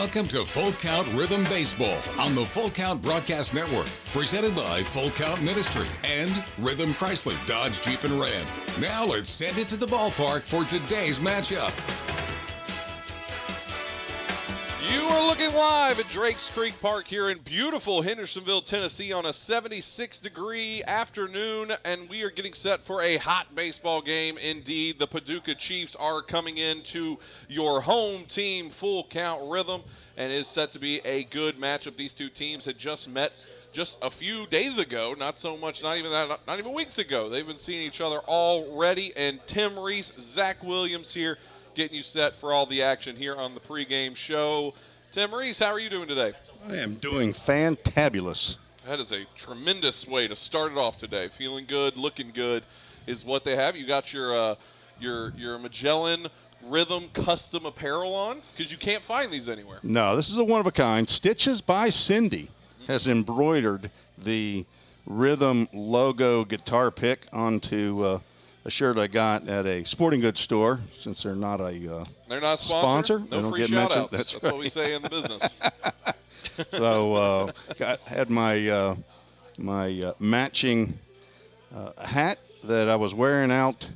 Welcome to Full Count Rhythm Baseball on the Full Count Broadcast Network, presented by Full Count Ministry and Rhythm Chrysler Dodge Jeep and Ram. Now let's send it to the ballpark for today's matchup. You are looking live at Drakes Creek Park here in beautiful Hendersonville, Tennessee on a 76-degree afternoon, and we are getting set for a hot baseball game indeed. The Paducah Chiefs are coming into your home team, Full Count Rhythm, and it is set to be a good matchup. These two teams had just met just a few days ago, not even weeks ago. They've been seeing each other already, and Tim Reese, Zach Williams here, getting you set for all the action here on the pregame show. Tim Reese, how are you doing today? I am doing fantabulous. That is a tremendous way to start it off today. Feeling good, looking good is what they have. You got your Magellan Rhythm custom apparel on, because you can't find these anywhere. No, this is a one-of-a-kind. Stitches by Cindy has embroidered the Rhythm logo guitar pick onto a shirt I got at a sporting goods store, since they're not a they're not sponsor. No free shout-outs. That's right. What we say in the business. So had my matching hat that I was wearing out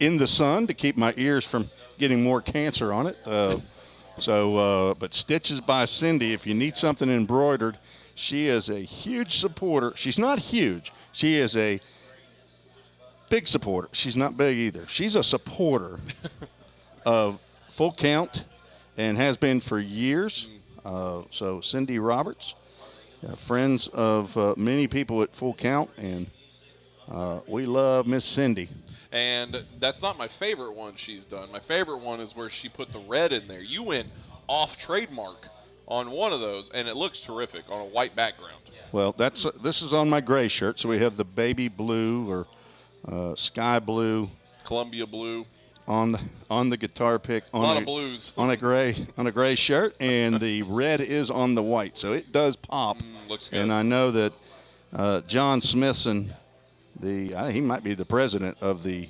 in the sun to keep my ears from getting more cancer on it. But Stitches by Cindy, if you need something embroidered, she is a huge supporter. She's not huge. She is a big supporter. She's not big either. She's a supporter of Full Count and has been for years. So Cindy Roberts, friends of many people at Full Count, and we love Miss Cindy. And that's not my favorite one she's done. My favorite one is where she put the red in there. You went off trademark on one of those, and it looks terrific on a white background. Well, this is on my gray shirt, so we have the baby blue or sky blue, Columbia blue on the guitar pick. A lot of blues on a gray shirt, and the red is on the white, so it does pop. Looks good. And I know that John Smithson, he might be the president of the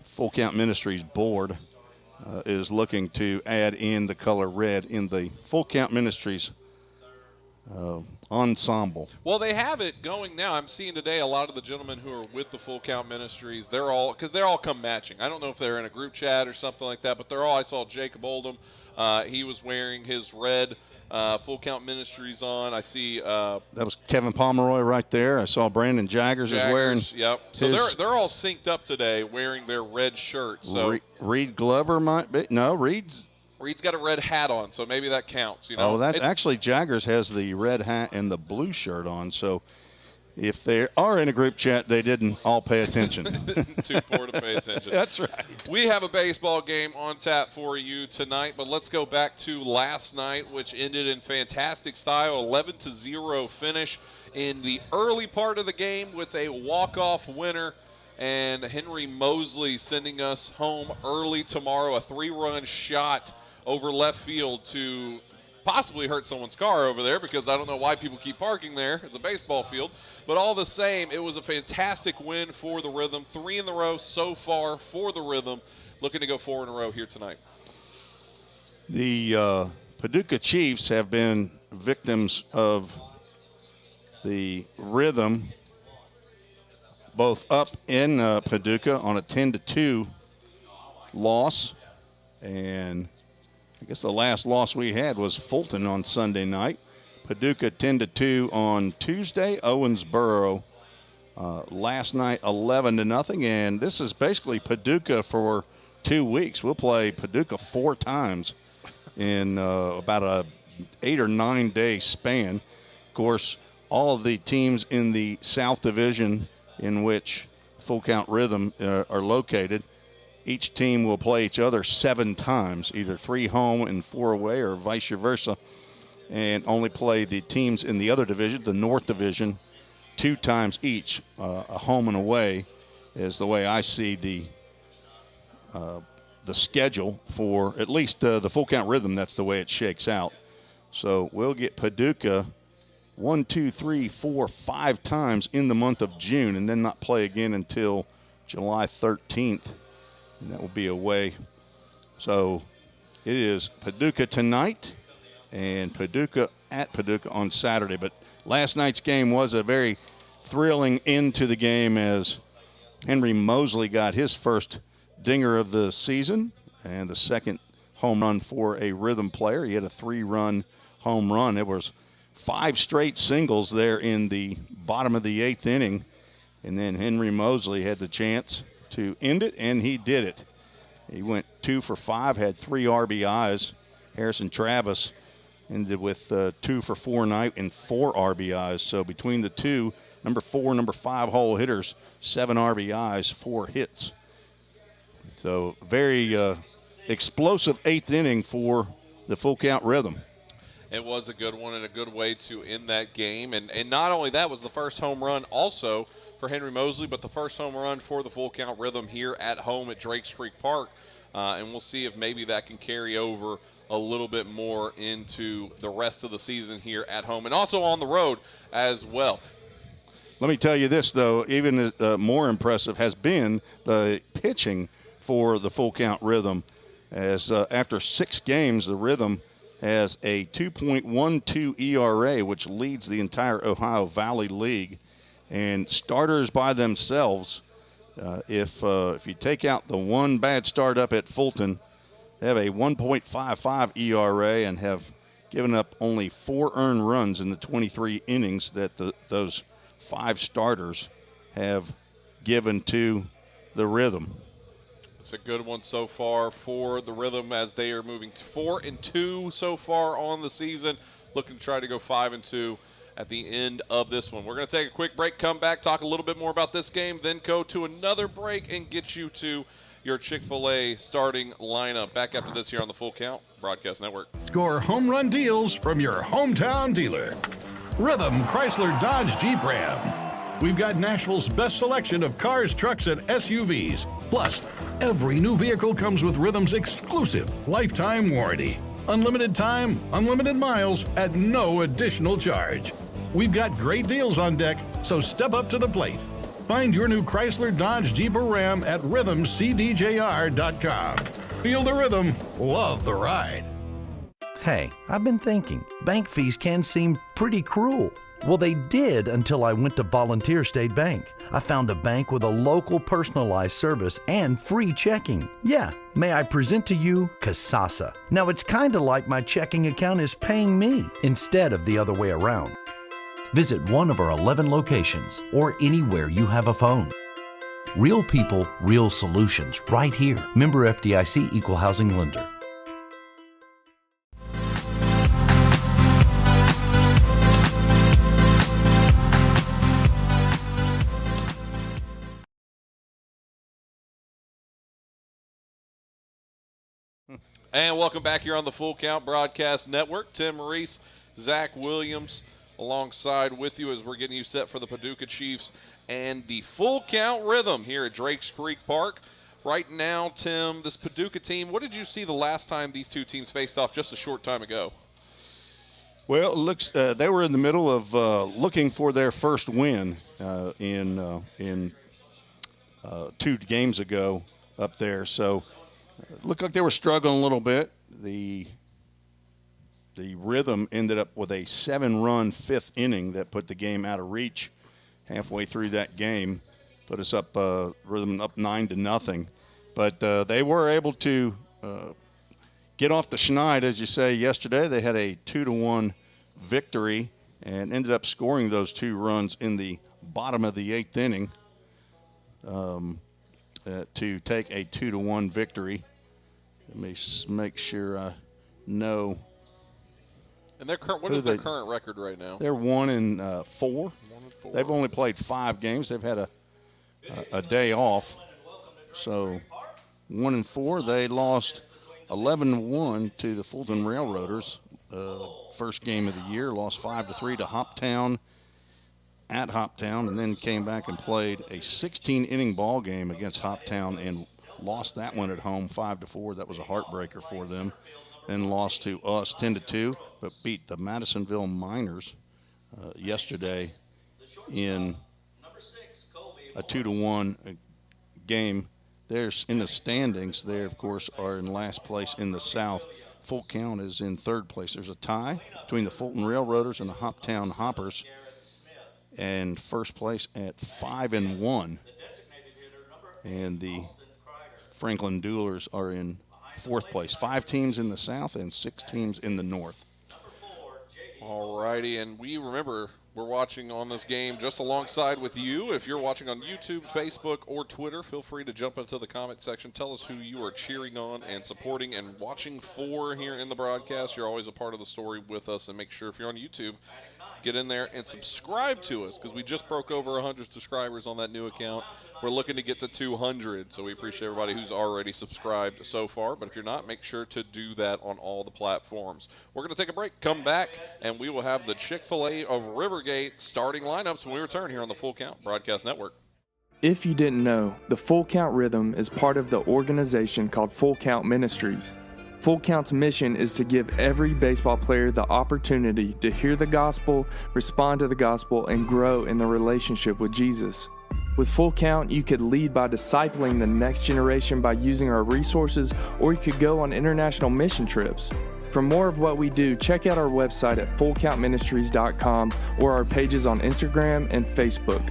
Full Count Ministries board, is looking to add in the color red in the Full Count Ministries ensemble. Well, they have it going now. I'm seeing today a lot of the gentlemen who are with the Full Count Ministries, they're all come matching. I don't know if they're in a group chat or something like that, but they're all. I saw Jacob Oldham. He was wearing his red Full Count Ministries on. I see. That was Kevin Pomeroy right there. I saw Brandon Jaggers is wearing. Yep. So they're all synced up today, wearing their red shirts. So Reed Glover might be. No, Reed's got a red hat on, so maybe that counts. You know. Oh, actually Jaggers has the red hat and the blue shirt on. So if they are in a group chat, they didn't all pay attention. Too poor to pay attention. That's right. We have a baseball game on tap for you tonight, but let's go back to last night, which ended in fantastic style, 11-0 finish in the early part of the game with a walk-off winner, and Henry Mosley sending us home early tomorrow, a 3-run shot over left field to possibly hurt someone's car over there, because I don't know why people keep parking there. It's a baseball field. But all the same, it was a fantastic win for the Rhythm. 3 in a row so far for the Rhythm. Looking to go 4 in a row here tonight. The Paducah Chiefs have been victims of the Rhythm, both up in Paducah on a 10-2 loss, and I guess the last loss we had was Fulton on Sunday night. Paducah 10-2 on Tuesday. Owensboro last night 11-0, and this is basically Paducah for 2 weeks. We'll play Paducah 4 times in about a 8 or 9 day span. Of course, all of the teams in the South Division in which Full Count Rhythm are located, each team will play each other 7 times, either 3 home and 4 away or vice versa, and only play the teams in the other division, the North Division, 2 times each. A home and away is the way I see the schedule for at least the Full Count Rhythm. That's the way it shakes out. So we'll get Paducah 1, 2, 3, 4, 5 times in the month of June, and then not play again until July 13th. And that will be away. So it is Paducah tonight and Paducah at Paducah on Saturday. But last night's game was a very thrilling end to the game as Henry Mosley got his first dinger of the season and the second home run for a Rhythm player. He had a 3-run home run. It was 5 straight singles there in the bottom of the 8th inning, and then Henry Mosley had the chance to end it, and he did it. He went 2 for 5, had 3 RBIs. Harrison Travis ended with 2 for 4 night and 4 RBIs. So between the two, number 4, number 5 hole hitters, 7 RBIs, 4 hits. So very explosive 8th inning for the Full Count Rhythm. It was a good one and a good way to end that game. And not only that was the first home run also for Henry Mosley, but the first home run for the Full Count Rhythm here at home at Drakes Creek Park. And we'll see if maybe that can carry over a little bit more into the rest of the season here at home and also on the road as well. Let me tell you this, though, even more impressive has been the pitching for the Full Count Rhythm, as after 6 games, the Rhythm has a 2.12 ERA, which leads the entire Ohio Valley League. And starters by themselves, if you take out the one bad start up at Fulton, they have a 1.55 ERA and have given up only 4 earned runs in the 23 innings that those 5 starters have given to the Rhythm. It's a good one so far for the Rhythm as they are moving to 4-2 so far on the season, looking to try to go 5-2 at the end of this one. We're going to take a quick break, come back, talk a little bit more about this game, then go to another break and get you to your Chick-fil-A starting lineup. Back after this here on the Full Count Broadcast Network. Score home run deals from your hometown dealer. Rhythm Chrysler Dodge Jeep Ram. We've got Nashville's best selection of cars, trucks, and SUVs. Plus, every new vehicle comes with Rhythm's exclusive lifetime warranty. Unlimited time, unlimited miles at no additional charge. We've got great deals on deck, so step up to the plate. Find your new Chrysler Dodge Jeep or Ram at rhythmcdjr.com. Feel the rhythm, love the ride. Hey, I've been thinking, bank fees can seem pretty cruel. Well, they did until I went to Volunteer State Bank. I found a bank with a local personalized service and free checking. Yeah, may I present to you Kasasa. Now it's kind of like my checking account is paying me instead of the other way around. Visit one of our 11 locations or anywhere you have a phone. Real people, real solutions right here. Member FDIC Equal Housing Lender. And welcome back here on the Full Count Broadcast Network. Tim Reese, Zach Williams alongside with you as we're getting you set for the Paducah Chiefs and the Full Count Rhythm here at Drakes Creek Park. Right now, Tim, this Paducah team, what did you see the last time these two teams faced off just a short time ago? Well, it looks they were in the middle of looking for their first win in 2 games ago up there. So it looked like they were struggling a little bit. The Rhythm ended up with a 7-run 5th inning that put the game out of reach halfway through that game. Put us up, Rhythm up 9-0. But they were able to get off the schneid, as you say, yesterday. They had a 2-1 victory and ended up scoring those 2 runs in the bottom of the 8th inning to take a 2-1 victory. Let me make sure I know. And what is their current record right now? They're 1-4. They've only played 5 games. They've had a day off. So 1-4. They lost 11-1 to the Fulton Railroaders. First game of the year. Lost 5-3 to Hoptown at Hoptown, and then came back and played a 16-inning ball game against Hoptown and lost that one at home 5-4. That was a heartbreaker for them. Then lost to us 10-2, but beat the Madisonville Miners yesterday in a 2-1 game There's in the standings. They, of course, are in last place in the South. Full Count is in third place. There's a tie between the Fulton Railroaders and the Hoptown Hoppers, and first place at 5-1. And the Franklin Duelers are in fourth place. 5 teams in the South and 6 teams in the North. All righty, and we're watching on this game just alongside with you. If you're watching on YouTube, Facebook, or Twitter, feel free to jump into the comment section. Tell us who you are cheering on and supporting and watching for here in the broadcast. You're always a part of the story with us, and make sure if you're on YouTube, get in there and subscribe to us, because we just broke over 100 subscribers on that new account. We're looking to get to 200, so we appreciate everybody who's already subscribed so far. But if you're not, make sure to do that on all the platforms. We're going to take a break, come back, and we will have the Chick-fil-A of Rivergate starting lineups when we return here on the Full Count Broadcast Network. If you didn't know, the Full Count Rhythm is part of the organization called Full Count Ministries. Full Count's mission is to give every baseball player the opportunity to hear the gospel, respond to the gospel, and grow in the relationship with Jesus. With Full Count, you could lead by discipling the next generation by using our resources, or you could go on international mission trips. For more of what we do, check out our website at fullcountministries.com or our pages on Instagram and Facebook.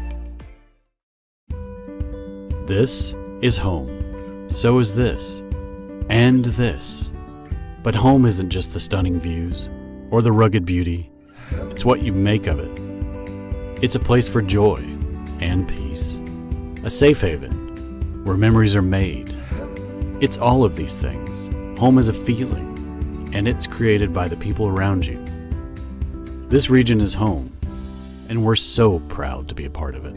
This is home. So is this. And this. But home isn't just the stunning views or the rugged beauty. It's what you make of it. It's a place for joy and peace. A safe haven where memories are made. It's all of these things. Home is a feeling, and it's created by the people around you. This region is home, and we're so proud to be a part of it.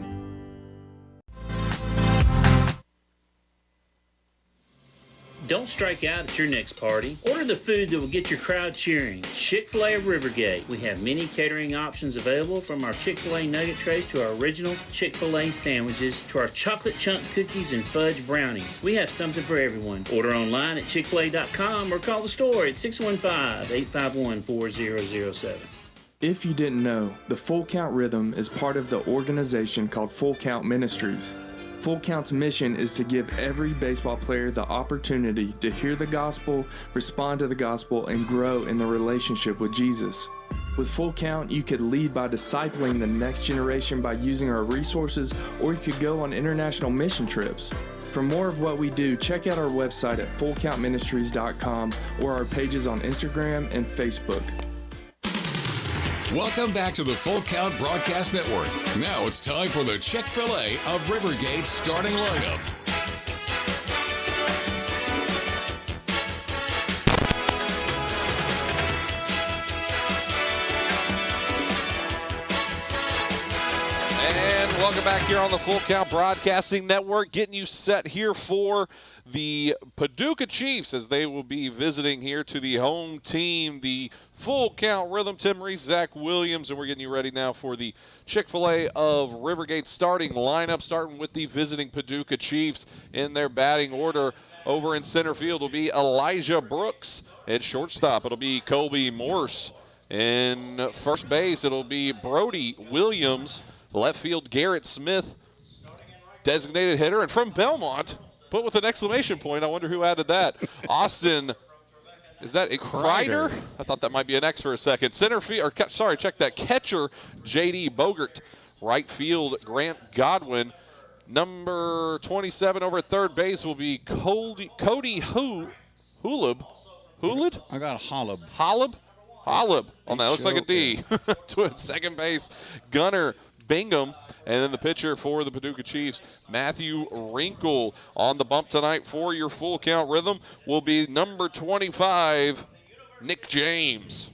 Don't strike out at your next party. Order the food that will get your crowd cheering. Chick-fil-A of Rivergate. We have many catering options available, from our Chick-fil-A nugget trays to our original Chick-fil-A sandwiches to our chocolate chunk cookies and fudge brownies. We have something for everyone. Order online at chickfil-a.com or call the store at 615-851-4007. If you didn't know, the Full Count Rhythm is part of the organization called Full Count Ministries. Full Count's mission is to give every baseball player the opportunity to hear the gospel, respond to the gospel, and grow in the relationship with Jesus. With Full Count, you could lead by discipling the next generation by using our resources, or you could go on international mission trips. For more of what we do, check out our website at fullcountministries.com or our pages on Instagram and Facebook. Welcome back to the Full Count Broadcast Network. Now it's time for the Chick-fil-A of Rivergate starting lineup. And welcome back here on the Full Count Broadcasting Network, getting you set here for the Paducah Chiefs as they will be visiting here to the home team, the Full Count Rhythm. Tim Reese, Zach Williams, and we're getting you ready now for the Chick-fil-A of Rivergate starting lineup, starting with the visiting Paducah Chiefs. In their batting order, over in center field will be Elijah Brooks. At shortstop, it'll be Colby Morse. In first base, it'll be Brody Williams. Left field, Garrett Smith, designated hitter. And from Belmont, but with an exclamation point, I wonder who added that. Austin, is that a Kreider? I thought that might be an X for a second. Center field, check that. Catcher, J.D. Bogert. Right field, Grant Godwin. Number 27 over at third base will be Cody Hulub. Hulid? I got Holub. Holub on that. Looks like a D. To at second base, Gunnar Bingham. And then the pitcher for the Paducah Chiefs, Matthew Wrinkle. On the bump tonight for your Full Count Rhythm will be number 25, Nick James.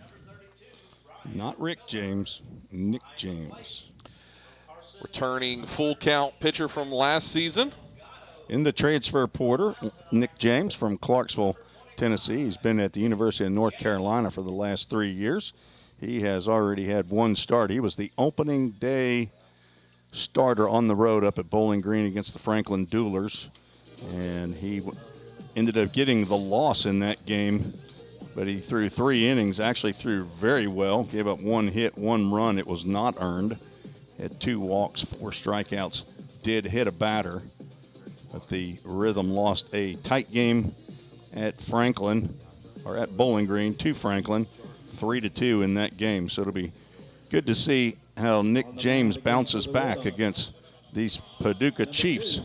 Not Rick James, Nick James. Returning Full Count pitcher from last season. In the transfer portal, Nick James from Clarksville, Tennessee. He's been at the University of North Carolina for the last 3 years. He has already had one start. He was the opening day starter on the road up at Bowling Green against the Franklin Duelers, and he ended up getting the loss in that game, but he threw 3 innings, actually threw very well, gave up 1 hit, 1 run. It was not earned. Had 2 walks, 4 strikeouts, did hit a batter, But the Rhythm lost a tight game at Franklin, or at Bowling Green, to Franklin, 3-2 in that game. So it'll be good to see how Nick James bounces back against these Paducah Chiefs.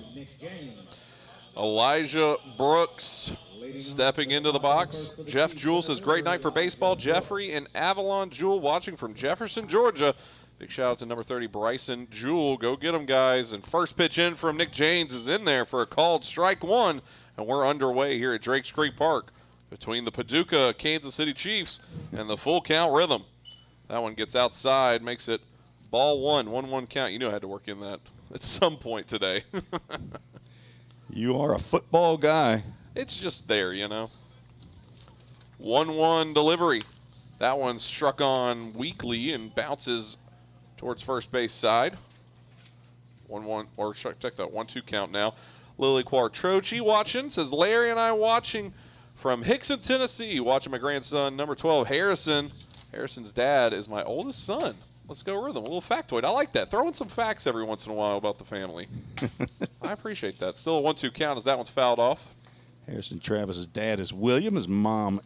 Elijah Brooks stepping into the box. Jeff Jewell says, great night for baseball. Jeffrey and Avalon Jewell watching from Jefferson, Georgia. Big shout out to number 30, Bryson Jewell. Go get them, guys. And first pitch in from Nick James is in there for a called strike one. And we're underway here at Drakes Creek Park between the Paducah Kansas City Chiefs and the Full Count Rhythm. That one gets outside, makes it ball one, 1-1 count. You knew I had to work in that at some point today. You are a football guy. It's just there, you know. 1-1 delivery. That one struck on weakly and bounces towards first base side. 1-1, or check that 1-2 count now. Lily Quartrochi watching, says Larry and I watching from Hickson, Tennessee, watching my grandson, number 12, Harrison. Harrison's dad is my oldest son. Let's go Rhythm. A little factoid. I like that. Throw in some facts every once in a while about the family. I appreciate that. Still a 1-2 count as that one's fouled off. Harrison Travis's dad is William. His mom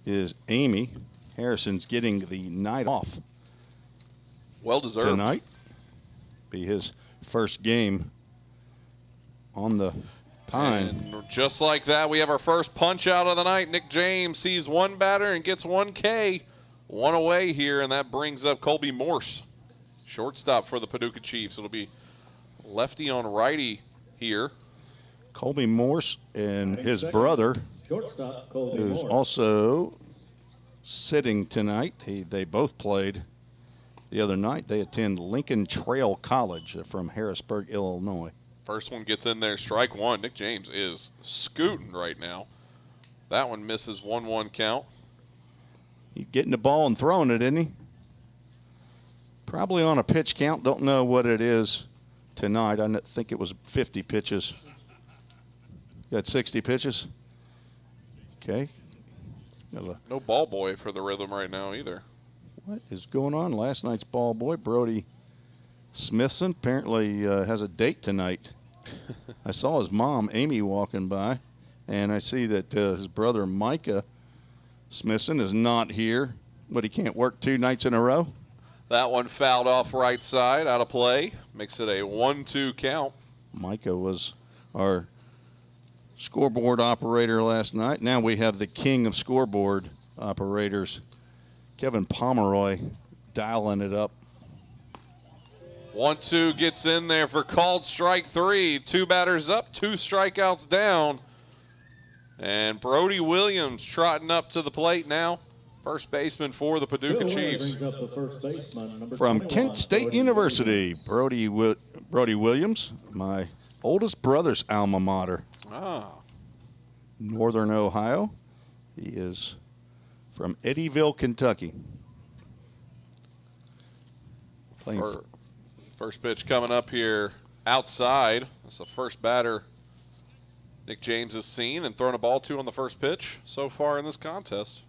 is Amy. Harrison's getting the night off. Well deserved. Tonight. Be his first game on the Pine. And just like that, we have our first punch out of the night. Nick James sees one batter and gets 1K. One away here, and that brings up Colby Morse. Shortstop for the Paducah Chiefs. It'll be lefty on righty here. Colby Morse and his brother, who's also sitting tonight. They both played the other night. They attend Lincoln Trail College from Harrisburg, Illinois. First one gets in there, strike one. Nick James is scooting right now. That one misses 1-1 count. He's getting the ball and throwing it, isn't he? Probably on a pitch count. Don't know what it is tonight. I think it was 50 pitches. Got 60 pitches. Okay. No ball boy for the Rhythm right now either. What is going on? Last night's ball boy, Brody Smithson, apparently has a date tonight. I saw his mom, Amy, walking by, and I see that his brother, Micah Smithson, is not here, but he can't work 2 nights in a row. That one fouled off right side, out of play. Makes it a 1-2 count. Micah was our scoreboard operator last night. Now we have the king of scoreboard operators, Kevin Pomeroy, dialing it up. 1-2 gets in there for called strike 3. 2 batters up, 2 strikeouts down. And Brody Williams trotting up to the plate now. First baseman for the Paducah Chiefs. From Kent State University, Brody Williams, my oldest brother's alma mater. Northern Ohio. He is from Eddyville, Kentucky. First pitch coming up here outside. That's the first batter Nick James has seen and thrown a ball to on the first pitch so far in this contest.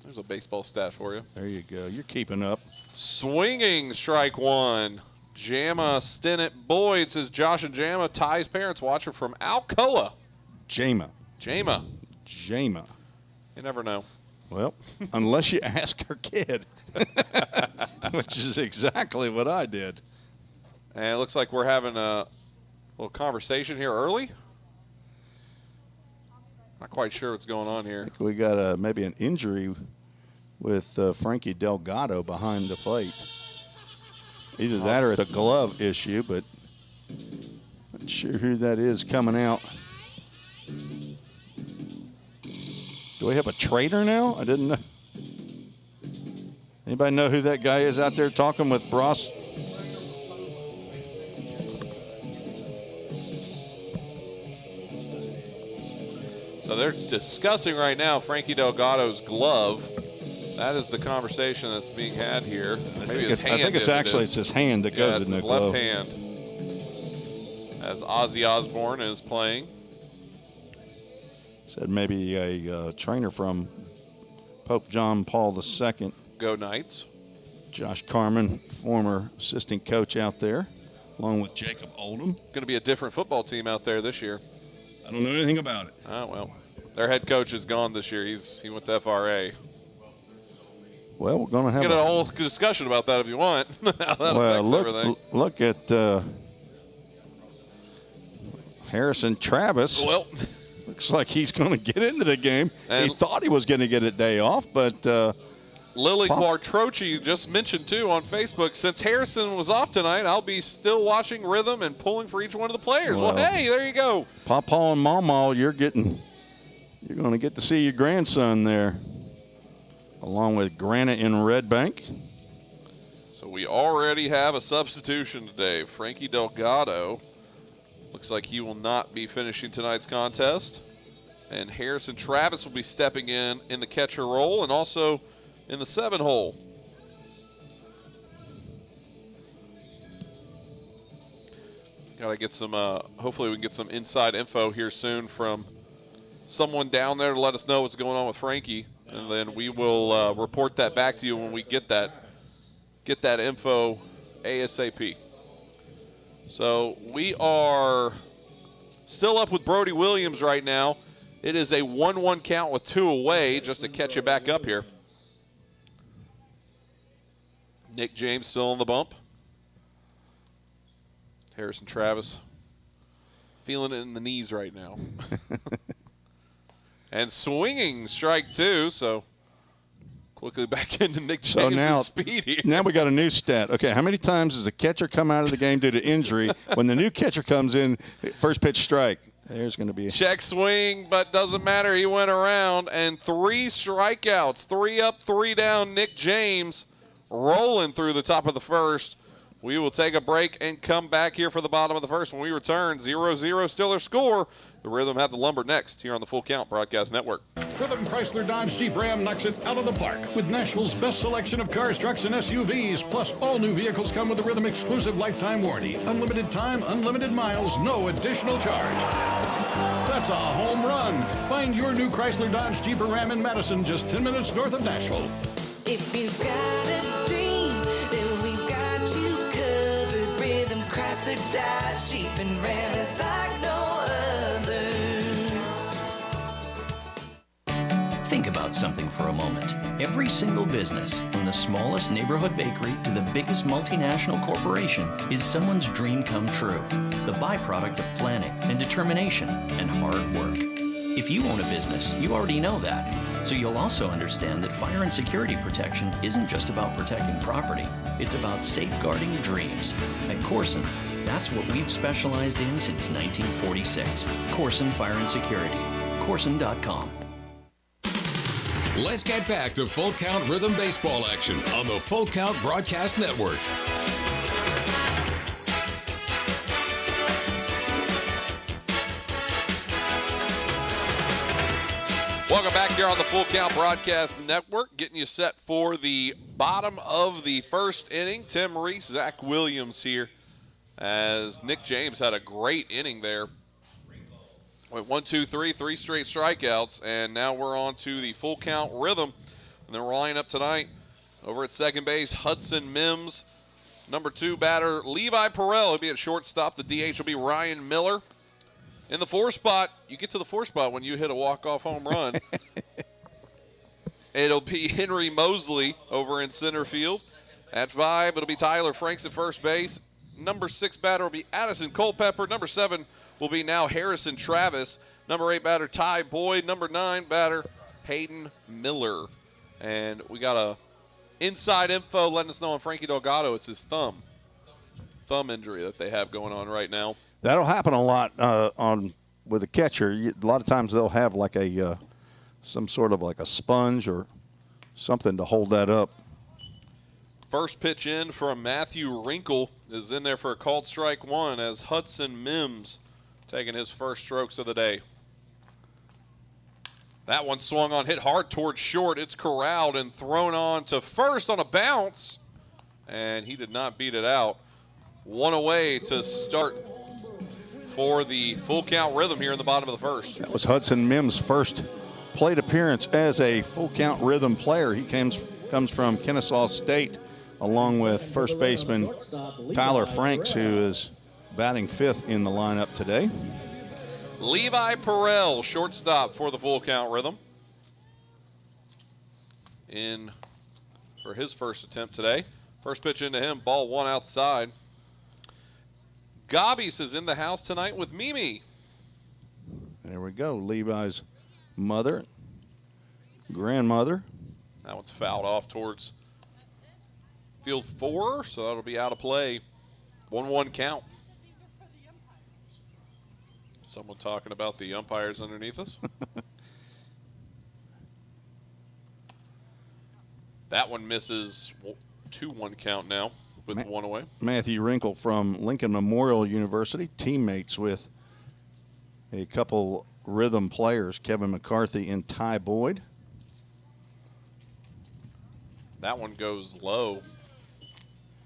There's a baseball stat for you. There you go. You're keeping up. Swinging strike one. Jama Stinnett Boyd says Josh and Jama, Ty's parents, watching from Alcoa. Jama. You never know. Well, unless you ask her kid, which is exactly what I did. And it looks like we're having a little conversation here early. Not quite sure what's going on here. I think we got maybe an injury with Frankie Delgado behind the plate. Either that or it's a glove issue, but not sure who that is coming out. Do we have a trainer now? I didn't know. Anybody know who that guy is out there talking with Bross? So they're discussing right now Frankie Delgado's glove. That is the conversation that's being had here. Maybe his hand. I think it's actually it's his hand that goes in the glove. Left hand. As Ozzy Osbourne is playing. Said maybe a trainer from Pope John Paul II. Go Knights. Josh Carmen, former assistant coach out there. along with Jacob Oldham. Going to be a different football team out there this year. I don't know anything about it. Oh, well. Their head coach is gone this year. He went to FRA. Well, we're going to have get a whole discussion about that if you want. Look at Harrison Travis. Well, looks like he's going to get into the game. He thought he was going to get a day off, but Lily Quartrochi just mentioned, too, on Facebook, since Harrison was off tonight, I'll be still watching Rhythm and pulling for each one of the players. Well, hey, there you go. Pawpaw and Mama, you're going to get to see your grandson there, along with Granite in Red Bank. So we already have a substitution today. Frankie Delgado looks like he will not be finishing tonight's contest. And Harrison Travis will be stepping in the catcher role and also in the 7 hole. Got to get some, hopefully we can get some inside info here soon from someone down there to let us know what's going on with Frankie. And then we will report that back to you when we get that info ASAP. So we are still up with Brody Williams right now. It is a 1-1 count with 2 away, just to catch you back up here. Nick James still on the bump. Harrison Travis feeling it in the knees right now. And swinging strike 2, so quickly back into Nick James' speed here. Now we got a new stat. Okay, how many times does a catcher come out of the game due to injury? When the new catcher comes in, first pitch strike, there's going to be a check swing, but doesn't matter. He went around, and 3 strikeouts, 3 up, 3 down. Nick James rolling through the top of the first. We will take a break and come back here for the bottom of the first. When we return, 0-0 still their score. The Rhythm have the Lumber next here on the Full Count Broadcast Network. Rhythm Chrysler Dodge Jeep Ram knocks it out of the park with Nashville's best selection of cars, trucks, and SUVs. Plus, all new vehicles come with a Rhythm exclusive lifetime warranty. Unlimited time, unlimited miles, no additional charge. That's a home run. Find your new Chrysler Dodge Jeep or Ram in Madison, just 10 minutes north of Nashville. If you've got a dream, then we've got you covered. Rhythm Chrysler Dodge Jeep and Ram is like no other. Think about something for a moment. Every single business, from the smallest neighborhood bakery to the biggest multinational corporation, is someone's dream come true. The byproduct of planning and determination and hard work. If you own a business, you already know that. So you'll also understand that fire and security protection isn't just about protecting property. It's about safeguarding dreams. At Corson, that's what we've specialized in since 1946. Corson Fire and Security. Corson.com. Let's get back to Full Count Rhythm Baseball action on the Full Count Broadcast Network. Welcome back here on the Full Count Broadcast Network, getting you set for the bottom of the first inning. Tim Reese, Zach Williams here, as Nick James had a great inning there. Went 1, 2, 3, 3 straight strikeouts, and now we're on to the Full Count Rhythm. And then we're lining up tonight over at second base, Hudson Mims. Number 2 batter, Levi Perrell. He'll be at shortstop. The DH will be Ryan Miller. In the 4 spot, you get to the 4 spot when you hit a walk-off home run. It'll be Henry Mosley over in center field. At 5, it'll be Tyler Franks at first base. Number 6 batter will be Addison Culpepper. Number 7 will be now Harrison Travis. Number 8 batter, Ty Boyd. Number 9 batter, Hayden Miller. And we got a inside info letting us know on Frankie Delgado. It's his thumb injury that they have going on right now. That'll happen a lot with a catcher. A lot of times they'll have like a some sort of like a sponge or something to hold that up. First pitch in from Matthew Wrinkle is in there for a called strike 1 as Hudson Mims taking his first strokes of the day. That one swung on, hit hard towards short. It's corralled and thrown on to first on a bounce, and he did not beat it out. 1 away to start for the Full Count Rhythm here in the bottom of the first. That was Hudson Mims' first plate appearance as a Full Count Rhythm player. He comes from Kennesaw State along with first baseman Tyler Franks, who is batting 5th in the lineup today. Levi Perrell, shortstop for the Full Count Rhythm, in for his first attempt today. First pitch into him, ball 1 outside. Gobbies is in the house tonight with Mimi. There we go. Levi's mother, grandmother. That one's fouled off towards field 4, so that'll be out of play. 1-1 count. Someone talking about the umpires underneath us. That one misses. 2-1 count now with 1 away. Matthew Wrinkle from Lincoln Memorial University, teammates with a couple rhythm players, Kevin McCarthy and Ty Boyd. That one goes low.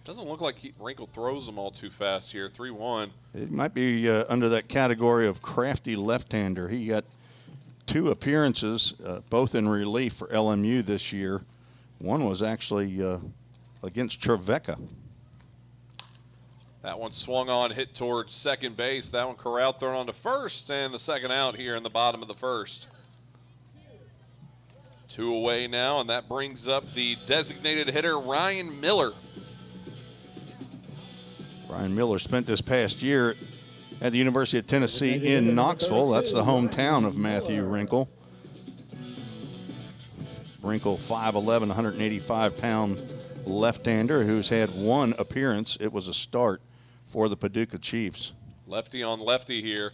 Doesn't look like Wrinkle throws them all too fast here. 3-1. It might be under that category of crafty left-hander. He got 2 appearances, both in relief for LMU this year. One was actually against Trevecca. That one swung on, hit towards second base. That one corralled, thrown on to first, and the second out here in the bottom of the first. 2 away now, and that brings up the designated hitter, Ryan Miller. Ryan Miller spent this past year at the University of Tennessee in Knoxville. That's the hometown of Matthew Wrinkle. Wrinkle, 5'11", 185-pound left-hander who's had 1 appearance. It was a start for the Paducah Chiefs. Lefty on lefty here.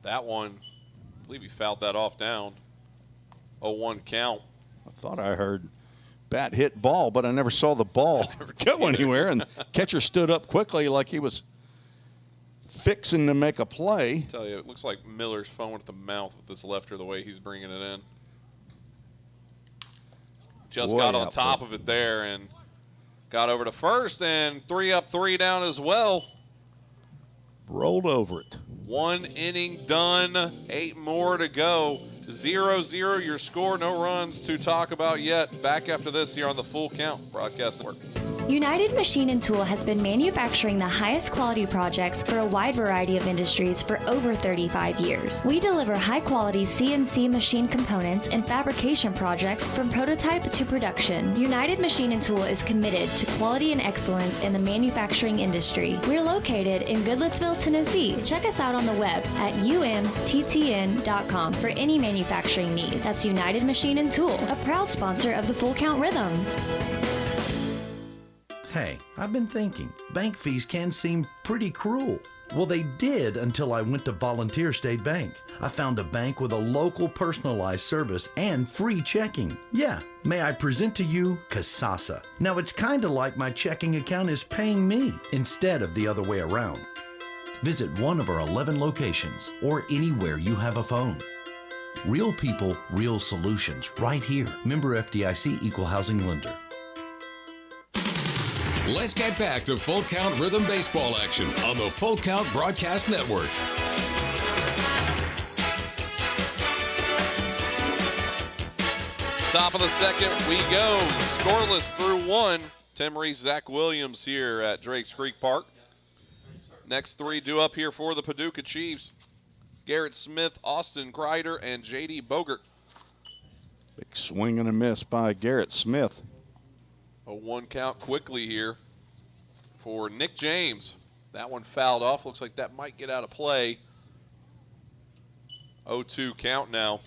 That one, I believe he fouled that off down. 0-1 count. I thought I heard bat hit ball, but I never saw the ball go anywhere. And catcher stood up quickly like he was fixing to make a play. I tell you, it looks like Miller's foaming at the mouth with this lefter the way he's bringing it in. Just got on top of it there and got over to first, and 3 up, 3 down as well. Rolled over it. 1 inning done, 8 more to go. 0-0 your score, no runs to talk about yet. Back after this here on the Full Count Broadcast Network. United Machine and Tool has been manufacturing the highest quality projects for a wide variety of industries for over 35 years. We deliver high-quality CNC machine components and fabrication projects from prototype to production. United Machine and Tool is committed to quality and excellence in the manufacturing industry. We're located in Goodlettsville, Tennessee. Check us out on the web at umttn.com for any manufacturing need. That's United Machine and Tool, a proud sponsor of the Full Count Rhythm. Hey, I've been thinking, bank fees can seem pretty cruel. Well, they did until I went to Volunteer State Bank. I found a bank with a local personalized service and free checking. Yeah, may I present to you Kasasa. Now, it's kind of like my checking account is paying me instead of the other way around. Visit one of our 11 locations or anywhere you have a phone. Real people, real solutions, right here. Member FDIC, Equal Housing Lender. Let's get back to Full Count Rhythm Baseball action on the Full Count Broadcast Network. Top of the second, we go. Scoreless through 1. Tim Reese, Zach Williams here at Drakes Creek Park. Next 3 due up here for the Paducah Chiefs. Garrett Smith, Austin Kreider, and J.D. Bogert. Big swing and a miss by Garrett Smith. A 1 count quickly here for Nick James. That one fouled off. Looks like that might get out of play. 0-2 count now.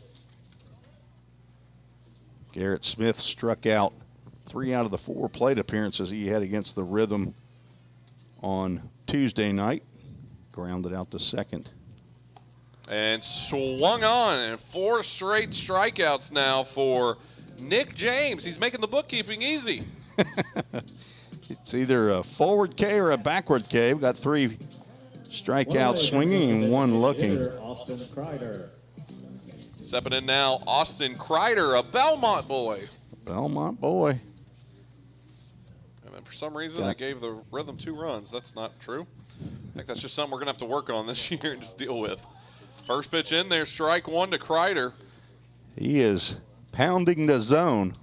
Garrett Smith struck out 3 out of the 4 plate appearances he had against the Rhythm on Tuesday night. Grounded out to second. And swung on, and 4 straight strikeouts now for Nick James. He's making the bookkeeping easy. It's either a forward K or a backward K. We've got 3 strikeouts swinging and 1 looking. Stepping in now, Austin Kreider, a Belmont boy. Belmont boy. And then for some reason, I gave the Rhythm 2 runs. That's not true. I think that's just something we're going to have to work on this year and just deal with. First pitch in there, strike 1 to Kreider. He is pounding the zone.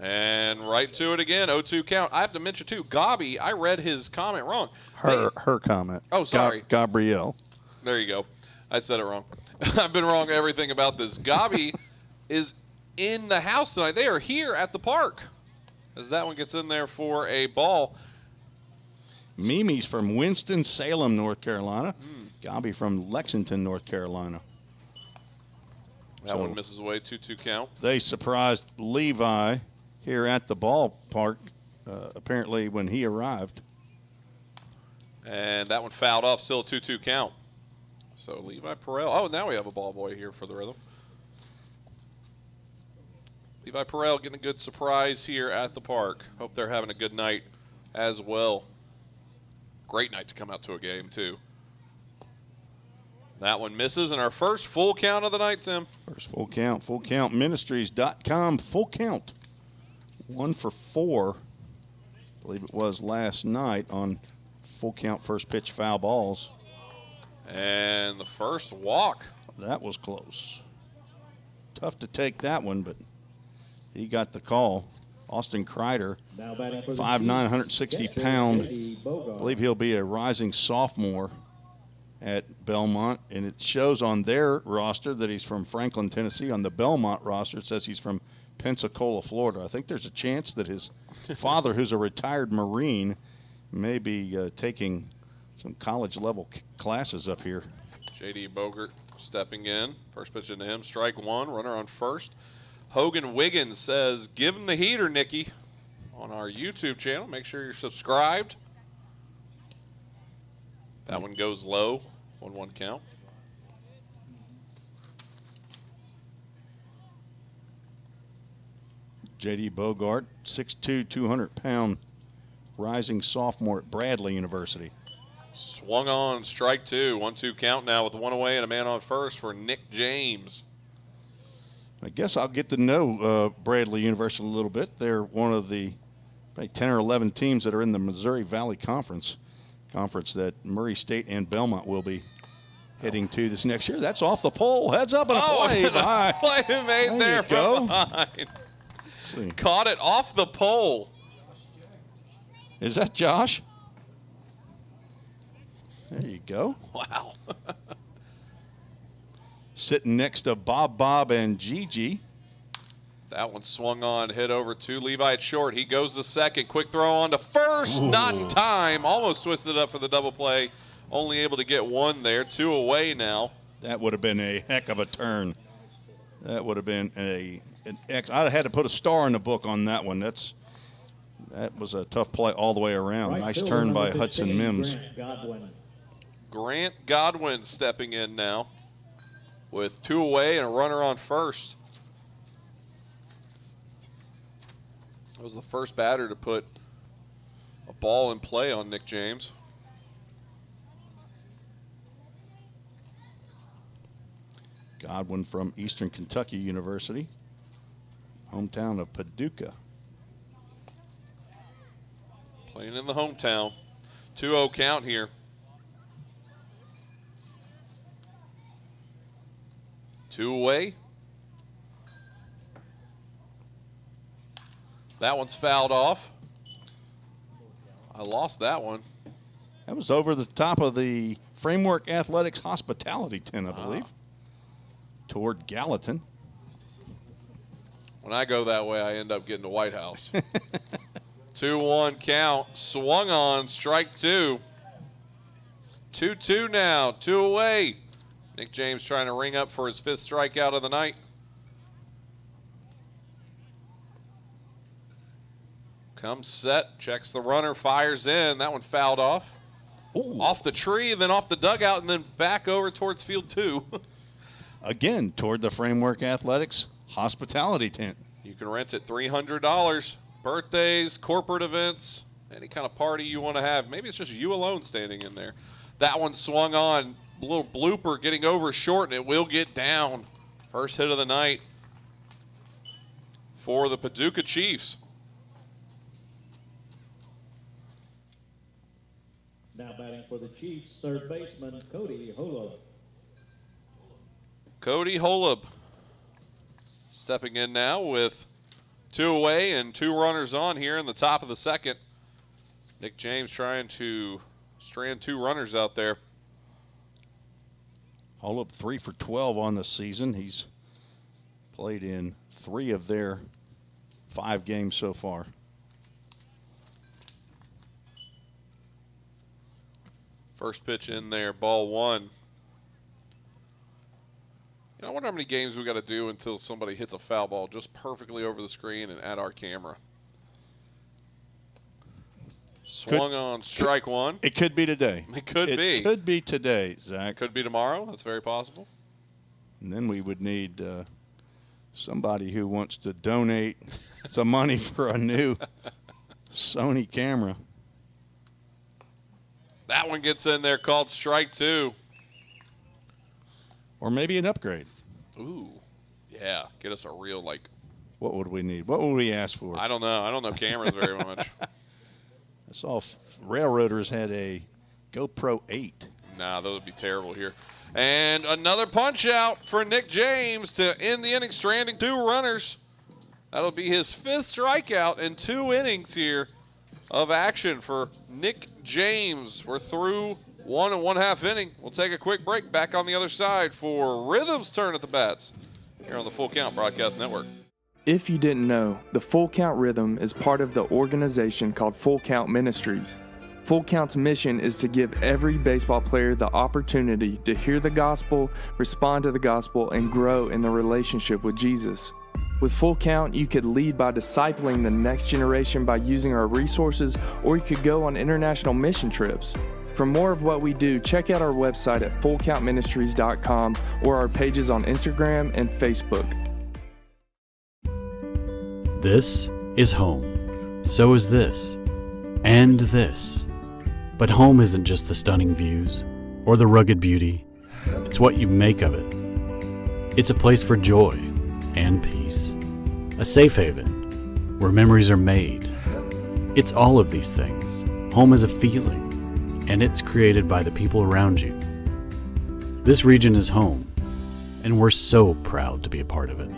And right to it again, 0-2 count. I have to mention, too, Gobby, I read his comment wrong. Her comment. Oh, sorry. Gabrielle. There you go. I said it wrong. I've been wrong everything about this. Gobby is in the house tonight. They are here at the park as that one gets in there for a ball. Mimi's from Winston-Salem, North Carolina. Gobby from Lexington, North Carolina. That one misses away, 2-2 count. They surprised Levi here at the ballpark, apparently, when he arrived. And that one fouled off, still a 2-2 count. So Levi Perel. Oh, now we have a ball boy here for the Rhythm. Levi Perel getting a good surprise here at the park. Hope they're having a good night as well. Great night to come out to a game, too. That one misses, and our first full count of the night, Tim. First full count, fullcountministries.com, full count. 1 for 4, I believe it was last night on full count first pitch foul balls. And the first walk. That was close. Tough to take that one, but he got the call. Austin Kreider, 5'9", 160 pound. I believe he'll be a rising sophomore at Belmont, and it shows on their roster that he's from Franklin, Tennessee. On the Belmont roster, it says he's from Pensacola, Florida. I think there's a chance that his father, who's a retired Marine, may be taking some college-level classes up here. J.D. Bogert stepping in. First pitch into him, strike one, runner on first. Hogan Wiggins says, give him the heater, Nicky, on our YouTube channel. Make sure you're subscribed. That one goes low, 1-1 count. J.D. Bogart, 6'2", 200-pound rising sophomore at Bradley University. Swung on, strike two. 1-2 count now with one away and a man on first for Nick James. I guess I'll get to know Bradley University a little bit. They're one of the 10 or 11 teams that are in the Missouri Valley Conference that Murray State and Belmont will be heading to this next year. That's off the pole. Heads up and a play. Play made there from behind. Caught it off the pole. Is that Josh? There you go. Wow. Sitting next to Bob, and Gigi. That one swung on, hit over to Levi at short. He goes to second. Quick throw on to first. Ooh. Not in time. Almost twisted up for the double play. Only able to get one there. 2 away now. That would have been a heck of a turn. That would have been an X. I'd have had to put a star in the book on that one. That was a tough play all the way around. Right, nice turn by Hudson Mims. Grant Godwin stepping in now with 2 away and a runner on first. That was the first batter to put a ball in play on Nick James. Godwin from Eastern Kentucky University, hometown of Paducah. Playing in the hometown. 2-0 count here. Two away. That one's fouled off. I lost that one. That was over the top of the Framework Athletics hospitality tent, I believe, toward Gallatin. When I go that way, I end up getting to White House. 2-1 count. Swung on, strike two. 2-2 now, 2 away. Nick James trying to ring up for his 5th strikeout of the night. Comes set, checks the runner, fires in. That one fouled off. Ooh. Off the tree, then off the dugout, and then back over towards field 2. Again, toward the Framework Athletics hospitality tent. You can rent it $300. Birthdays, corporate events, any kind of party you want to have. Maybe it's just you alone standing in there. That one swung on. A little blooper getting over short, and it will get down. First hit of the night for the Paducah Chiefs. Now batting for the Chiefs, third baseman Cody Holub. Cody Holub stepping in now with 2 away and 2 runners on here in the top of the second. Nick James trying to strand 2 runners out there. Holub 3 for 12 on the season. He's played in 3 of their 5 games so far. First pitch in there, ball 1. I wonder how many games we got to do until somebody hits a foul ball just perfectly over the screen and at our camera. Swung on strike 1. It could be today. It could be. It could be today, Zach. Could be tomorrow. That's very possible. And then we would need somebody who wants to donate some money for a new Sony camera. That one gets in there, called strike 2. Or maybe an upgrade. Ooh, yeah. Get us a real, like. What would we need? What would we ask for? I don't know. I don't know cameras very much. I saw Railroaders had a GoPro 8. Nah, those would be terrible here. And another punch out for Nick James to end the inning, stranding 2 runners. That'll be his 5th strikeout in 2 innings here of action for Nick James. We're through 1 1/2 inning. We'll take a quick break. Back on the other side for Rhythm's turn at the bats here on the Full Count Broadcast Network. If you didn't know, the Full Count Rhythm is part of the organization called Full Count Ministries. Full Count's mission is to give every baseball player the opportunity to hear the gospel, respond to the gospel, and grow in the relationship with Jesus. With Full Count, you could lead by discipling the next generation by using our resources, or you could go on international mission trips. For more of what we do, check out our website at fullcountministries.com or our pages on Instagram and Facebook. This is home. So is this. And this. But home isn't just the stunning views or the rugged beauty. It's what you make of it. It's a place for joy and peace. A safe haven where memories are made. It's all of these things. Home is a feeling, and it's created by the people around you. This region is home, and we're so proud to be a part of it.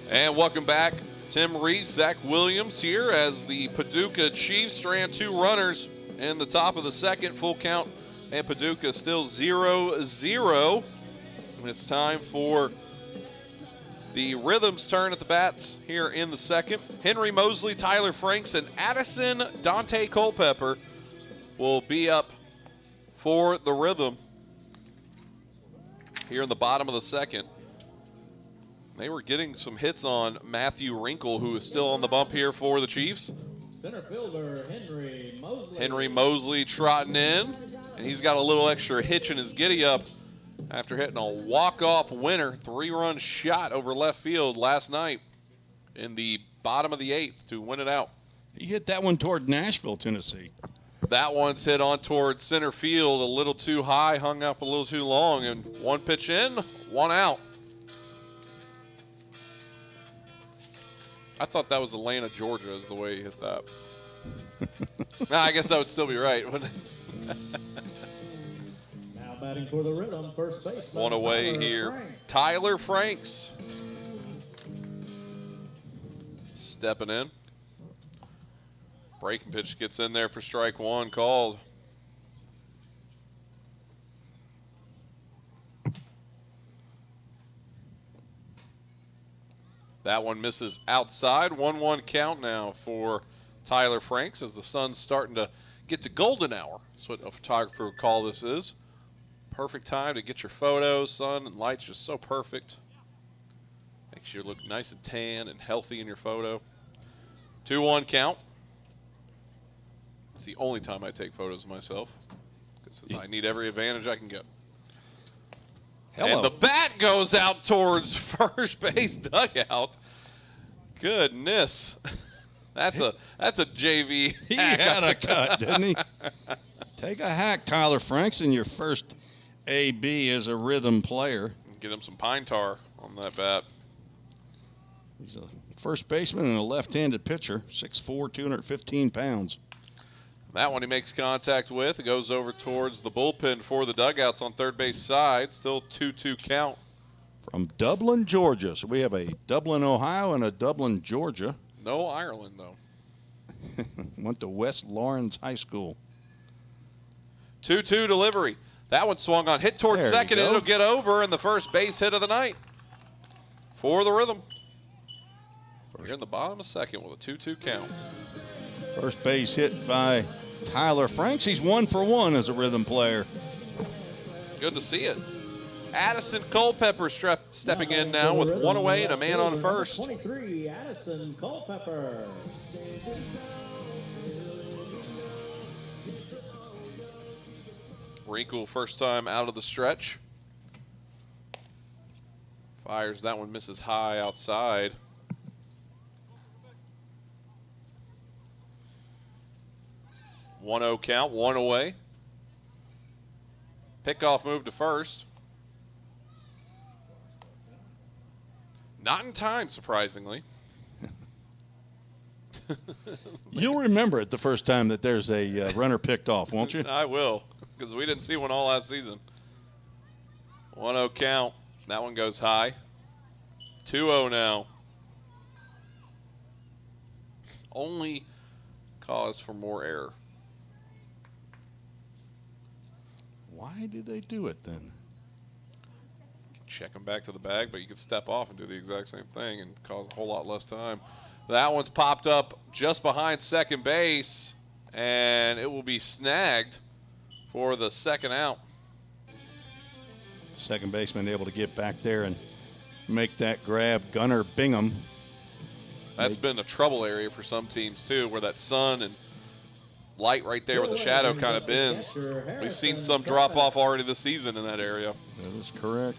And welcome back. Tim Reed, Zach Williams here as the Paducah Chiefs strand 2 runners in the top of the second. Full count and Paducah still 0-0. And it's time for the Rhythm's turn at the bats here in the second. Henry Mosley, Tyler Franks, and Addison Culpepper will be up for the Rhythm here in the bottom of the second. They were getting some hits on Matthew Wrinkle, who is still on the bump here for the Chiefs. Center fielder Henry Mosley. Henry Mosley trotting in, and he's got a little extra hitch in his giddy-up after hitting a walk-off winner, 3-run shot over left field last night in the bottom of the 8th to win it out. He hit that one toward Nashville, Tennessee. That one's hit on towards center field a little too high, hung up a little too long, and 1 pitch in, 1 out. I thought that was Atlanta, Georgia, is the way he hit that. Nah, I guess that would still be right, wouldn't it? Now batting for the Rhythm, first baseman. 1 away Tyler here. Frank. Tyler Franks stepping in. Breaking pitch gets in there for strike 1 called. That one misses outside. 1-1 count now for Tyler Franks as the sun's starting to get to golden hour. That's what a photographer would call this is. Perfect time to get your photos. Sun and light's just so perfect. Makes you look nice and tan and healthy in your photo. 2-1 count. It's the only time I take photos of myself because I need every advantage I can get. Hello. And the bat goes out towards first base dugout. Goodness. That's a JV. He had a cut, didn't he? Take a hack, Tyler Franks, in your first AB as a Rhythm player. Get him some pine tar on that bat. He's a first baseman and a left-handed pitcher, 6'4", 215 pounds. That one he makes contact with. It goes over towards the bullpen for the dugouts on third base side. Still 2-2 count. From Dublin, Georgia. So we have a Dublin, Ohio, and a Dublin, Georgia. No Ireland, though. Went to West Lawrence High School. 2-2 delivery. That one swung on. Hit towards second, and it'll get over, and the first base hit of the night for the Rhythm. We're in the bottom of second with a 2-2 count. First base hit by Tyler Franks. He's 1 for 1 as a Rhythm player. Good to see it. Addison Culpepper stepping in now with one away and a man on first. 23, Addison Culpepper. Wrinkle first time out of the stretch. Fires that one, misses high outside. One-0 count, one away. Pickoff move to first. Not in time, surprisingly. You'll remember it the first time that there's a runner picked off, won't you? I will, because we didn't see one all last season. 1-0 count. That one goes high. 2-0 now. Only cause for more error. Why do they do it then? Check them back to the bag, but you could step off and do the exact same thing and cause a whole lot less time. That one's popped up just behind second base, and it will be snagged for the second out. Second baseman able to get back there and make that grab. Gunnar Bingham. That's been a trouble area for some teams, too, where that sun and light right there where the shadow kind of bends. We've seen some drop off already this season in that area. That is correct.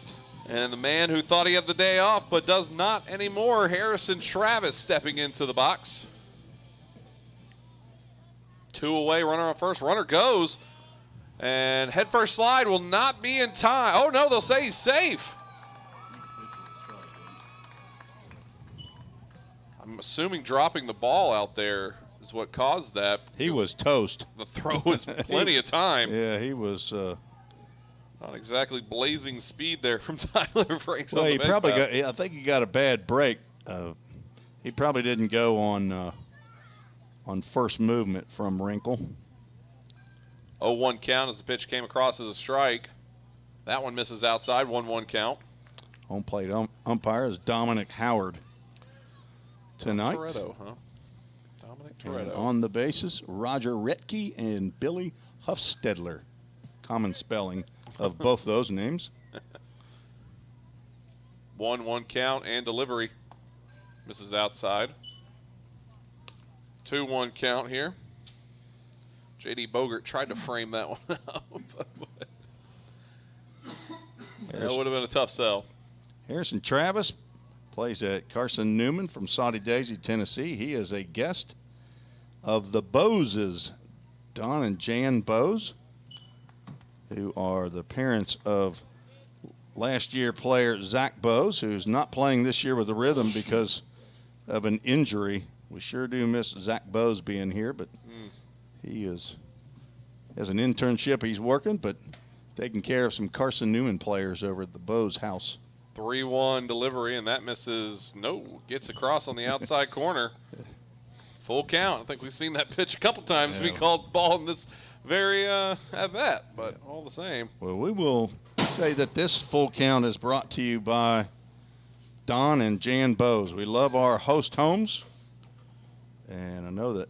And the man who thought he had the day off but does not anymore, Harrison Travis, stepping into the box. 2 away, runner on first. Runner goes. And head first slide will not be in time. Oh, no, they'll say he's safe. I'm assuming dropping the ball out there is what caused that. He was toast. The throw was plenty of time. Yeah, he was not exactly blazing speed there from Tyler Franks. Well, on the he base probably pass. got. I think he got a bad break. He probably didn't go on first movement from Wrinkle. 0-1 count as the pitch came across as a strike. That one misses outside. 1-1 count. Home plate umpire is Dominic Howard tonight. Toretto, huh? Dominic Toretto. And on the bases, Roger Retke and Billy Huffstedler. Common spelling of both those names. 1-1 count and delivery. Misses outside. 2-1 count here. J.D. Bogert tried to frame that one out. That would have been a tough sell. Harrison Travis plays at Carson Newman from Saudi Daisy, Tennessee. He is a guest of the Boses, Don and Jan Bose, who are the parents of last year player Zach Bose, who's not playing this year with the Rhythm because of an injury. We sure do miss Zach Bose being here, but he has an internship he's working, but taking care of some Carson Newman players over at the Bose house. 3-1 delivery, and that misses. No, gets across on the outside corner. Full count. I think we've seen that pitch a couple times. We called ball in this very at that, but all the same. Well, we will say that this full count is brought to you by Don and Jan Bose. We love our host homes, and I know that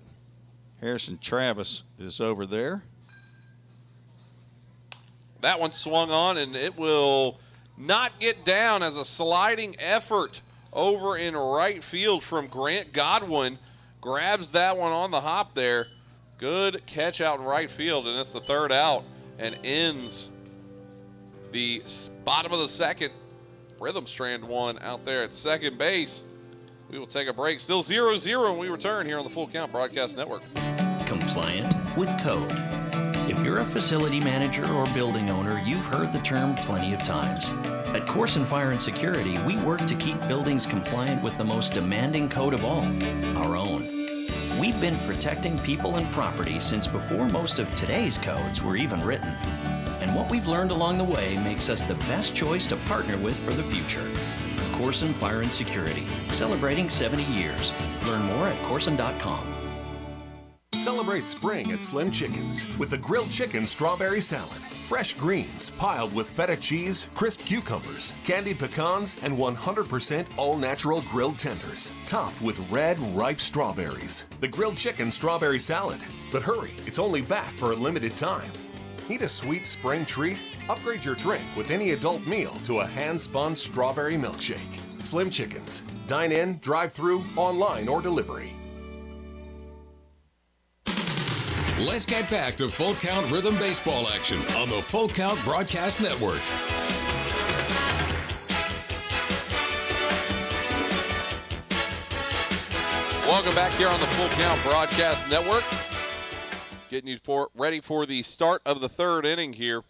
Harrison Travis is over there. That one swung on, and it will not get down as a sliding effort over in right field from Grant Godwin. Grabs that one on the hop there. Good catch out in right field, and it's the third out and ends the bottom of the second. Rhythm strand one out there at second base. We will take a break. Still 0-0 when we return here on the Full Count Broadcast Network. Compliant with code. If you're a facility manager or building owner, you've heard the term plenty of times. At Corson Fire and Security, we work to keep buildings compliant with the most demanding code of all, our own. We've been protecting people and property since before most of today's codes were even written. And what we've learned along the way makes us the best choice to partner with for the future. Corson Fire and Security, celebrating 70 years. Learn more at corson.com. Celebrate spring at Slim Chickens with the grilled chicken strawberry salad. Fresh greens piled with feta cheese, crisp cucumbers, candied pecans, and 100% all-natural grilled tenders. Topped with red, ripe strawberries. The grilled chicken strawberry salad. But hurry, it's only back for a limited time. Need a sweet spring treat? Upgrade your drink with any adult meal to a hand-spun strawberry milkshake. Slim Chickens. Dine in, drive-through, online, or delivery. Let's get back to Full Count Rhythm Baseball action on the Full Count Broadcast Network. Welcome back here on the Full Count Broadcast Network. Getting you ready for the start of the third inning here.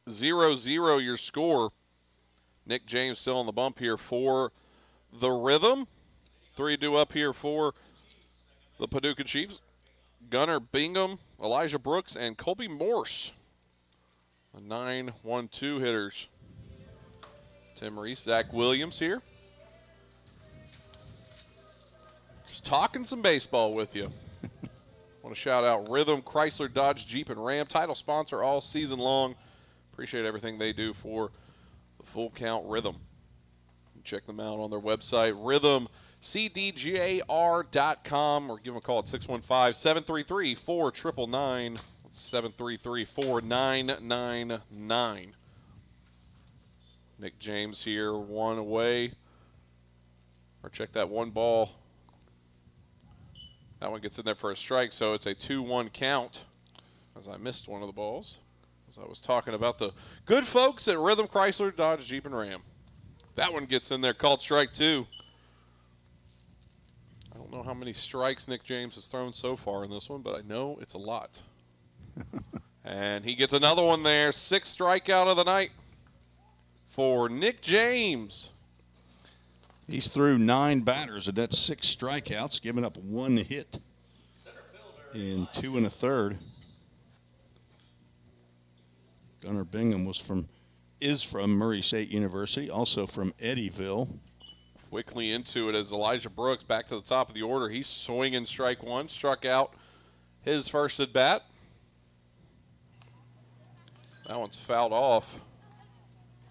0-0 your score. Nick James still on the bump here for the Rhythm. 3-2 up here for the Paducah Chiefs. Gunnar Bingham, Elijah Brooks, and Colby Morse. The 9-1-2 hitters. Tim Reese, Zach Williams here. Just talking some baseball with you. Want to shout out Rhythm, Chrysler, Dodge, Jeep, and Ram. Title sponsor all season long. Appreciate everything they do for the Full Count Rhythm. Check them out on their website, rhythmcdgar.com, or give them a call at 615-733-4999. That's 733-4999. Nick James here, one away. Or check that one ball. That one gets in there for a strike, so it's a 2-1 count, as I missed one of the balls. As I was talking about the good folks at Rhythm, Chrysler, Dodge, Jeep, and Ram. That one gets in there, called strike two. I don't know how many strikes Nick James has thrown so far in this one, but I know it's a lot. And he gets another one there. 6th strikeout of the night for Nick James. He's through 9 batters, and that's 6 strikeouts, giving up 1 hit in 2 1/3. Gunnar Bingham is from Murray State University, also from Eddyville. Quickly into it as Elijah Brooks back to the top of the order. He's swinging strike one, struck out his first at bat. That one's fouled off.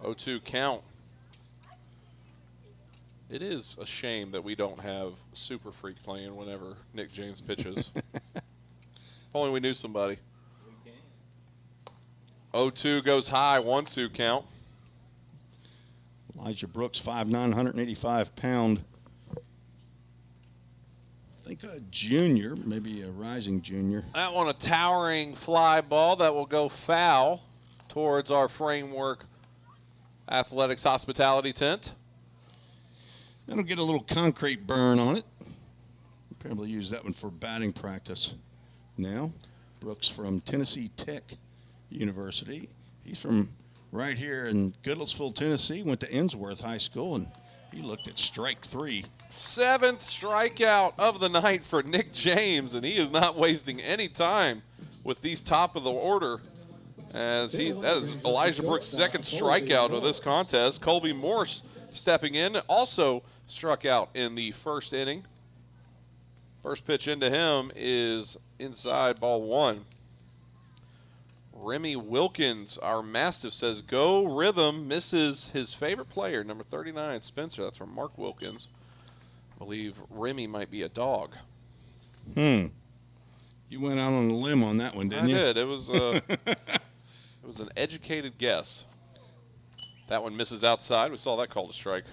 0-2 count. It is a shame that we don't have Super Freak playing whenever Nick James pitches. If only we knew somebody. 0-2 goes high, 1-2 count. Elijah Brooks, 5'9", 185-pound. I think a junior, maybe a rising junior. That one a towering fly ball that will go foul towards our Framework Athletics hospitality tent. That'll get a little concrete burn on it. Probably use that one for batting practice now. Brooks from Tennessee Tech University. He's from right here in Goodlettsville, Tennessee. Went to Ensworth High School, and he looked at strike 3. 7th strikeout of the night for Nick James, and he is not wasting any time with these top of the order. That is Elijah Brooks' 2nd strikeout of this contest. Colby Morse stepping in, also struck out in the first inning. First pitch into him is inside, ball 1. Remy Wilkins, our Mastiff, says, go Rhythm, misses his favorite player, number 39, Spencer. That's from Mark Wilkins. I believe Remy might be a dog. You went out on a limb on that one, didn't you? I did. It was it was an educated guess. That one misses outside. We saw that called a strike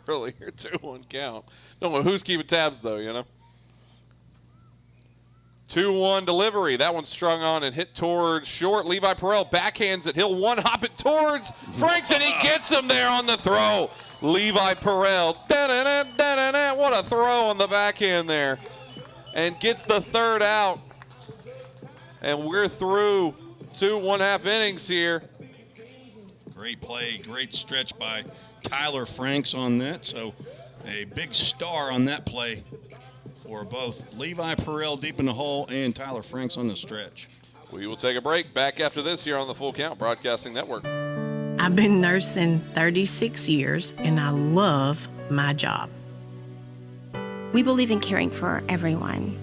earlier, 2-1 count. Don't know who's keeping tabs, though, you know. 2-1 delivery. That one's strung on and hit towards short. Levi Perel backhands it. He'll one-hop it towards Franks, and he gets him there on the throw. Levi Perel. What a throw on the backhand there. And gets the 3rd out. And we're through 2 1/2 innings here. Great play, great stretch by Tyler Franks on that. So a big star on that play for both Levi Perrell deep in the hole and Tyler Franks on the stretch. We will take a break. Back after this here on the Full Count Broadcasting Network. I've been nursing 36 years, and I love my job. We believe in caring for everyone.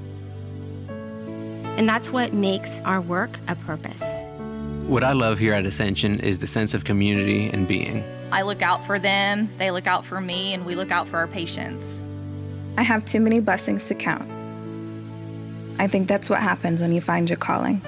And that's what makes our work a purpose. What I love here at Ascension is the sense of community and being. I look out for them, they look out for me, and we look out for our patients. I have too many blessings to count. I think that's what happens when you find your calling.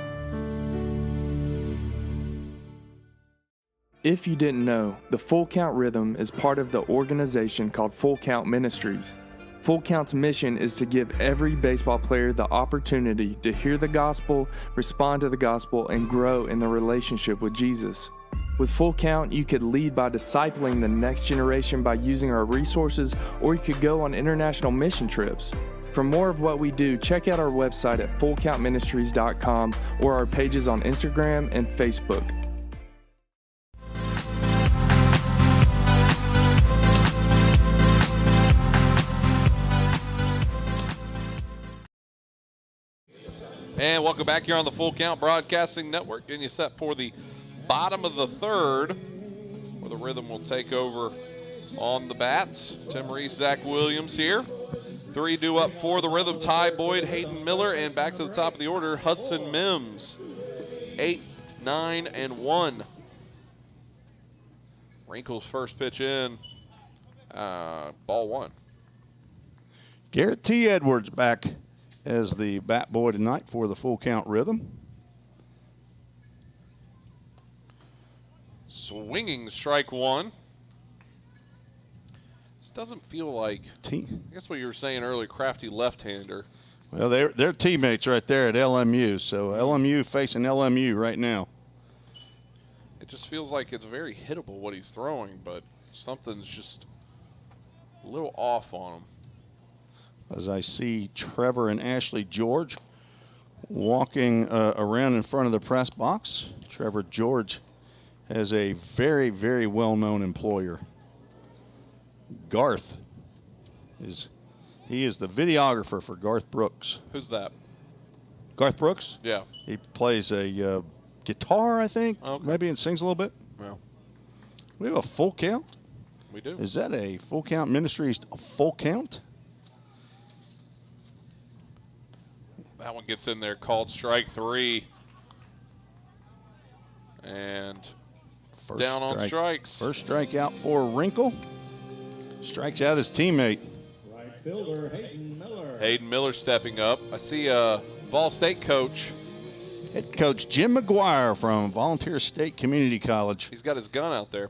If you didn't know, the Full Count Rhythm is part of the organization called Full Count Ministries. Full Count's mission is to give every baseball player the opportunity to hear the gospel, respond to the gospel, and grow in the relationship with Jesus. With Full Count, you could lead by discipling the next generation by using our resources, or you could go on international mission trips. For more of what we do, check out our website at fullcountministries.com or our pages on Instagram and Facebook. And welcome back here on the Full Count Broadcasting Network. Getting you set for the bottom of the third, where the Rhythm will take over on the bats. Tim Reese, Zach Williams here. 3 due up for the Rhythm. Ty Boyd, Hayden Miller, and back to the top of the order, Hudson Mims. 8, 9, and 1. Wrinkle's first pitch in. Ball 1. Garrett T. Edwards back as the bat boy tonight for the Full Count Rhythm. Swinging strike 1. This doesn't feel like, I guess what you were saying earlier, crafty left-hander. Well, they're teammates right there at LMU. So LMU facing LMU right now. It just feels like it's very hittable what he's throwing, but something's just a little off on him. As I see Trevor and Ashley George walking around in front of the press box. Trevor George has a very, very well-known employer. Garth is the videographer for Garth Brooks. Who's that? Garth Brooks? Yeah. He plays a guitar, I think. Okay. Maybe, and sings a little bit. Yeah. We have a full count? We do. Is that a Full Count Ministries full count? That one gets in there, called strike 3. And down on strikes. First strikeout for Wrinkle. Strikes out his teammate. Right fielder, Hayden Miller. Hayden Miller stepping up. I see Vol State coach. Head coach Jim McGuire from Volunteer State Community College. He's got his gun out there.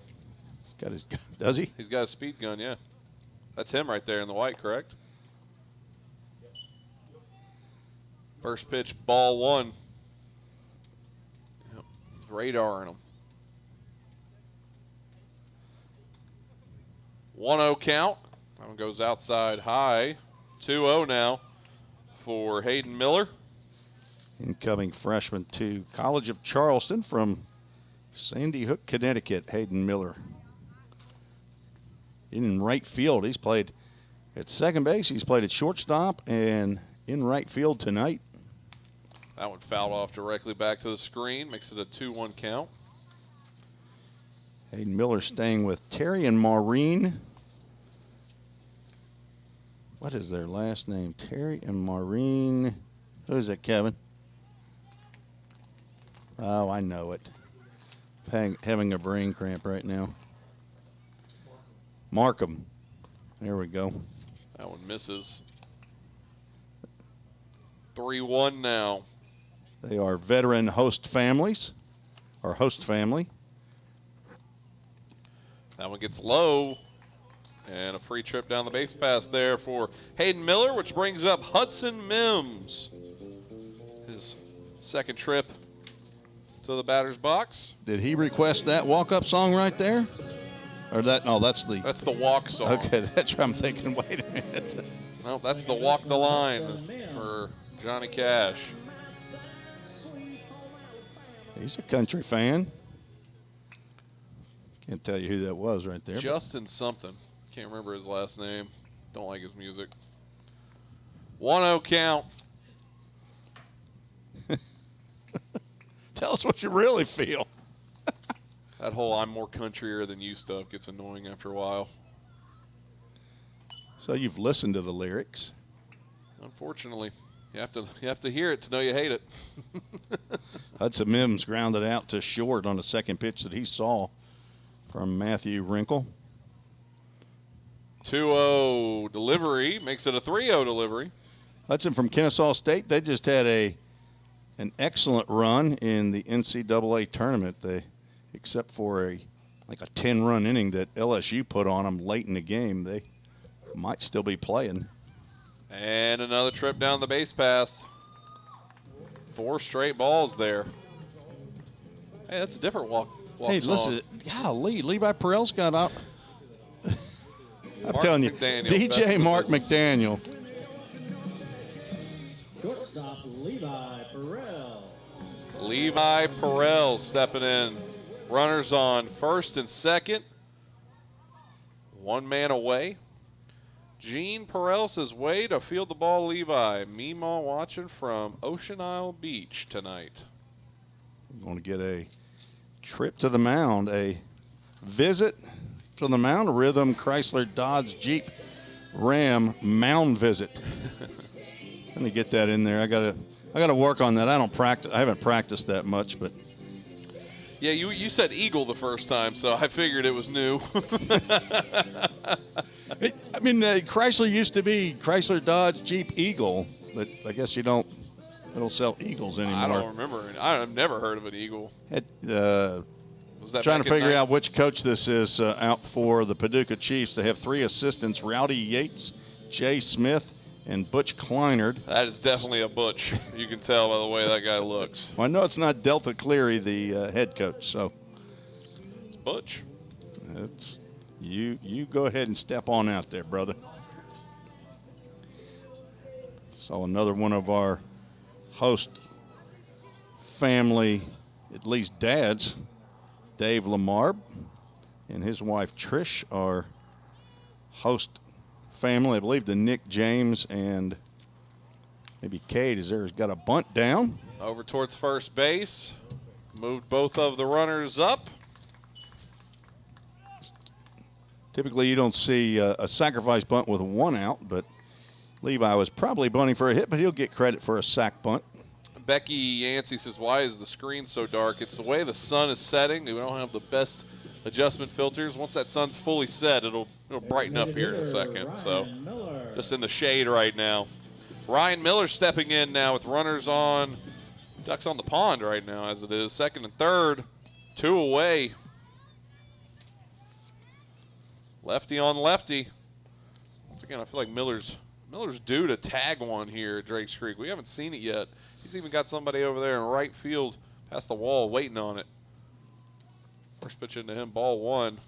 He's got his gun. Does he? He's got a speed gun, yeah. That's him right there in the white, correct? First pitch, ball 1. Yep. Radaring him. 1-0 count. That one goes outside high. 2-0 now for Hayden Miller. Incoming freshman to College of Charleston from Sandy Hook, Connecticut, Hayden Miller. In right field, he's played at second base. He's played at shortstop and in right field tonight. That one fouled off directly back to the screen. Makes it a 2-1 count. Hayden Miller staying with Terry and Maureen. What is their last name? Terry and Maureen. Who is it, Kevin? Oh, I know it. Having a brain cramp right now. Markham. There we go. That one misses. 3-1 now. They are veteran host families, or host family. That one gets low. And a free trip down the base pass there for Hayden Miller, which brings up Hudson Mims. His second trip to the batter's box. Did he request that walk-up song right there? Or that? No, that's the walk song. Okay, that's what I'm thinking. Wait a minute. No, that's the walk the line for Johnny Cash. He's a country fan. Can't tell you who that was right there. Justin something. Can't remember his last name. Don't like his music. 1-0 count. Tell us what you really feel. That whole "I'm more countryer than you" stuff gets annoying after a while. So you've listened to the lyrics. Unfortunately, you have to hear it to know you hate it. Hudson Mims grounded out to short on the second pitch that he saw from Matthew Wrinkle. 2-0 delivery makes it a 3-0 delivery. Hudson from Kennesaw State, they just had an excellent run in the NCAA tournament. They, except for a 10-run inning that LSU put on them late in the game, they might still be playing. And another trip down the base pass. 4 straight balls there. Hey, that's a different walk Hey, song. listen, golly, Levi Perel's got out. I'm Mark telling you, McDaniel, DJ Mark McDaniel. Shortstop Levi Perel. Levi Perel stepping in. Runners on first and second. 1 man away. Gene Perel says, way to field the ball, Levi. Meemaw watching from Ocean Isle Beach tonight. We're going to get a trip to the mound, a visit to the mound, Rhythm Chrysler Dodge Jeep Ram mound visit. Let me get that in there. I gotta work on that. I haven't practiced that much, but yeah, you said Eagle the first time, so I figured it was new. Chrysler used to be Chrysler Dodge Jeep Eagle, but I guess they don't sell Eagles anymore. I don't remember. I've never heard of an Eagle. Was that trying to back in figure out which coach this is out for the Paducah Chiefs. They have 3 assistants: Rowdy Yates, Jay Smith, and Butch Kleinert. That is definitely a Butch. You can tell by the way that guy looks. Well, I know it's not Delta Cleary, the head coach, so it's Butch. You go ahead and step on out there, brother. So another one of our host family, at least dads, Dave Lamar and his wife Trish are host family. I believe the Nick James and maybe Cade is there. Has got a bunt down. Over towards first base. Moved both of the runners up. Typically you don't see a sacrifice bunt with 1 out, but Levi was probably bunting for a hit, but he'll get credit for a sac bunt. Becky Yancey says, why is the screen so dark? It's the way the sun is setting. We don't have the best adjustment filters. Once that sun's fully set, it'll brighten up here in a second. So just in the shade right now. Ryan Miller stepping in now with runners on. Ducks on the pond right now as it is. Second and third. 2 away. Lefty on lefty. Once again, I feel like Miller's due to tag one here at Drakes Creek. We haven't seen it yet. He's even got somebody over there in right field past the wall waiting on it. First pitch into him, ball 1.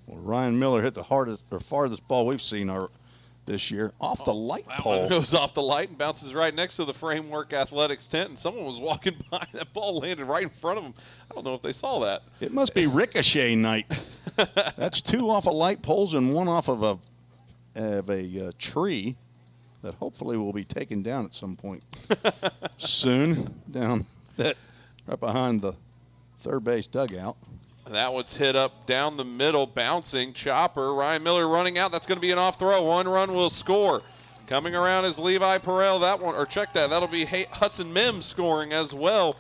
Well, Ryan Miller hit the farthest ball we've seen this year off the light pole. Goes off the light and bounces right next to the Framework Athletics tent, and someone was walking by. That ball landed right in front of him. I don't know if they saw that. It must be ricochet night. That's 2 off of light poles and 1 off of a tree that hopefully will be taken down at some point soon down that right behind the third base dugout. And that one's hit up down the middle, bouncing chopper. Ryan Miller running out. That's going to be an off throw. 1 run will score. Coming around is Levi Perel. That one, or check that. That'll be Hudson Mims scoring as well.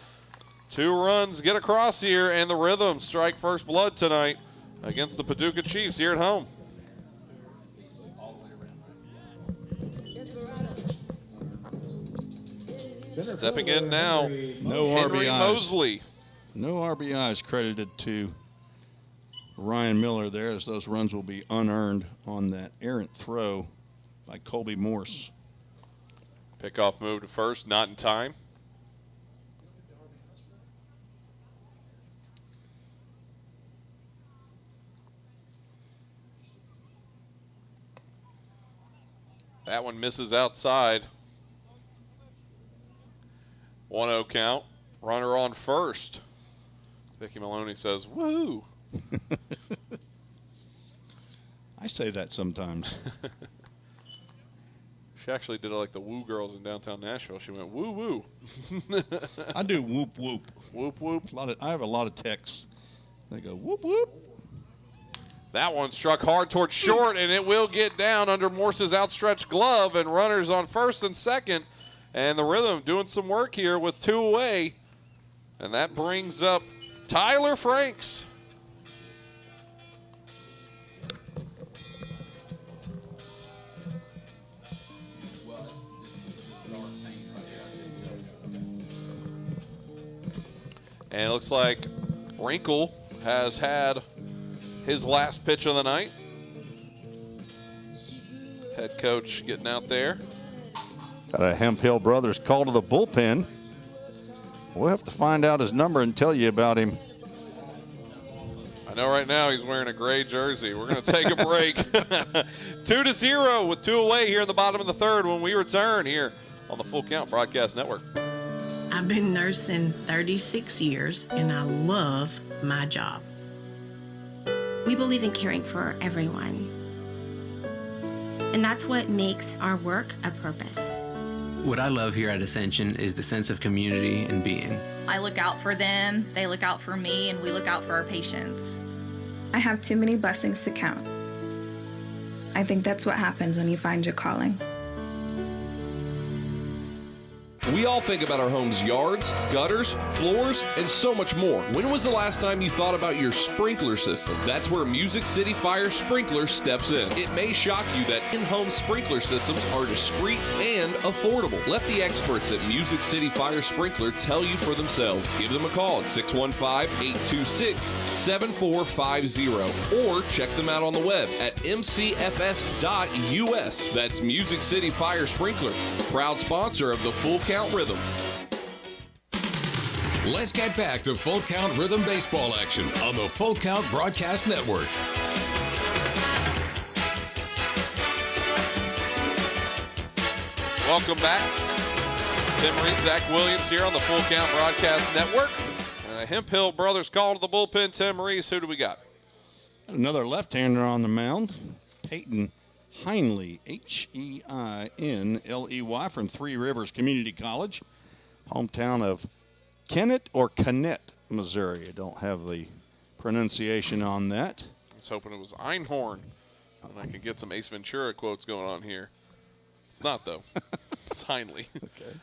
2 runs get across here, and the Rhythm strike first blood tonight against the Paducah Chiefs here at home. Stepping in now, no Henry RBIs. Mosley. No RBIs credited to Ryan Miller there, as those runs will be unearned on that errant throw by Colby Morse. Pickoff move to first, not in time. That one misses outside. 1-0 count. Runner on first. Vicky Maloney says, woo. I say that sometimes. She actually did it like the Woo Girls in downtown Nashville. She went, woo, woo. I do whoop, whoop. Whoop, whoop. I have a lot of texts. They go, whoop, whoop. That one struck hard towards short, and it will get down under Morse's outstretched glove, and runners on first and second. And the Rhythm doing some work here with 2 away. And that brings up Tyler Franks. And it looks like Wrinkle has had his last pitch of the night. Head coach getting out there. Got a Hemphill Brothers call to the bullpen. We'll have to find out his number and tell you about him. I know right now he's wearing a gray jersey. We're going to take a break. 2-0 with 2 away here in the bottom of the third when we return here on the Full Count Broadcast Network. I've been nursing 36 years, and I love my job. We believe in caring for everyone. And that's what makes our work a purpose. What I love here at Ascension is the sense of community and being. I look out for them, they look out for me, and we look out for our patients. I have too many blessings to count. I think that's what happens when you find your calling. We all think about our home's yards, gutters, floors, and so much more. When was the last time you thought about your sprinkler system? That's where Music City Fire Sprinkler steps in. It may shock you that in-home sprinkler systems are discreet and affordable. Let the experts at Music City Fire Sprinkler tell you for themselves. Give them a call at 615-826-7450 or check them out on the web at mcfs.us. That's Music City Fire Sprinkler, proud sponsor of the Full Count Rhythm. Let's get back to Full Count Rhythm baseball action on the Full Count Broadcast Network. Welcome back. Tim Reed, Zach Williams here on the Full Count Broadcast Network. Hemphill Brothers call to the bullpen. Tim Reese, who do we got? Another left-hander on the mound, Hayden Heinley, H-E-I-N-L-E-Y from Three Rivers Community College, hometown of Kennett or Kennett, Missouri. I don't have the pronunciation on that. I was hoping it was Einhorn, and I could get some Ace Ventura quotes going on here. It's not, though. It's Heinley.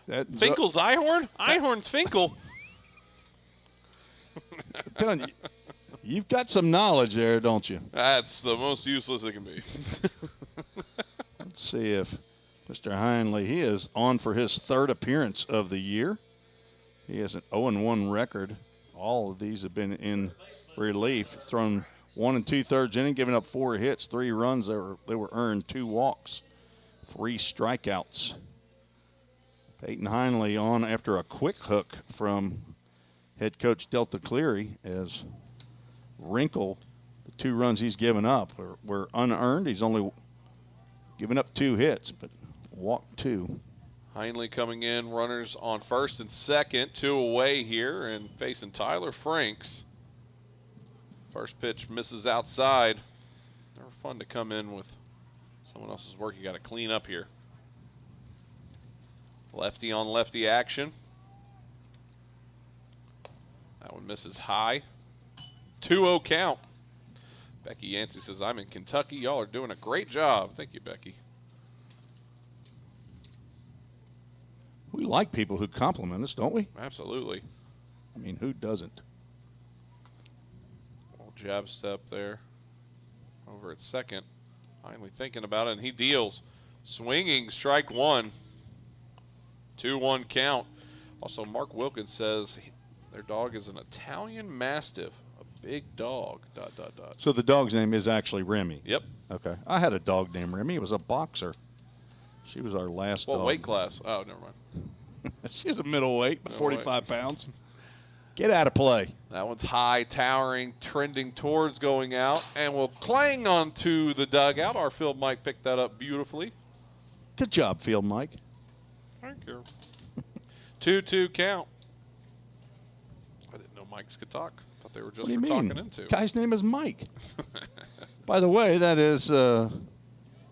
Okay. Finkel's Einhorn? Einhorn's Finkel. I'm telling you, you've got some knowledge there, don't you? That's the most useless it can be. Let's see if Mr. Heinley, he is on for his 3rd appearance of the year. He has an 0-1 record. All of these have been in relief, thrown 1 2/3 inning, giving up 4 hits, 3 runs. They were earned, 2 walks, 3 strikeouts. Peyton Heinley on after a quick hook from head coach Delta Cleary, as Wrinkle, the 2 runs he's given up were unearned. He's only given up 2 hits, but walked 2. Heinley coming in, runners on first and second, 2 away here, and facing Tyler Franks. First pitch misses outside. Never fun to come in with someone else's work. You got to clean up here. Lefty on lefty action. That one misses high. 2-0 count. Becky Yancey says, I'm in Kentucky. Y'all are doing a great job. Thank you, Becky. We like people who compliment us, don't we? Absolutely. I mean, who doesn't? Little jab step there. Over at second. Finally thinking about it, and he deals. Swinging, strike 1. 2-1 count. Also, Mark Wilkins says their dog is an Italian Mastiff. A big dog, ... So the dog's name is actually Remy? Yep. Okay. I had a dog named Remy. It was a boxer. She was our last dog. What weight class? Oh, never mind. She's a middleweight, 45 pounds. Get out of play. That one's high, towering, trending towards going out, and will clang onto the dugout. Our field Mike picked that up beautifully. Good job, field Mike. Thank you. 2-2 count. Mics could talk. Thought they were just What do you for mean? talking into. Guy's name is Mike. By the way, that is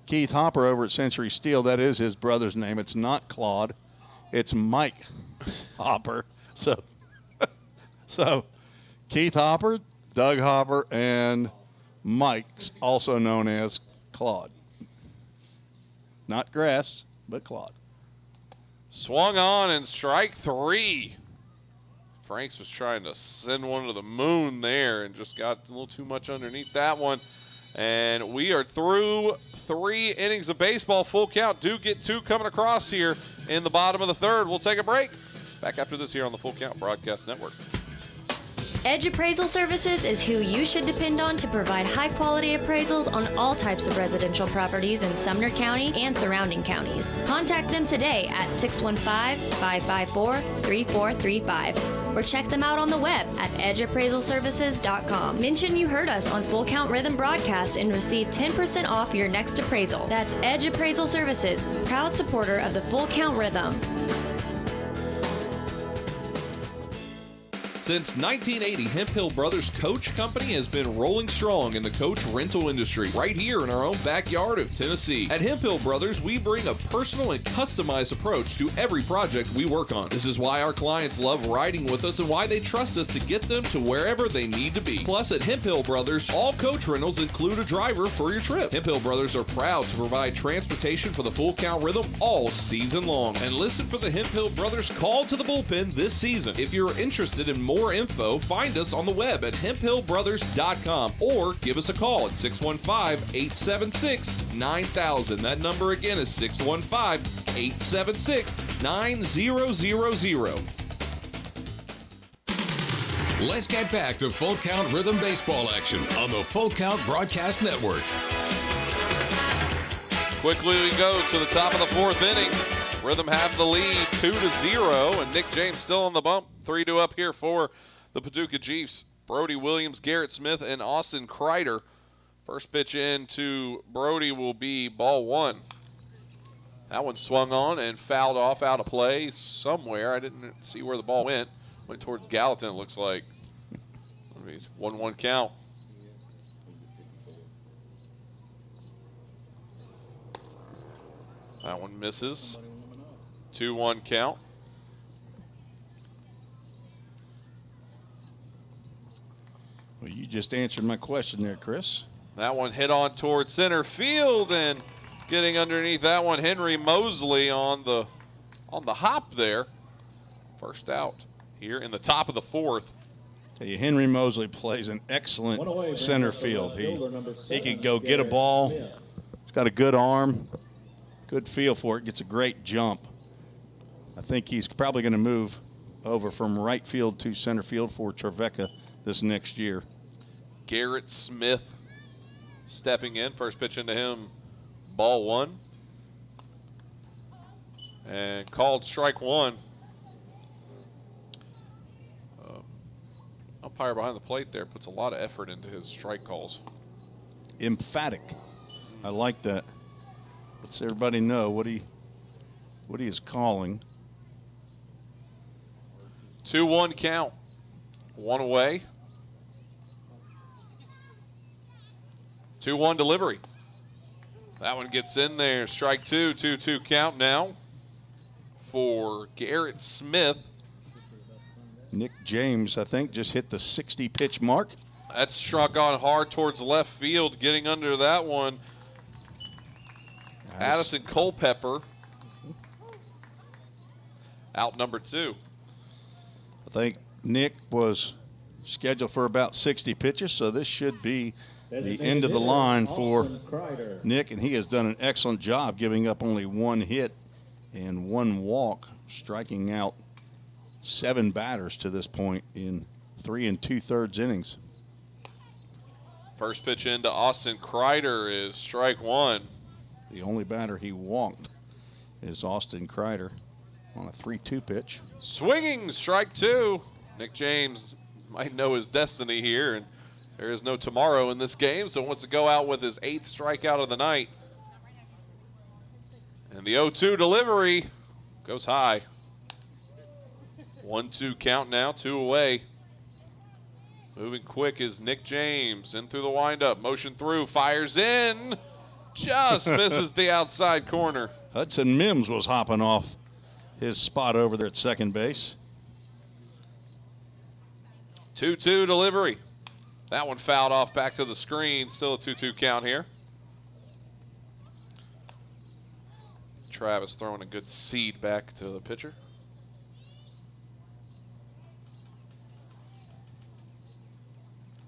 Keith Hopper over at Century Steel. That is his brother's name. It's not Claude. It's Mike Hopper. So Keith Hopper, Doug Hopper, and Mike's also known as Claude. Not Grass, but Claude. Swung on and strike 3. Franks was trying to send one to the moon there and just got a little too much underneath that one. And we are through 3 innings of baseball. Full count. Do get 2 coming across here in the bottom of the 3rd. We'll take a break. Back after this here on the Full Count Broadcast Network. Edge Appraisal Services is who you should depend on to provide high-quality appraisals on all types of residential properties in Sumner County and surrounding counties. Contact them today at 615-554-3435 or check them out on the web at edgeappraisalservices.com. Mention you heard us on Full Count Rhythm Broadcast and receive 10% off your next appraisal. That's Edge Appraisal Services, proud supporter of the Full Count Rhythm. Since 1980, Hemp Hill Brothers Coach Company has been rolling strong in the coach rental industry right here in our own backyard of Tennessee. At Hemp Hill Brothers, we bring a personal and customized approach to every project we work on. This is why our clients love riding with us and why they trust us to get them to wherever they need to be. Plus, at Hemp Hill Brothers, all coach rentals include a driver for your trip. Hemp Hill Brothers are proud to provide transportation for the Full Count Rhythm all season long. And listen for the Hemp Hill Brothers call to the bullpen this season. If you're interested in more info, find us on the web at hemphillbrothers.com or give us a call at 615-876-9000. That number again is 615-876-9000. Let's get back to Full Count Rhythm Baseball action on the Full Count Broadcast Network. Quickly we go to the top of the 4th inning. Rhythm have the lead 2-0, and Nick James still on the bump. 3-2 up here for the Paducah Chiefs. Brody Williams, Garrett Smith, and Austin Kreider. First pitch in to Brody will be ball 1. That one swung on and fouled off out of play somewhere. I didn't see where the ball went. Went towards Gallatin, it looks like. 1-1 count. That one misses. 2-1 count. Well, you just answered my question there, Chris. That one hit on towards center field, and getting underneath that one, Henry Mosley on the hop there. First out here in the top of the 4th. Tell you, Henry Mosley plays an excellent center field. He can go get a ball. He's got a good arm, good feel for it, gets a great jump. I think he's probably going to move over from right field to center field for Trevecca this next year. Garrett Smith stepping in. First pitch into him, ball 1. And called strike 1. Umpire behind the plate there puts a lot of effort into his strike calls. Emphatic. I like that. Lets everybody know what he is calling. 2-1 count. 1 away. 2-1 delivery. That one gets in there. Strike 2. 2-2 count now for Garrett Smith. Nick James, I think, just hit the 60-pitch mark. That's struck on hard towards left field. Getting under that one, Addison Culpepper. Out number 2. I think Nick was scheduled for about 60 pitches, so this should be the end of the line for Nick, and he has done an excellent job giving up only 1 hit and 1 walk, striking out 7 batters to this point in 3 2/3 innings. First pitch into Austin Kreider is strike 1. The only batter he walked is Austin Kreider on a 3-2 pitch. Swinging, strike 2. Nick James might know his destiny here, and there is no tomorrow in this game, so wants to go out with his 8th strikeout of the night. And the 0-2 delivery goes high. 1-2 count now, 2 away. Moving quick is Nick James. In through the windup. Motion through. Fires in. Just misses the outside corner. Hudson Mims was hopping off his spot over there at second base. 2-2 delivery. That one fouled off back to the screen. Still a 2-2 count here. Travis throwing a good seed back to the pitcher.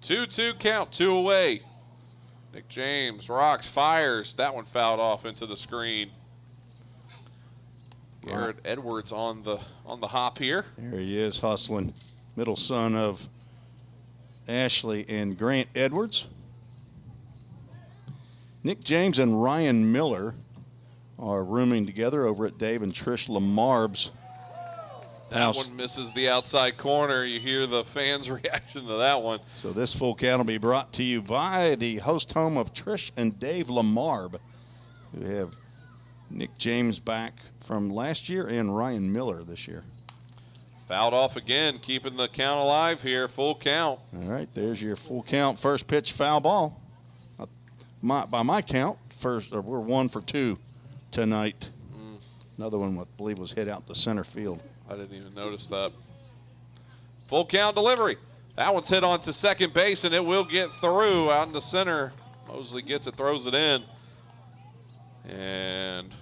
Two count, 2 away. Nick James rocks, fires. That one fouled off into the screen. Garrett Edwards on the hop here. There he is, hustling. Middle son of Ashley and Grant Edwards. Nick James and Ryan Miller are rooming together over at Dave and Trish Lamarb's house. That one misses the outside corner. You hear the fans' reaction to that one. So this full count will be brought to you by the host home of Trish and Dave Lamarb, who have Nick James back from last year and Ryan Miller this year. Fouled off again, keeping the count alive here. Full count. All right, there's your full count. First pitch, foul ball. By my count, we're 1 for 2 tonight. Another one, I believe, was hit out to center field. I didn't even notice that. Full count delivery. That one's hit on to second base, and it will get through out in the center. Mosley gets it, throws it in. And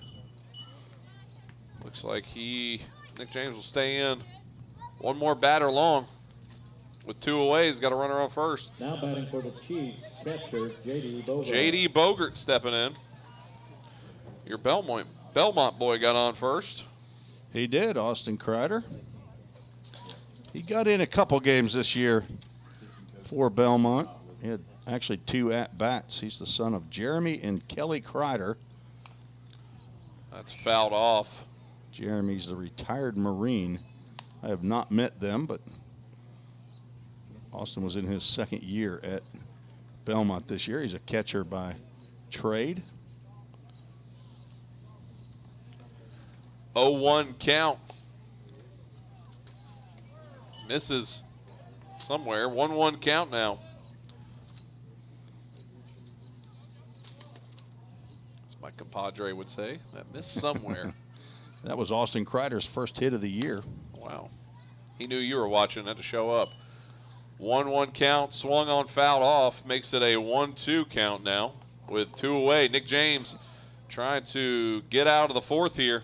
looks like Nick James will stay in. One more batter long. With 2 away, he's got a runner on first. Now batting for the Chiefs, catcher J.D. Bogart. J.D. Bogart stepping in. Your Belmont boy got on first. He did, Austin Kreider. He got in a couple games this year for Belmont. He had actually 2 at-bats. He's the son of Jeremy and Kelly Kreider. That's fouled off. Jeremy's the retired Marine. I have not met them, but Austin was in his second year at Belmont this year. He's a catcher by trade. 0-1 count. Misses somewhere. 1-1 count now. As my compadre would say, that missed somewhere. That was Austin Kreider's first hit of the year. Wow. He knew you were watching, had to show up. 1-1 count, swung on, fouled off, makes it a 1-2 count now with 2 away. Nick James trying to get out of the fourth here.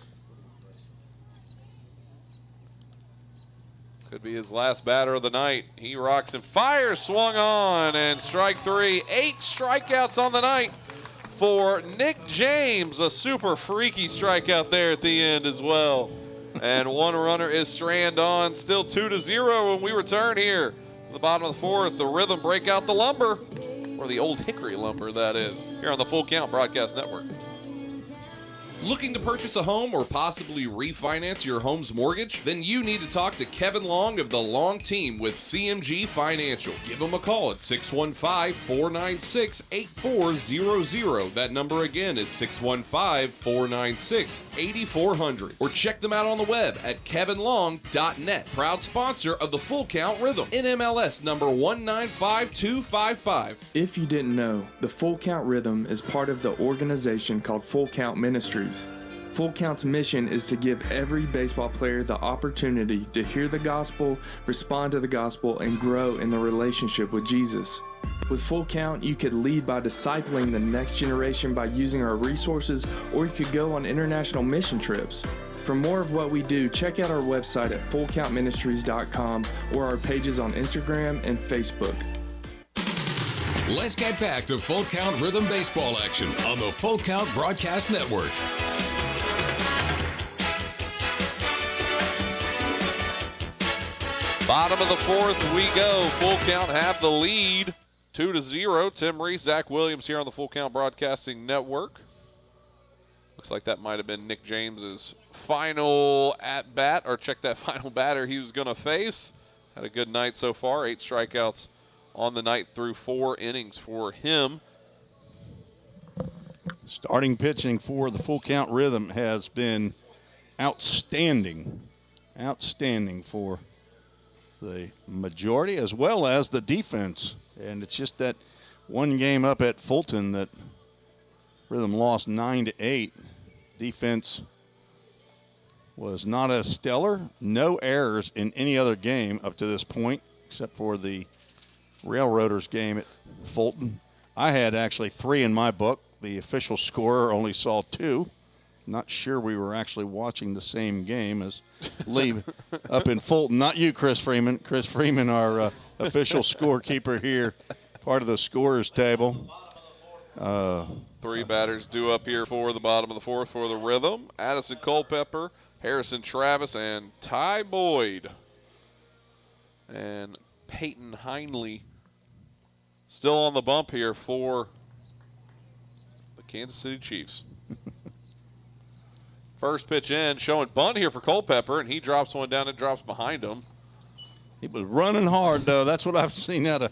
Could be his last batter of the night. He rocks and fires, swung on, and strike 3. 8 strikeouts on the night for Nick James. A super freaky strikeout there at the end as well. And 1 runner is strand on. Still 2-0 when we return here. The bottom of the fourth, the Rhythm break out the lumber, or the Old Hickory lumber, that is, here on the Full Count Broadcast Network. Looking to purchase a home or possibly refinance your home's mortgage? Then you need to talk to Kevin Long of the Long Team with CMG Financial. Give them a call at 615-496-8400. That number again is 615-496-8400. Or check them out on the web at kevinlong.net. Proud sponsor of the Full Count Rhythm. NMLS number 195255. If you didn't know, the Full Count Rhythm is part of the organization called Full Count Ministries. Full Count's mission is to give every baseball player the opportunity to hear the gospel, respond to the gospel, and grow in the relationship with Jesus. With Full Count, you could lead by discipling the next generation by using our resources, or you could go on international mission trips. For more of what we do, check out our website at fullcountministries.com or our pages on Instagram and Facebook. Let's get back to Full Count Rhythm Baseball action on the Full Count Broadcast Network. Bottom of the fourth we go. Full Count have the lead. 2-0. Tim Reese, Zach Williams here on the Full Count Broadcasting Network. Looks like that might have been Nick James's final at-bat, or check that final batter he was going to face. Had a good night so far. 8 strikeouts on the night through 4 innings for him. Starting pitching for the Full Count Rhythm has been outstanding. Outstanding for the majority as well as the defense. And it's just that one game up at Fulton that Rhythm lost 9-8. Defense was not as stellar. No errors in any other game up to this point except for the Railroaders game at Fulton. I had actually 3 in my book. The official scorer only saw 2. Not sure we were actually watching the same game as Lee up in Fulton. Not you, Chris Freeman. Chris Freeman, our official scorekeeper here, part of the scorers table. 3 batters due up here for the bottom of the 4th for the Rhythm. Addison Culpepper, Harrison Travis, and Ty Boyd. And Peyton Heinley still on the bump here for the Kansas City Chiefs. First pitch in, showing bunt here for Culpepper, and he drops one down and drops behind him. He was running hard, though. That's what I've seen out of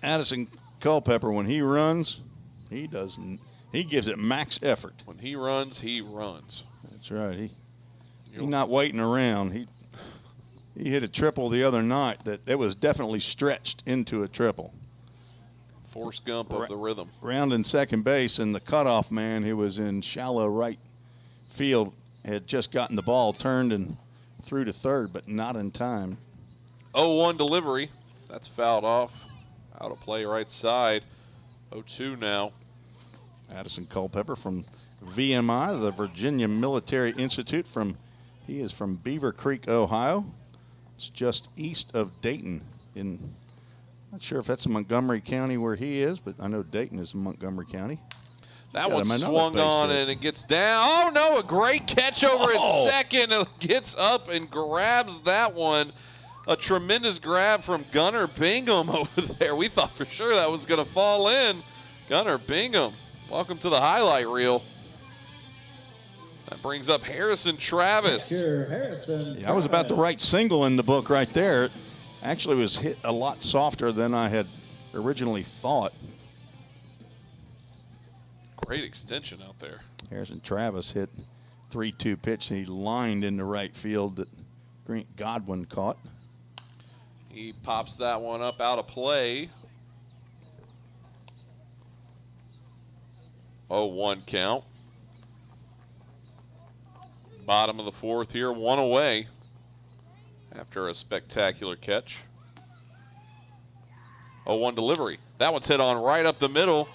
Addison Culpepper. When he runs, he gives it max effort. When he runs, he runs. That's right. He's not waiting around. He hit a triple the other night that it was definitely stretched into a triple. Forrest Gump of the Rhythm. Rounding second base, and the cutoff man who was in shallow right field had just gotten the ball turned and through to third, but not in time. 0-1 delivery. That's fouled off. Out of play right side. 0-2 now. Addison Culpepper from VMI, the Virginia Military Institute. He is from Beaver Creek, Ohio. It's just east of Dayton. Not sure if that's in Montgomery County where he is, but I know Dayton is in Montgomery County. That one swung on and it gets down. Oh, no, a great catch over at second. It gets up and grabs that one. A tremendous grab from Gunnar Bingham over there. We thought for sure that was going to fall in. Gunnar Bingham, welcome to the highlight reel. That brings up Harrison Travis. I was about to write single in the book right there. It actually was hit a lot softer than I had originally thought. Great extension out there. Harrison Travis hit 3-2 pitch, and he lined into right field that Grant Godwin caught. He pops that one up out of play. 0-1 count. Bottom of the 4th here, 1 away after a spectacular catch. 0-1 delivery. That one's hit on right up the middle.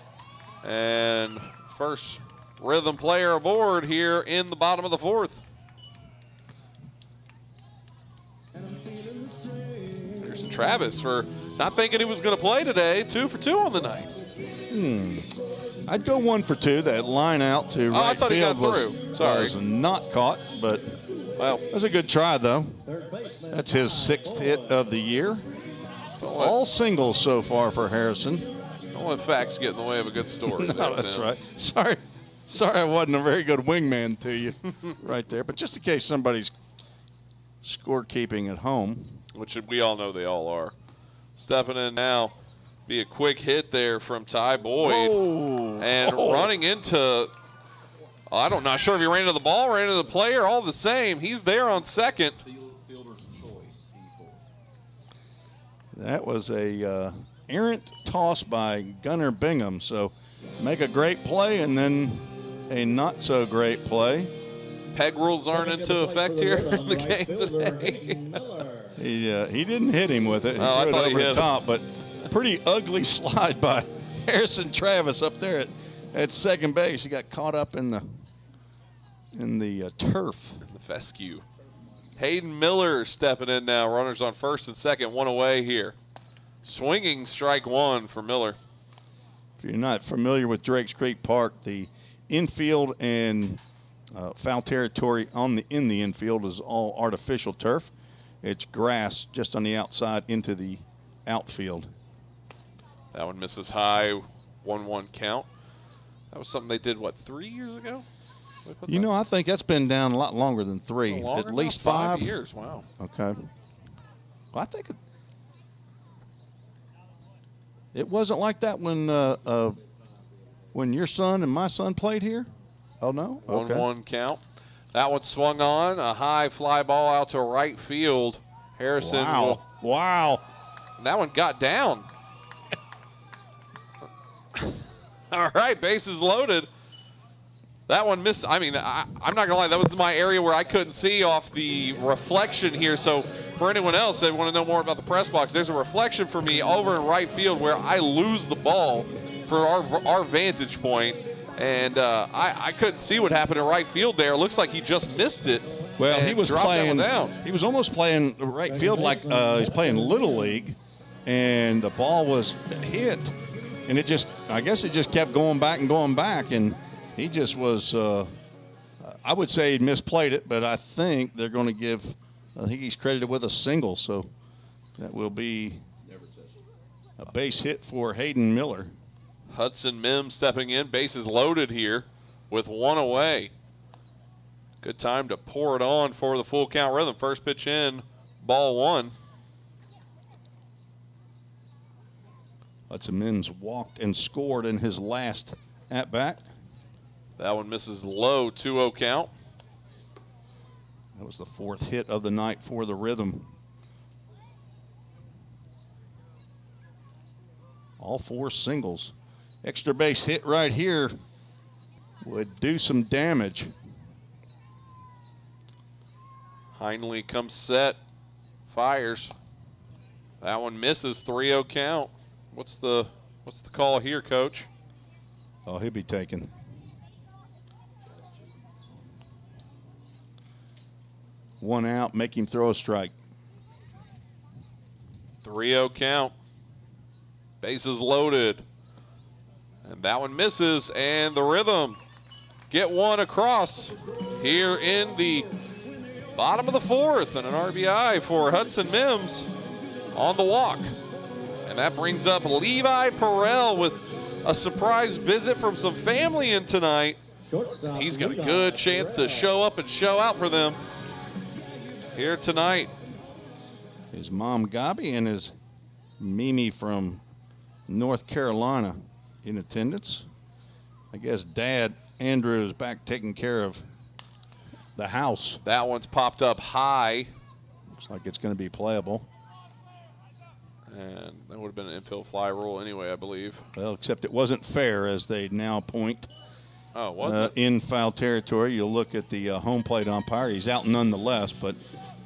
And first Rhythm player aboard here in the bottom of the 4th. There's Travis for not thinking he was going to play today. 2 for 2 on the night. I'd go 1 for 2. That line out to right field was not caught, but it was a good try, though. That's his 6th hit of the year. All singles so far for Harrison. Don't let facts get in the way of a good story. No, that's right. Sorry I wasn't a very good wingman to you right there. But just in case somebody's scorekeeping at home. Which we all know they all are. Stepping in now. Be a quick hit there from Ty Boyd. Running into, I'm not sure if he ran into the ball, ran into the player, all the same. He's there on second. That was a errant toss by Gunnar Bingham. So make a great play and then a not so great play. Peg rules aren't into effect here in the game today. He didn't hit him with it. He threw it over the top, but pretty ugly slide by Harrison Travis up there at second base. He got caught up in the turf. The fescue. Hayden Miller stepping in now. Runners on first and second, 1 away here. Swinging strike 1 for Miller. If you're not familiar with Drakes Creek Park, the infield and foul territory in the infield is all artificial turf. It's grass just on the outside into the outfield. That one misses high, 1-1 count. That was something they did, 3 years ago? I think that's been down a lot longer than 3. Longer? At least 5 years, wow. Okay. Well, I think it wasn't like that when your son and my son played here? Oh, no? Okay. 1-1 count. That one swung on, a high fly ball out to right field. Harrison will Wow. That one got down. All right, bases loaded. That one missed. I mean, I'm not going to lie. That was my area where I couldn't see off the reflection here. So for anyone else that want to know more about the press box, there's a reflection for me over in right field where I lose the ball for our vantage point. And I couldn't see what happened in right field there. It looks like he just missed it. Well, he was playing down. He was almost playing right field like he's playing Little League, and the ball was hit. And it just, I guess it just kept going back, and he just was, I would say he misplayed it, but I think they're going to give, I think he's credited with a single, so that will be a base hit for Hayden Miller. Hudson Mims stepping in, bases loaded here with one away. Good time to pour it on for the full count rhythm. First pitch in, ball one. Hudson Mims walked and scored in his last at-bat. That one misses low, 2-0 count. That was the fourth hit of the night for the Rhythm. All four singles. Extra base hit right here would do some damage. Heinley comes set, fires. That one misses, 3-0 count. What's the call here, Coach? Oh, he'll be taken. One out, make him throw a strike. 3-0 count. Bases loaded. And that one misses, and the Rhythm get one across here in the bottom of the fourth, and an RBI for Hudson Mims on the walk. And that brings up Levi Perrell with a surprise visit from some family in tonight. He's got a good chance to show up and show out for them here tonight. His mom, Gabi, and his Mimi from North Carolina in attendance. I guess Dad, Andrew, is back taking care of the house. That one's popped up high. Looks like it's going to be playable. And that would have been an infield fly rule anyway, I believe. Well, except it wasn't fair, as they now point. Oh, was it? In foul territory. You'll look at the home plate umpire. He's out nonetheless, but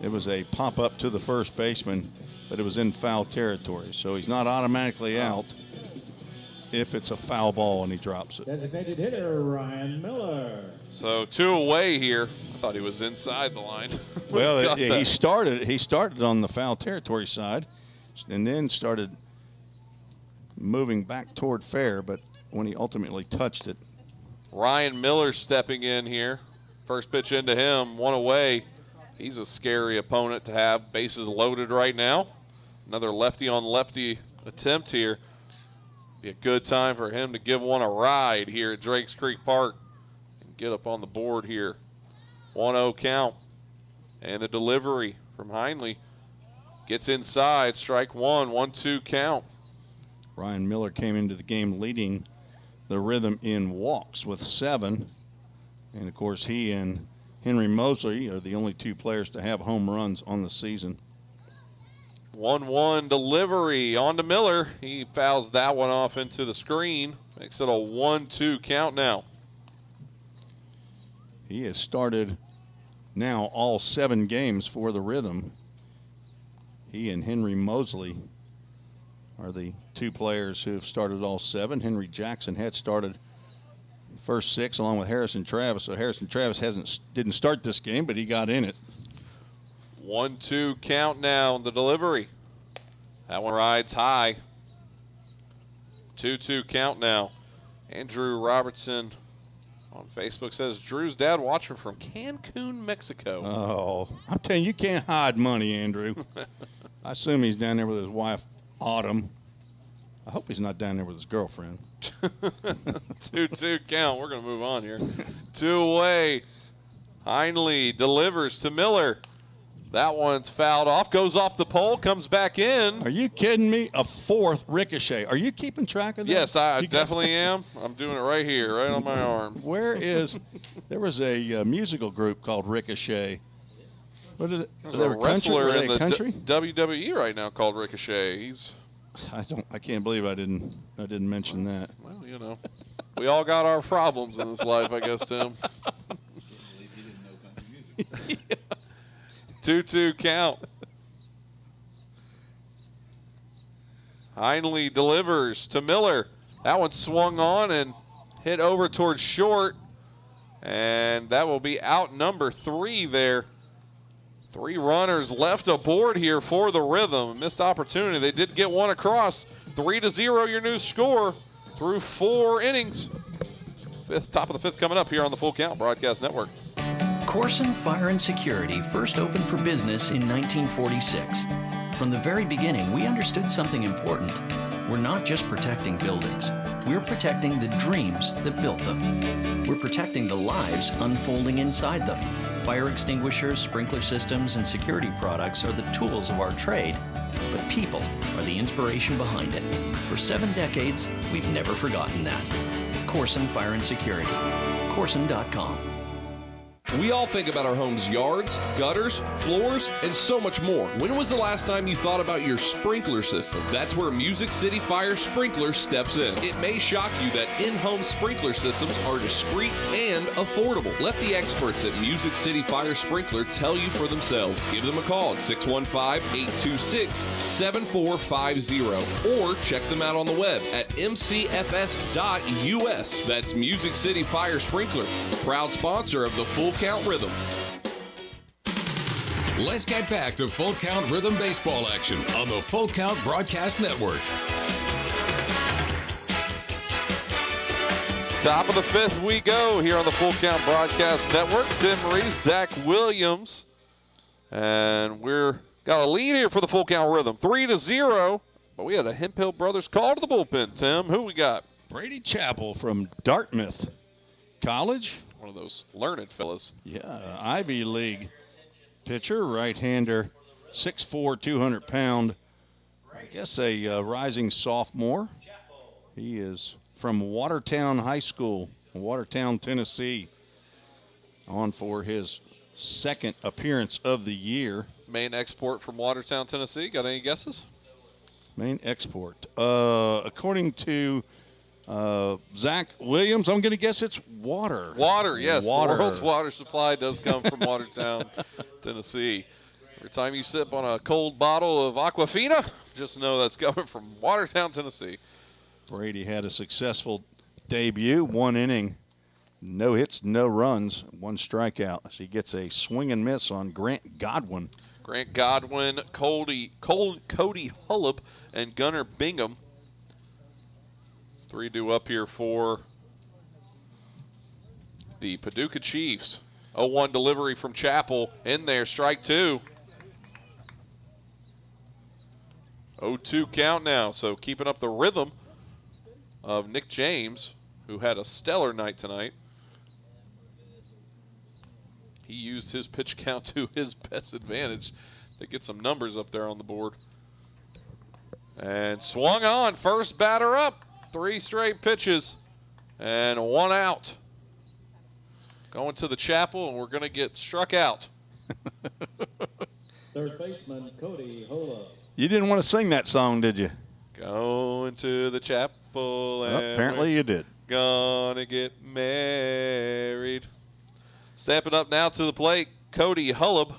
it was a pop-up to the first baseman, but it was in foul territory. So he's not automatically out if it's a foul ball and he drops it. Designated hitter, Ryan Miller. So 2 away here. I thought he was inside the line. Well, he started on the foul territory side and then started moving back toward fair, but when he ultimately touched it. Ryan Miller stepping in here. First pitch into him, one away. He's a scary opponent to have. Bases loaded right now. Another lefty on lefty attempt here. Be a good time for him to give one a ride here at Drakes Creek Park and get up on the board here. 1-0 count. And a delivery from Heinley. Gets inside, strike one, 1-2 count. Ryan Miller came into the game leading the Rhythm in walks with 7. And, of course, he and Henry Mosley are the only 2 players to have home runs on the season. 1-1 delivery on to Miller. He fouls that one off into the screen. Makes it a 1-2 count now. He has started now all 7 games for the Rhythm. He and Henry Mosley are the 2 players who have started all 7. Henry Jackson had started first 6 along with Harrison Travis. So Harrison Travis didn't start this game, but he got in it. 1-2 count now on the delivery. That one rides high. 2-2 count now. Andrew Robertson on Facebook says Drew's dad watching from Cancun, Mexico. Oh, I'm telling you can't hide money, Andrew. I assume he's down there with his wife, Autumn. I hope he's not down there with his girlfriend. 2-2 count. We're going to move on here. 2 away. Heinley delivers to Miller. That one's fouled off, goes off the pole, comes back in. Are you kidding me? A 4th ricochet. Are you keeping track of that? Yes, I definitely am. I'm doing it right here, right on my arm. There was a musical group called Ricochet. What is it? There's a wrestler in the country? WWE right now called Ricochet. He's. I can't believe I didn't mention that. Well, you know, we all got our problems in this life, I guess, Tim. 2-2 count. Heinley delivers to Miller. That one swung on and hit over towards short. And that will be out number 3 there. 3 runners left aboard here for the Rhythm. Missed opportunity. They did get one across. 3-0 your new score through 4 innings. Top of the 5th coming up here on the Full Count Broadcast Network. Corson Fire and Security first opened for business in 1946. From the very beginning, we understood something important. We're not just protecting buildings. We're protecting the dreams that built them. We're protecting the lives unfolding inside them. Fire extinguishers, sprinkler systems, and security products are the tools of our trade, but people are the inspiration behind it. For 7 decades, we've never forgotten that. Corson Fire and Security. Corson.com. We all think about our home's yards, gutters, floors, and so much more. When was the last time you thought about your sprinkler system? That's where Music City Fire Sprinkler steps in. It may shock you that in-home sprinkler systems are discreet and affordable. Let the experts at Music City Fire Sprinkler tell you for themselves. Give them a call at 615-826-7450 or check them out on the web at mcfs.us. That's Music City Fire Sprinkler, a proud sponsor of the Full Count Rhythm. Let's get back to Full Count Rhythm baseball action on the Full Count Broadcast Network. Top of the 5th we go here on the Full Count Broadcast Network. Tim Reese, Zach Williams. And we're got a lead here for the Full Count Rhythm. 3-0. But we had a Hemphill Brothers call to the bullpen. Tim, who we got? Brady Chappell from Dartmouth College. One of those learned fellas. Yeah, Ivy League pitcher, right-hander, 6'4", 200-pound. I guess a rising sophomore. He is from Watertown High School, Watertown, Tennessee, on for his 2nd appearance of the year. Main export from Watertown, Tennessee. Got any guesses? Main export. According to Zach Williams, I'm going to guess it's water. Water, yes. Water. The world's water supply does come from Watertown, Tennessee. Every time you sip on a cold bottle of Aquafina, just know that's coming from Watertown, Tennessee. Brady had a successful debut, 1 inning, no hits, no runs, 1 strikeout. So he gets a swing and miss on Grant Godwin. Grant Godwin, Cody Hullab, and Gunnar Bingham. 3-2 up here for the Paducah Chiefs. 0-1 delivery from Chappell in there, strike 2. 0-2 count now, so keeping up the rhythm of Nick James, who had a stellar night tonight. He used his pitch count to his best advantage to get some numbers up there on the board. And swung on, first batter up. 3 straight pitches and 1 out. Going to the Chapel, and we're going to get struck out. Third baseman, Cody Hola. You didn't want to sing that song, did you? Going to the Chapel. Well, apparently you did. Gonna get married. Stepping up now to the plate, Cody Hullab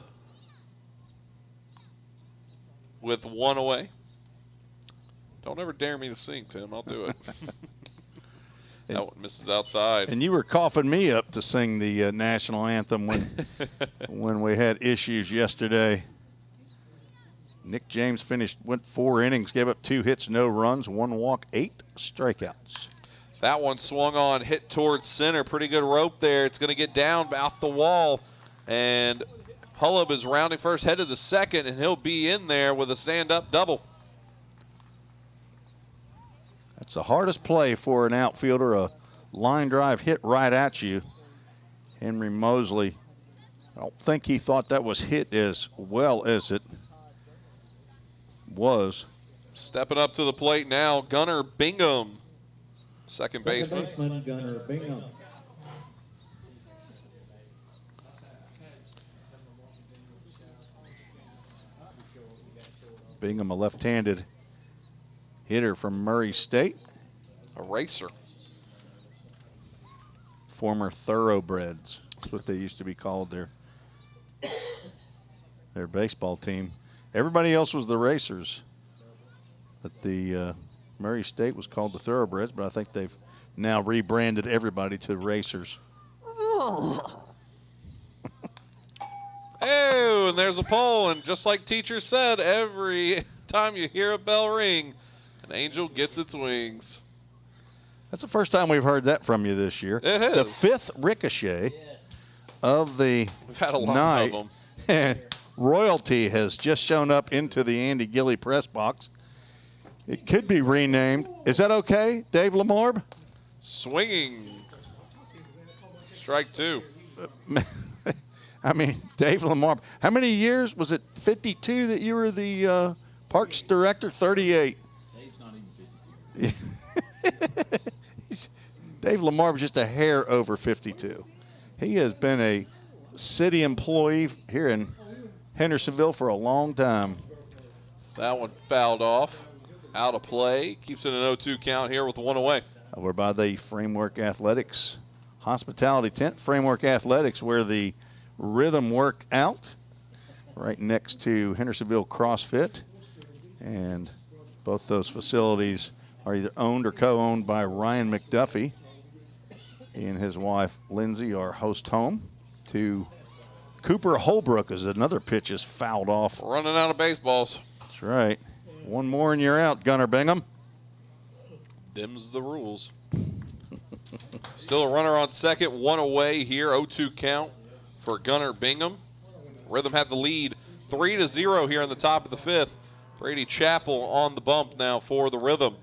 with 1 away. Don't ever dare me to sing, Tim. I'll do it. That one misses outside. And you were coughing me up to sing the national anthem when we had issues yesterday. Nick James went 4 innings, gave up 2 hits, no runs, 1 walk, 8 strikeouts. That one swung on, hit towards center. Pretty good rope there. It's going to get down off the wall. And Hullab is rounding first, headed to second, and he'll be in there with a stand-up double. That's the hardest play for an outfielder, a line drive hit right at you. Henry Mosley, I don't think he thought that was hit as well as it was. Stepping up to the plate now, Gunnar Bingham, second baseman. Gunnar Bingham. Bingham, a left-handed hitter from Murray State. A racer. Former thoroughbreds. That's what they used to be called, their baseball team. Everybody else was the racers. But the Murray State was called the thoroughbreds, but I think they've now rebranded everybody to racers. Oh, and there's a pole, and just like teacher said, every time you hear a bell ring, an angel gets its wings. That's the first time we've heard that from you this year. It is. The fifth ricochet of the We've had a lot night. of them. And royalty has just shown up into the Andy Gilly press box. It could be renamed. Is that okay, Dave Lamorbe? Swinging. Strike two. I mean, Dave Lamorbe. How many years? Was it 52 that you were the Parks director? 38. Dave's not even 52. Dave Lamorbe's just a hair over 52. He has been a city employee here in Hendersonville for a long time. That one fouled off. Out of play. Keeps it an 0-2 count here with one away. We're by the Framework Athletics hospitality tent. Framework Athletics, where the Rhythm work out, right next to Hendersonville CrossFit. And both those facilities are either owned or co-owned by Ryan McDuffie. He and his wife, Lindsay, are host home to Cooper Holbrook as another pitch is fouled off. Running out of baseballs. That's right. One more and you're out, Gunnar Bingham. Them's the rules. Still a runner on second, one away here, 0-2 count for Gunnar Bingham. Rhythm had the lead 3-0 here in the top of the fifth. Brady Chappell on the bump now for the Rhythm.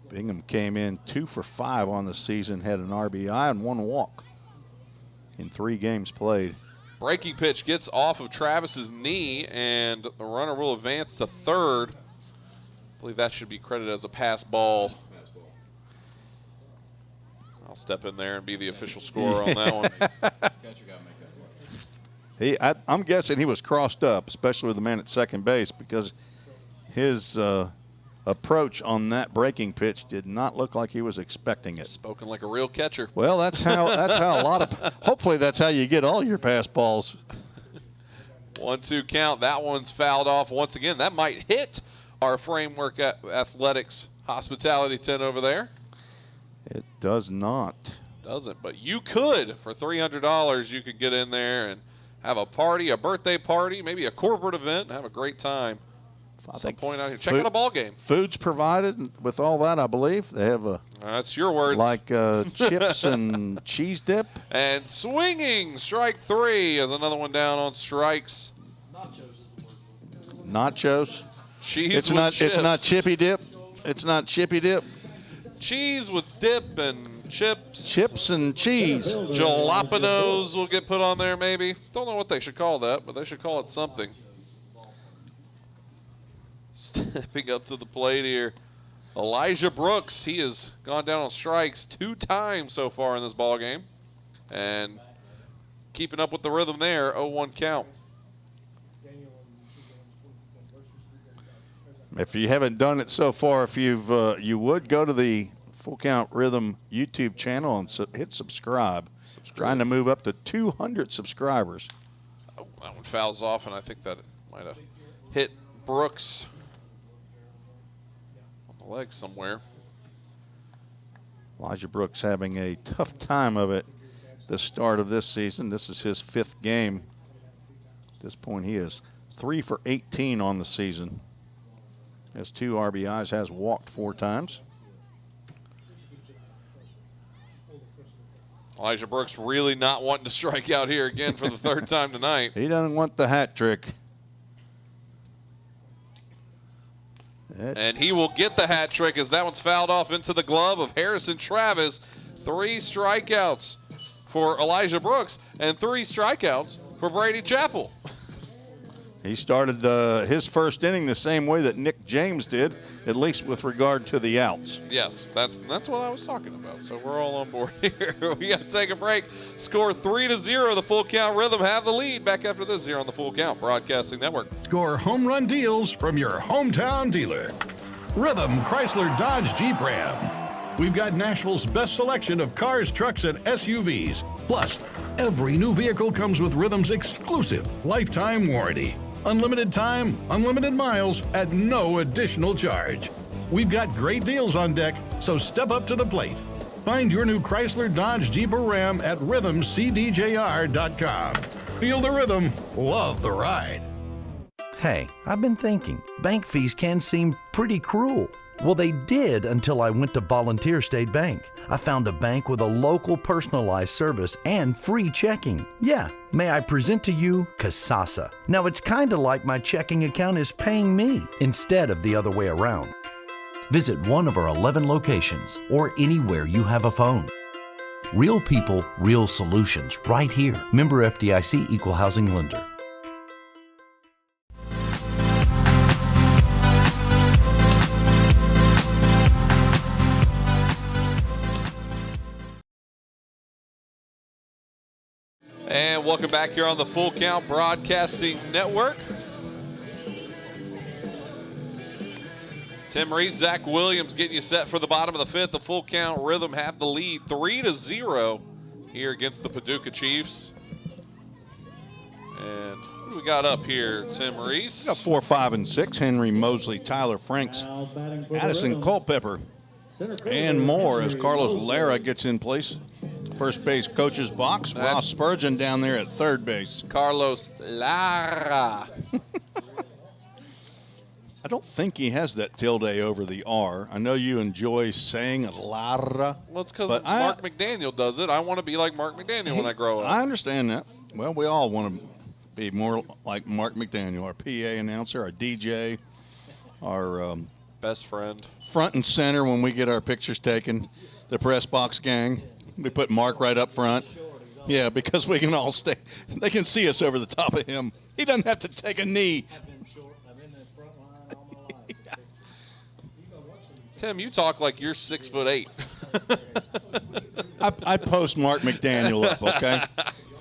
Bingham came in 2 for 5 on the season, had an RBI and 1 walk in 3 games played. Breaking pitch gets off of Travis's knee, and the runner will advance to third. I believe that should be credited as a pass ball. I'll step in there and be the official scorer on that one. I'm guessing he was crossed up, especially with the man at second base, because his approach on that breaking pitch did not look like he was expecting it. Spoken like a real catcher. Well, that's how a lot of. Hopefully, that's how you get all your pass balls. 1-2 count. That one's fouled off once again. That might hit our Framework Athletics hospitality tent over there. It does not. Doesn't, but you could. For $300, you could get in there and have a party, a birthday party, maybe a corporate event, and have a great time. At some point out here. Check out a ball game. Food's provided with all that, I believe. They have that's your words. Like chips and cheese dip. And swinging, strike three, as another one down on strikes. Nachos. Cheese it's with not. chips. It's not chippy dip. It's not chippy dip. Cheese with dip and chips. Chips and cheese. Jalapenos will get put on there maybe. Don't know what they should call that, but they should call it something. Stepping up to the plate here, Elijah Brooks. He has gone down on strikes 2 times so far in this ball game, and keeping up with the rhythm there. 0-1 count. If you haven't done it so far, if you would go to the Full Count Rhythm YouTube channel and hit subscribe. Trying to move up to 200 subscribers. Oh, that one fouls off, and I think that it might have hit Brooks on the leg somewhere. Elijah Brooks having a tough time of it the start of this season. This is his 5th game. At this point, he is 3 for 18 on the season. Has 2 RBIs, has walked 4 times. Elijah Brooks really not wanting to strike out here again for the 3rd time tonight. He doesn't want the hat trick. And he will get the hat trick as that one's fouled off into the glove of Harrison Travis. 3 strikeouts for Elijah Brooks and 3 strikeouts for Brady Chappell. He started his first inning the same way that Nick James did, at least with regard to the outs. Yes, that's what I was talking about. So we're all on board here. We got to take a break. Score 3-0. The Full Count Rhythm have the lead. Back after this here on the Full Count Broadcasting Network. Score home run deals from your hometown dealer. Rhythm Chrysler Dodge Jeep Ram. We've got Nashville's best selection of cars, trucks, and SUVs. Plus, every new vehicle comes with Rhythm's exclusive lifetime warranty. Unlimited time, unlimited miles at no additional charge. We've got great deals on deck, so step up to the plate. Find your new Chrysler, Dodge, Jeep, or Ram at rhythmcdjr.com. Feel the rhythm, love the ride. Hey, I've been thinking, bank fees can seem pretty cruel. Well, they did until I went to Volunteer State Bank. I found a bank with a local personalized service and free checking. Yeah, may I present to you Kasasa. Now, it's kind of like my checking account is paying me instead of the other way around. Visit one of our 11 locations or anywhere you have a phone. Real people, real solutions, right here. Member FDIC Equal Housing Lender. And welcome back here on the Full Count Broadcasting Network. Tim Reed, Zach Williams getting you set for the bottom of the fifth. The Full Count Rhythm have the lead 3-0 here against the Paducah Chiefs. And what do we got up here, Tim Reese? We got 4, 5, and 6. Henry Mosley, Tyler Franks, Addison Culpepper, and more as Carlos Lara gets in place. First base coach's box. Ross Spurgeon down there at third base. Carlos Lara. I don't think he has that tilde over the R. I know you enjoy saying Lara. Well, it's because Mark McDaniel does it. I want to be like Mark McDaniel when I grow up. I understand that. Well, we all want to be more like Mark McDaniel, our PA announcer, our DJ, our best friend. Front and center when we get our pictures taken, the press box gang. We put Mark right up front. Yeah, because we can all stay. They can see us over the top of him. He doesn't have to take a knee. Tim, you talk like you're 6'8". I post Mark McDaniel up, okay?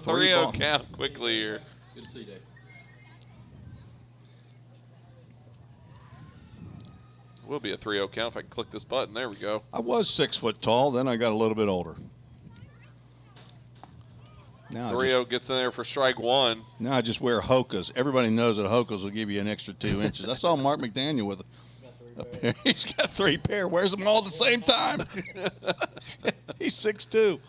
3-0 count quickly here. Good to see you, Dave. Will be a 3-0 count if I can click this button. There we go. I was 6 foot tall. Then I got a little bit older. Now 3-0 gets in there for strike one. Now I just wear Hokas. Everybody knows that Hokas will give you an extra 2 inches. I saw Mark McDaniel with a pair. He's got 3 pair. Wears them all at the same time. He's 6'2".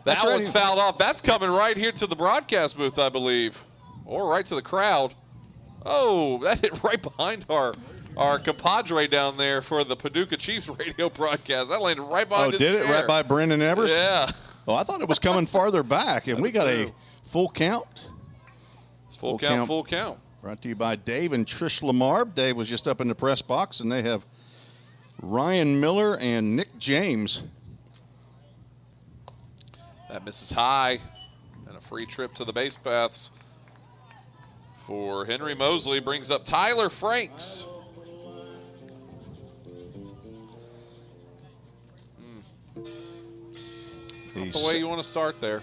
That one's fouled off. That's coming right here to the broadcast booth, I believe, or right to the crowd. Oh, that hit right behind our compadre down there for the Paducah Chiefs radio broadcast. That landed right behind his chair. Oh, did it? Right by Brendan Evers? Yeah. Oh, I thought it was coming farther back, and we got a full count. Full count. Brought to you by Dave and Trish Lamar. Dave was just up in the press box, and they have Ryan Miller and Nick James. That misses high, and a free trip to the base paths for Henry Mosley brings up Tyler Franks. Not the way you want to start there.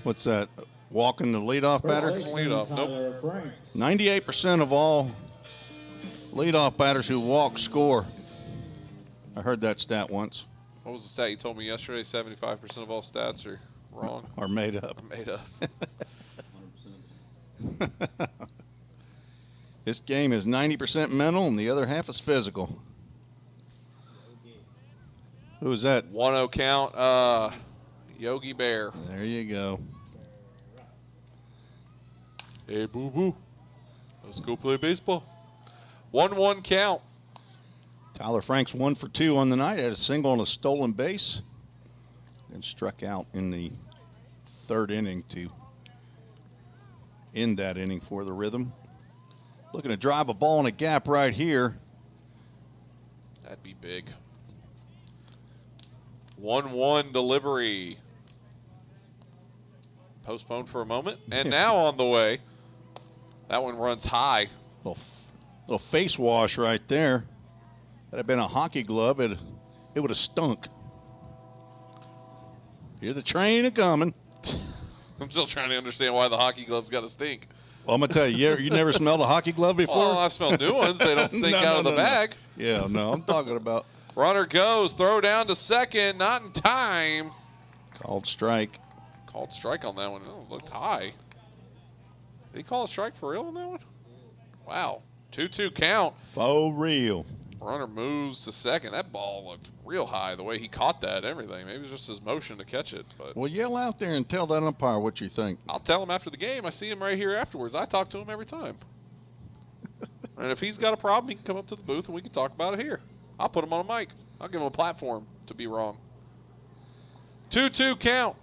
What's that? Walking the leadoff batter? Leadoff, nope. 98% of all leadoff batters who walk score. I heard that stat once. What was the stat you told me yesterday? 75% of all stats are wrong? Are made up. Made up. 100%. This game is 90% mental and the other half is physical. Who is that? 1-0 count. Yogi Bear. There you go. Hey, boo-boo. Let's go play baseball. 1-1 count. Tyler Franks 1 for 2 on the night. Had a single and a stolen base. And struck out in the third inning to end that inning for the Rhythm. Looking to drive a ball in a gap right here. That'd be big. 1-1 delivery. Postponed for a moment. And now on the way. That one runs high. Little face wash right there. Had it been a hockey glove, it would have stunk. Hear the train a-coming. I'm still trying to understand why the hockey glove's got to stink. Well, I'm going to tell you, you never smelled a hockey glove before? Oh, I've smelled new ones. They don't stink out of the bag. Yeah, no, I'm talking about. Runner goes, throw down to second, not in time. Called strike. Called strike on that one. Oh, it looked high. Did he call a strike for real on that one? Wow. 2-2 count. For real. Runner moves to second. That ball looked real high, the way he caught that and everything. Maybe it was just his motion to catch it. But well, yell out there and tell that umpire what you think. I'll tell him after the game. I see him right here afterwards. I talk to him every time. And if he's got a problem, he can come up to the booth and we can talk about it here. I'll put him on a mic. I'll give him a platform to be wrong. 2-2 count.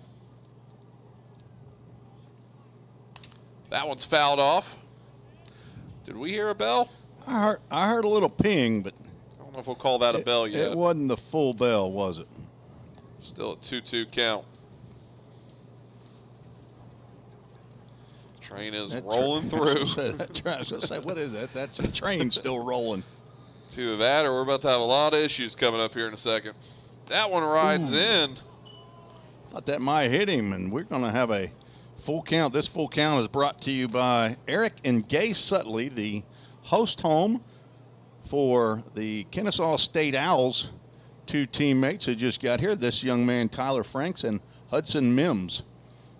That one's fouled off. Did we hear a bell? I heard a little ping, but I don't know if we'll call that a bell yet. It wasn't the full bell, was it? Still a 2-2 count. Train is rolling through. I was going to say, what is that? That's a train still rolling. It's either that or we're about to have a lot of issues coming up here in a second. That one rides in. Thought that might hit him, and we're going to have a full count. This full count is brought to you by Eric and Gay Sutley, the host home for the Kennesaw State Owls. Two teammates who just got here, this young man Tyler Franks and Hudson Mims.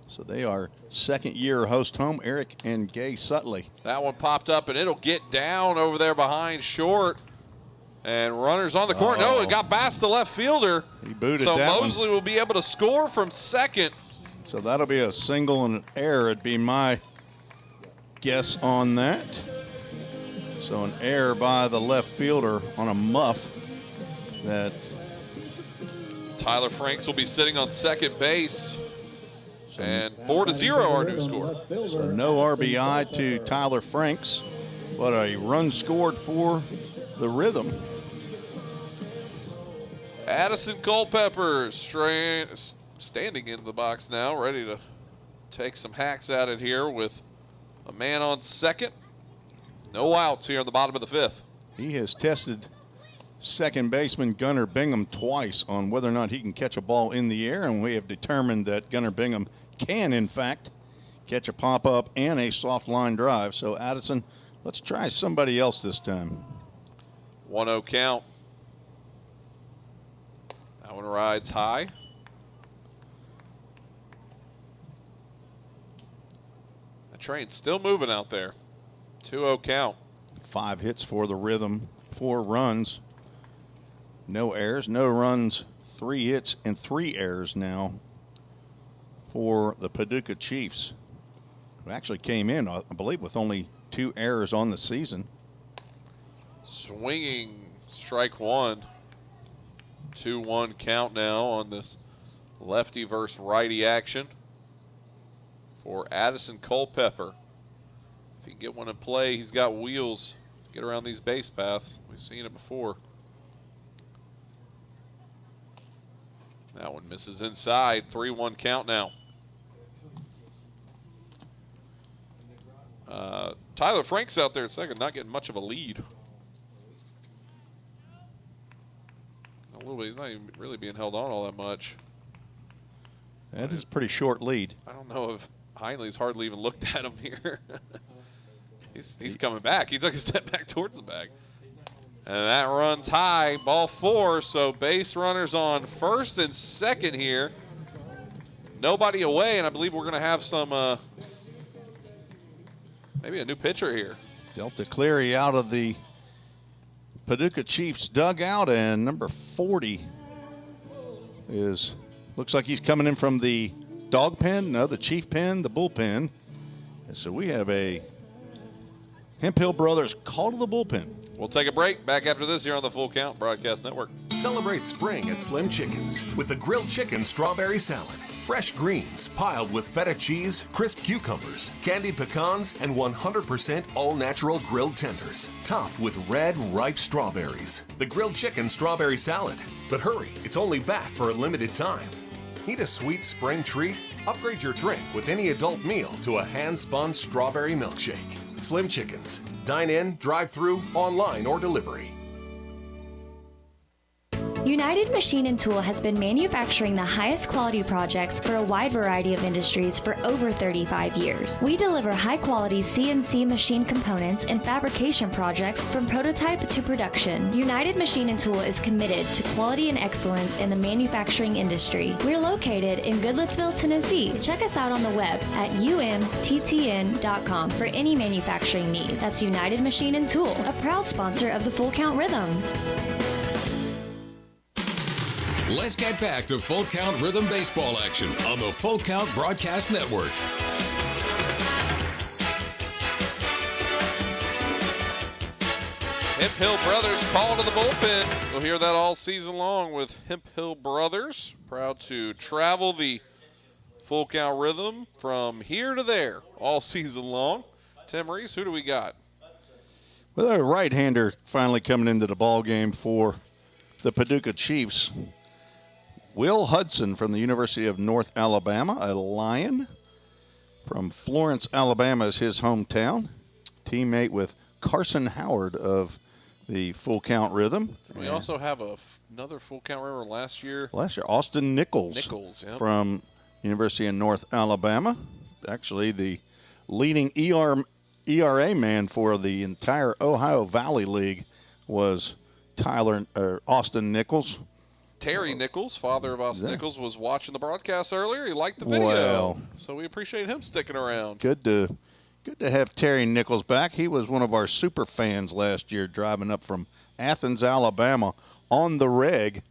So they are second-year host home, Eric and Gay Sutley. That one popped up, and it'll get down over there behind short. And runners on the court. No, it got past the left fielder. He booted so that Mosley will be able to score from second. So that'll be a single and an error. It'd be my guess on that. So an error by the left fielder on a muff. That Tyler Franks will be sitting on second base. And 4-0 our new score. So no RBI to Tyler Franks, but a run scored for the Rhythm. Addison Culpepper standing in the box now, ready to take some hacks at it here with a man on second. No outs here in the bottom of the fifth. He has tested second baseman Gunnar Bingham twice on whether or not he can catch a ball in the air, and we have determined that Gunnar Bingham can, in fact, catch a pop-up and a soft line drive. So, Addison, let's try somebody else this time. 1-0 count. That one rides high. The train's still moving out there. 2-0 count. 5 hits for the Rhythm, 4 runs. No errors, no runs, 3 hits, and 3 errors now for the Paducah Chiefs, who actually came in, I believe, with only 2 errors on the season. Swinging strike one. 2-1 count now on this lefty versus righty action for Addison Culpepper. If he can get one in play, he's got wheels to get around these base paths. We've seen it before. That one misses inside. 3-1 count now. Tyler Franks out there at second, not getting much of a lead. A little bit, he's not even really being held on all that much. That is a pretty short lead. I don't know if Heinley's hardly even looked at him here. he's coming back. He took a step back towards the bag. And that runs high, ball 4, so base runners on first and second here. Nobody away, and I believe we're going to have some, maybe a new pitcher here. Delta Cleary out of the Paducah Chiefs dugout, and number 40 looks like he's coming in from the dog pen, no, the Chief pen, the bullpen. And so we have a Hemphill Brothers call to the bullpen. We'll take a break. Back after this here on the Full Count Broadcast Network. Celebrate spring at Slim Chickens with the grilled chicken strawberry salad. Fresh greens piled with feta cheese, crisp cucumbers, candied pecans, and 100% all-natural grilled tenders. Topped with red, ripe strawberries. The grilled chicken strawberry salad. But hurry, it's only back for a limited time. Need a sweet spring treat? Upgrade your drink with any adult meal to a hand-spun strawberry milkshake. Slim Chickens. Dine in, drive through, online, or delivery. United Machine and Tool has been manufacturing the highest quality projects for a wide variety of industries for over 35 years. We deliver high-quality CNC machine components and fabrication projects from prototype to production. United Machine and Tool is committed to quality and excellence in the manufacturing industry. We're located in Goodlettsville, Tennessee. Check us out on the web at umttn.com for any manufacturing needs. That's United Machine and Tool, a proud sponsor of the Full Count Rhythm. Let's get back to Full Count Rhythm baseball action on the Full Count Broadcast Network. Hemp Hill Brothers calling to the bullpen. We'll hear that all season long with Hemp Hill Brothers. Proud to travel the Full Count Rhythm from here to there all season long. Tim Reese, who do we got? Well, a right-hander finally coming into the ball game for the Paducah Chiefs. Will Hudson from the University of North Alabama, a Lion. From Florence, Alabama is his hometown. Teammate with Carson Howard of the Full Count Rhythm. We also have another Full Count Rhythm last year. Austin Nichols. Yep. From University of North Alabama. Actually, the leading ERA man for the entire Ohio Valley League was Austin Nichols. Terry Nichols, father of Austin Nichols, was watching the broadcast earlier. He liked the video, well, so we appreciate him sticking around. Good to have Terry Nichols back. He was one of our super fans last year, driving up from Athens, Alabama, on the reg.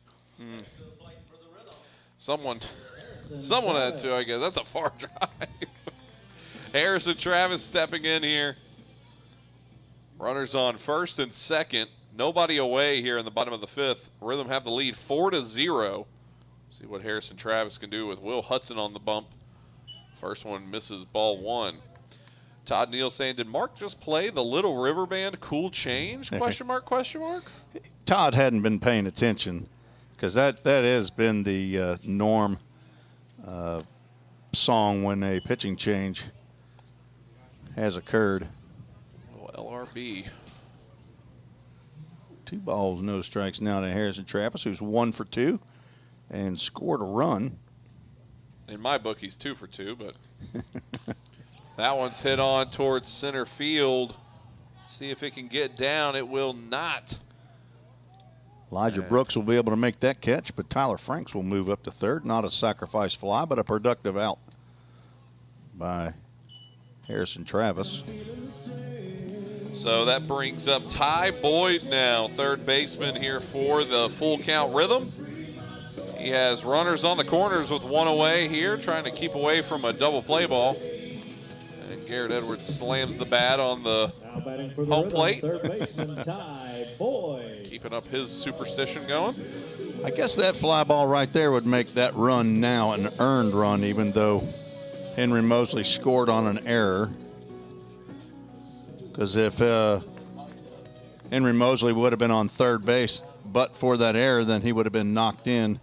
Someone had to, I guess. That's a far drive. Harrison Travis stepping in here. Runners on first and second. Nobody away here in the bottom of the fifth. Rhythm have the lead 4-0. See what Harrison Travis can do with Will Hudson on the bump. First one misses, ball one. Todd Neal saying, did Mark just play the Little River Band Cool Change? Question mark, question mark? Todd hadn't been paying attention because that has been the norm song when a pitching change has occurred. Well, LRB. 2 balls, no strikes now to Harrison Travis, who's 1 for 2 and scored a run. In my book, he's 2 for 2, but that one's hit on towards center field. See if it can get down. It will not. Elijah Brooks will be able to make that catch, but Tyler Franks will move up to third. Not a sacrifice fly, but a productive out by Harrison Travis. So that brings up Ty Boyd now, third baseman here for the Full Count Rhythm. He has runners on the corners with 1 away here, trying to keep away from a double play ball. And Garrett Edwards slams the bat on the home plate. Third baseman Ty Boyd. Keeping up his superstition going. I guess that fly ball right there would make that run now an earned run, even though Henry Mosley scored on an error. Because if Henry Mosley would have been on third base but for that error, then he would have been knocked in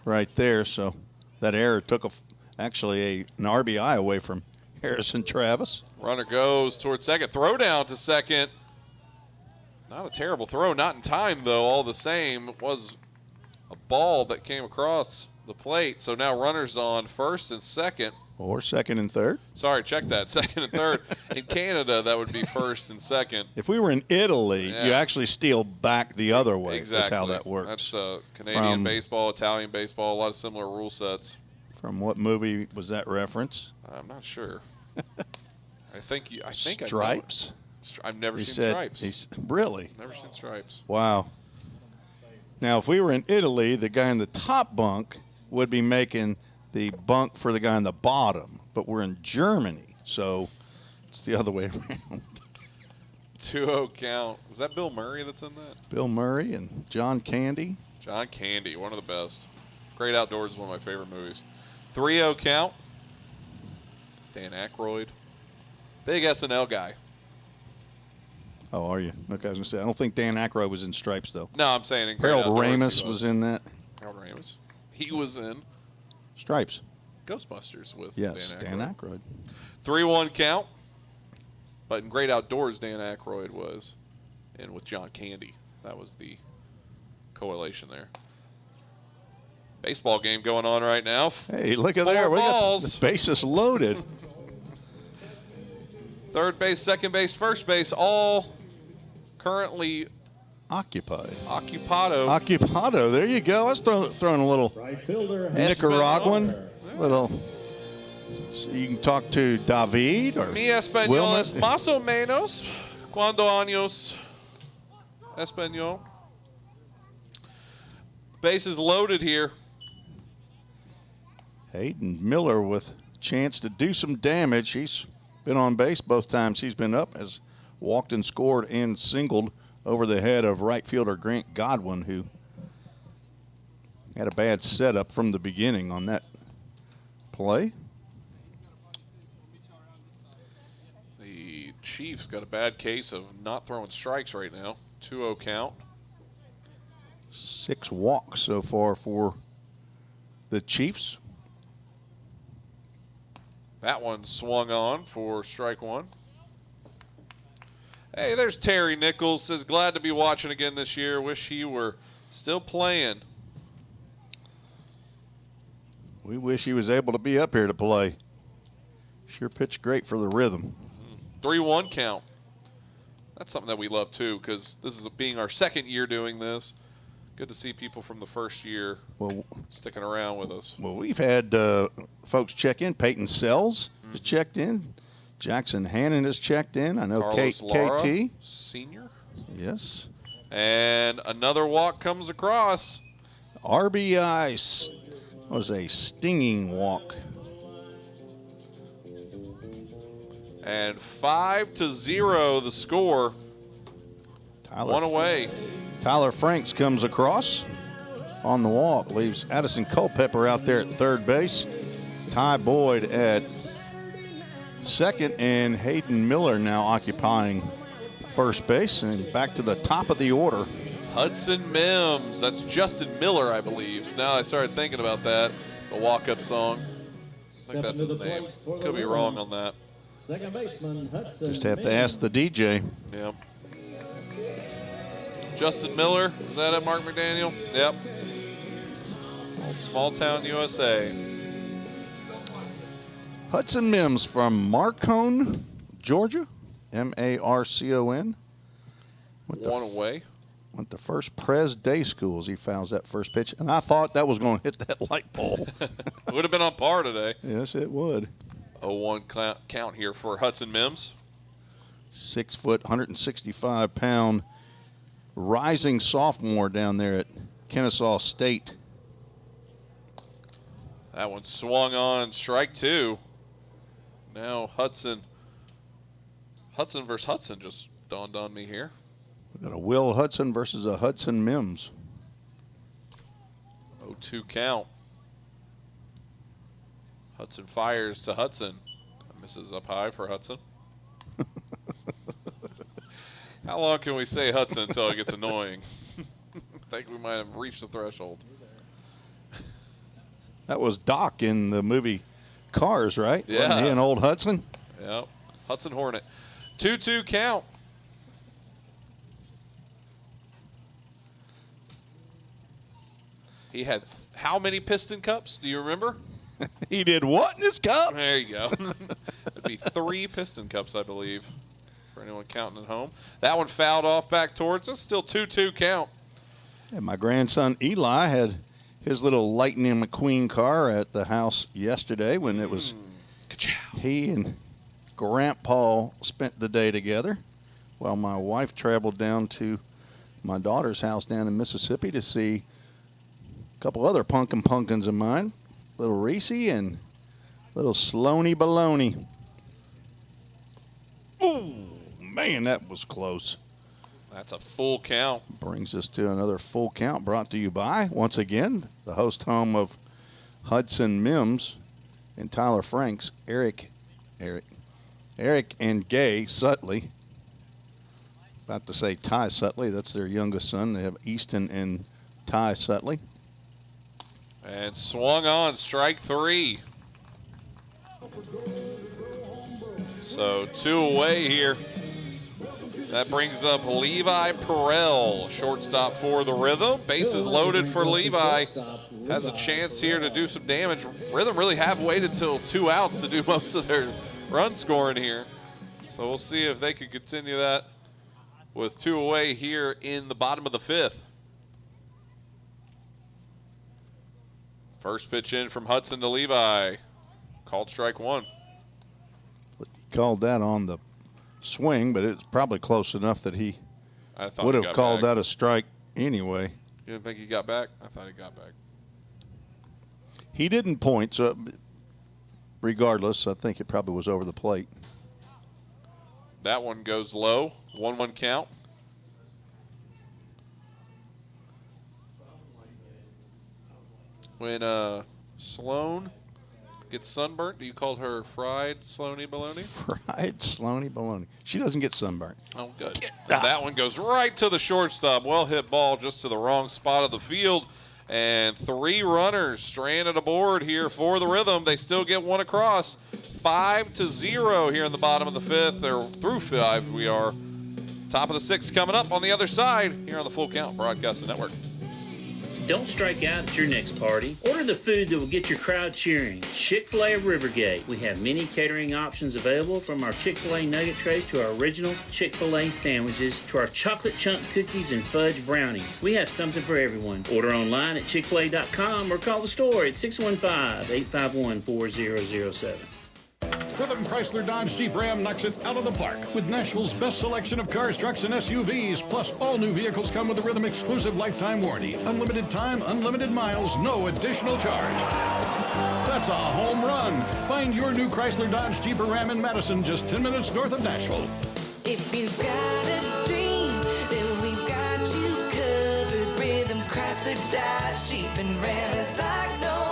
right there. So that error took actually an RBI away from Harrison Travis. Runner goes towards second. Throw down to second. Not a terrible throw. Not in time, though, all the same. It was a ball that came across the plate. So now runners on first and second. Or second and third. Sorry, check that. Second and third. In Canada, that would be first and second. If we were in Italy, you actually steal back the other way. Exactly. That's how that works. That's Canadian baseball, Italian baseball, a lot of similar rule sets. From what movie was that reference? I'm not sure. I think Stripes? I've never seen Stripes. Really? Never seen Stripes. Wow. Now, if we were in Italy, the guy in the top bunk would be making the bunk for the guy in the bottom, but we're in Germany, so it's the other way around. 2-0 count. Was that Bill Murray that's in that? Bill Murray and John Candy. John Candy, one of the best. Great Outdoors is one of my favorite movies. 3-0 count. Dan Aykroyd. Big SNL guy. Oh, are you? Okay, I was going to say, I don't think Dan Aykroyd was in Stripes, though. No, I'm saying in Great Harold Outdoors Ramis was in that. Harold Ramis. He was in Stripes. Ghostbusters with Dan Dan Aykroyd. 3-1 3-1 count. But in Great Outdoors, Dan Aykroyd was in with John Candy. That was the correlation there. Baseball game going on right now. Hey, look at 4 there. We balls. got the bases loaded. Third base, second base, first base, all currently occupied. Occupado. There you go. I was throwing a little Nicaraguan. Little. So you can talk to David or Mi español Wilma. es más o menos. Cuando años español. Bases loaded here. Hayden Miller with a chance to do some damage. He's been on base both times he's been up, has walked and scored and singled over the head of right fielder Grant Godwin, who had a bad setup from the beginning on that play. The Chiefs got a bad case of not throwing strikes right now. 2-0 count. 6 walks so far for the Chiefs. That one swung on for strike one. Hey, there's Terry Nichols. Says, glad to be watching again this year. Wish he were still playing. We wish he was able to be up here to play. Sure pitched great for the Rhythm. 3-1 count. That's something that we love, too, because this is being our second year doing this. Good to see people from the first year sticking around with us. Well, we've had folks check in. Peyton Sells has checked in. Jackson Hannon has checked in. I know Carlos Lara, KT. Senior. Yes. And another walk comes across. RBI was a stinging walk. And 5-0 the score. One away. Tyler Franks comes across on the walk, leaves Addison Culpepper out there at third base. Ty Boyd at second, and Hayden Miller now occupying first base, and back to the top of the order. Hudson Mims. That's Justin Miller, I believe. Now I started thinking about that. The walk-up song. I think that's his name. Could be wrong on that. Second baseman Hudson. Just have to ask the DJ. Yep. Justin Miller. Is that it, Mark McDaniel? Yep. Small town USA. Hudson Mims from Marcone, Georgia. M-A-R-C-O-N. One away. Went to First Pres Day Schools. He fouls that first pitch, and I thought that was going to hit that light pole. Would have been on par today. Yes, it would. 0-1 count here for Hudson Mims. 6 foot, 165-pound rising sophomore down there at Kennesaw State. That one swung on, strike two. Now Hudson versus Hudson just dawned on me here. We've got a Will Hudson versus a Hudson Mims. 0-2 count. Hudson fires to Hudson. Misses up high for Hudson. How long can we say Hudson until it gets annoying? I think we might have reached the threshold. That was Doc in the movie Cars, right? Yeah. Wasn't he and old Hudson? Yep. Hudson Hornet. 2-2 count. He had how many Piston Cups? Do you remember? He did what in his cup? There you go. It'd be 3 Piston Cups, I believe, for anyone counting at home. That one fouled off back towards us. Still 2-2 count. And my grandson Eli had his little Lightning McQueen car at the house yesterday when it was he and Grandpa spent the day together while my wife traveled down to my daughter's house down in Mississippi to see a couple other pumpkins of mine, little Reese and little Sloaney Baloney. Oh, man, that was close. That's a full count. Brings us to another full count brought to you by, once again, the host home of Hudson Mims and Tyler Franks, Eric and Gay Sutley. About to say Ty Sutley. That's their youngest son. They have Easton and Ty Sutley. And swung on, strike 3. So 2 away here. That brings up Levi Perrell, shortstop for the Rhythm. Bases loaded for Levi. Has a chance here to do some damage. Rhythm really have waited till 2 outs to do most of their run scoring here. So we'll see if they can continue that with 2 away here in the bottom of the 5th. First pitch in from Hudson to Levi. Called strike 1. He called that on the swing, but it's probably close enough that he would have called that a strike anyway. You didn't think he got back? I thought he got back. He didn't point, so regardless, I think it probably was over the plate. That one goes low. 1-1 count. When Sloan gets sunburnt, do you call her fried Sloany Baloney? Fried Sloany Baloney. She doesn't get sunburnt. Oh, good. That one goes right to the shortstop. Well hit ball just to the wrong spot of the field. And 3 runners stranded aboard here for the Rhythm. They still get 1 across. 5-0 here in the bottom of the 5th. They're through 5. We are top of the 6th coming up on the other side here on the Full Count Broadcasting Network. Don't strike out at your next party. Order the food that will get your crowd cheering. Chick-fil-A of Rivergate. We have many catering options available, from our Chick-fil-A nugget trays to our original Chick-fil-A sandwiches to our chocolate chunk cookies and fudge brownies. We have something for everyone. Order online at chickfil-a.com or call the store at 615-851-4007. Rhythm Chrysler Dodge Jeep Ram knocks it out of the park with Nashville's best selection of cars, trucks, and SUVs. Plus, all new vehicles come with a Rhythm exclusive lifetime warranty. Unlimited time, unlimited miles, no additional charge. That's a home run. Find your new Chrysler Dodge Jeep or Ram in Madison, just 10 minutes north of Nashville. If you've got a dream, then we've got you covered. Rhythm Chrysler Dodge Jeep and Ram is like no other.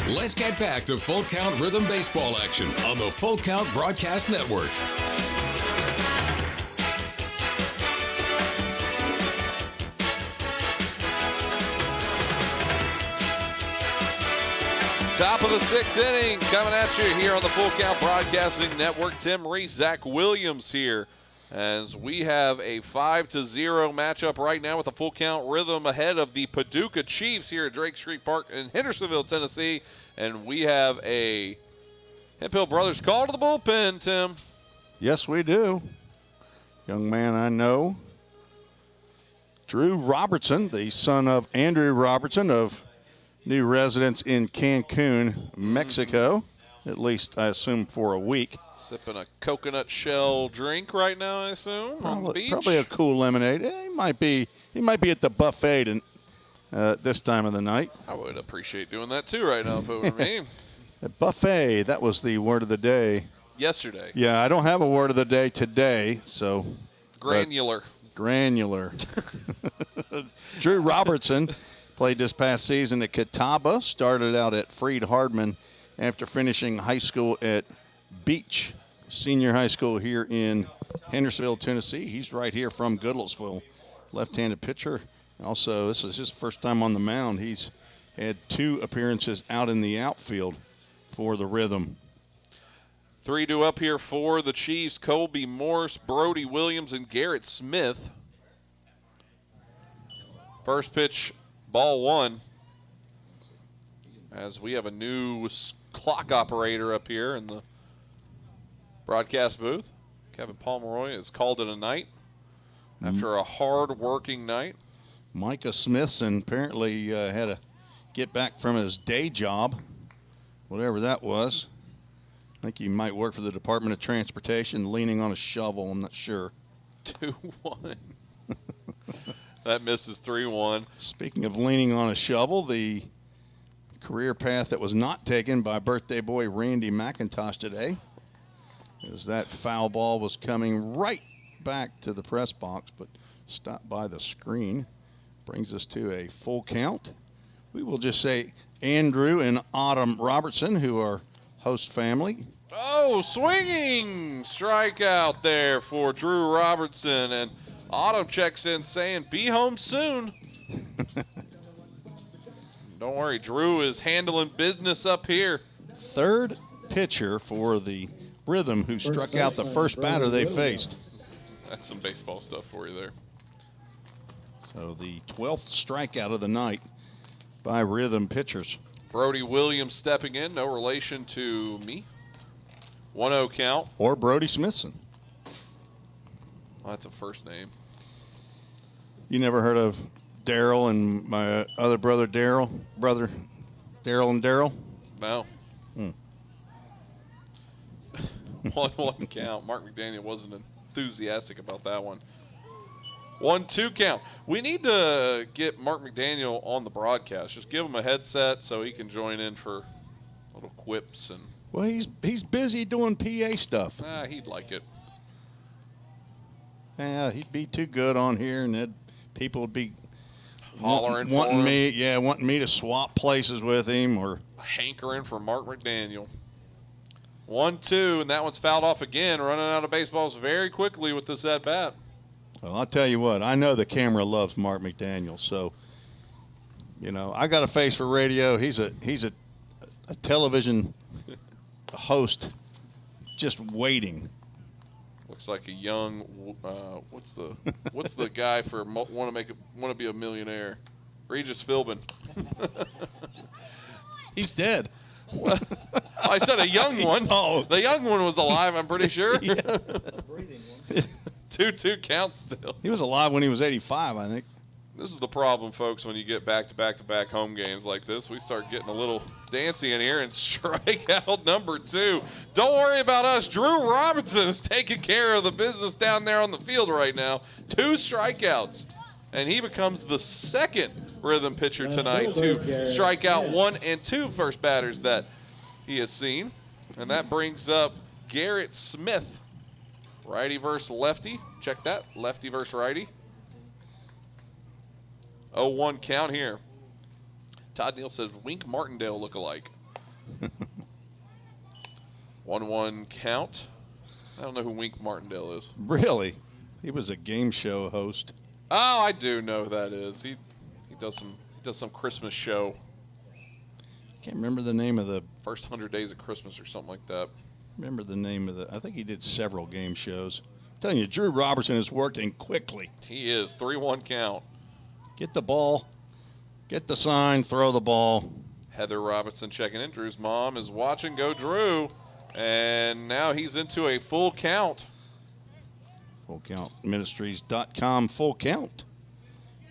Let's get back to Full Count Rhythm baseball action on the Full Count Broadcast Network. Top of the 6th inning coming at you here on the Full Count Broadcasting Network. Tim Reese, Zach Williams here, as we have a 5-0 matchup right now with the Full Count Rhythm ahead of the Paducah Chiefs here at Drake Street Park in Hendersonville, Tennessee. And we have a Hemphill Brothers call to the bullpen, Tim. Yes, we do. Young man I know, Drew Robertson, the son of Andrew Robertson, of new residents in Cancun, Mexico, at least I assume for a week. Sipping a coconut shell drink right now, I assume, on the beach. Probably a cool lemonade. He might be at the buffet this time of the night. I would appreciate doing that too right now if it were me. A buffet, that was the word of the day. Yesterday. Yeah, I don't have a word of the day today, so. Granular. Granular. Drew Robertson played this past season at Catawba, started out at Freed Hardman after finishing high school at Beach Senior High School here in Hendersonville, Tennessee. He's right here from Goodlettsville, left-handed pitcher. Also, this is his first time on the mound. He's had 2 appearances out in the outfield for the Rhythm. 3-2 up here for the Chiefs. Colby Morse, Brody Williams, and Garrett Smith. First pitch, ball 1. As we have a new clock operator up here in the broadcast booth. Kevin Pomeroy has called it a night after a hard-working night. Micah Smithson apparently had to get back from his day job, whatever that was. I think he might work for the Department of Transportation, leaning on a shovel. I'm not sure. 2-1. That misses 3-1. Speaking of leaning on a shovel, the career path that was not taken by birthday boy Randy McIntosh today, as that foul ball was coming right back to the press box, but stopped by the screen. Brings us to a full count. We will just say Andrew and Autumn Robertson, who are host family. Oh, swinging strikeout there for Drew Robertson. And Autumn checks in saying, be home soon. Don't worry, Drew is handling business up here. Third pitcher for the Rhythm who struck out the first batter they faced. That's some baseball stuff for you there. So the 12th strikeout of the night by Rhythm pitchers. Brody Williams stepping in, no relation to me. 1-0 count. Or Brody Smithson. Well, that's a first name. You never heard of Daryl and my other brother Daryl? Brother Daryl and Daryl? No. 1-1 count. Mark McDaniel wasn't enthusiastic about that one. 1-2 count. We need to get Mark McDaniel on the broadcast. Just give him a headset so he can join in for little quips and. Well, he's busy doing PA stuff. He'd like it. Yeah, he'd be too good on here, and people would be hollering wanting for me. him. Yeah, wanting me to swap places with him or hankering for Mark McDaniel. 1-2, and that one's fouled off again. Running out of baseballs very quickly with this at bat. Well, I'll tell you what. I know the camera loves Mark McDaniel, so I got a face for radio. He's a television host, just waiting. Looks like a young. What's the guy for want to be a millionaire? Regis Philbin. He's dead. Well, I said a young one. Oh, the young one was alive. I'm pretty sure. Yeah. 2-2 count still. He was alive when he was 85, I think. This is the problem, folks, when you get back-to-back home games like this. We start getting a little dancy in here, and strikeout number 2. Don't worry about us. Drew Robertson is taking care of the business down there on the field right now. 2 strikeouts, and he becomes the second Rhythm pitcher tonight to strike out 1 and 2 first batters that he has seen. And that brings up Garrett Smith, righty versus lefty. Check that, lefty versus righty. 0-1 count here. Todd Neal says Wink Martindale look alike. 1-1 count. I don't know who Wink Martindale is. Really? He was a game show host. Oh, I do know who that is. He does some Christmas show. Can't remember the name of the first 100 days of Christmas or something like that. Remember the name of I think he did several game shows. I'm telling you, Drew Robertson is working quickly. He is. 3-1 count. Get the ball, get the sign, throw the ball. Heather Robertson checking in. Drew's mom is watching. Go Drew. And now he's into a full count. FullCountMinistries.com full count.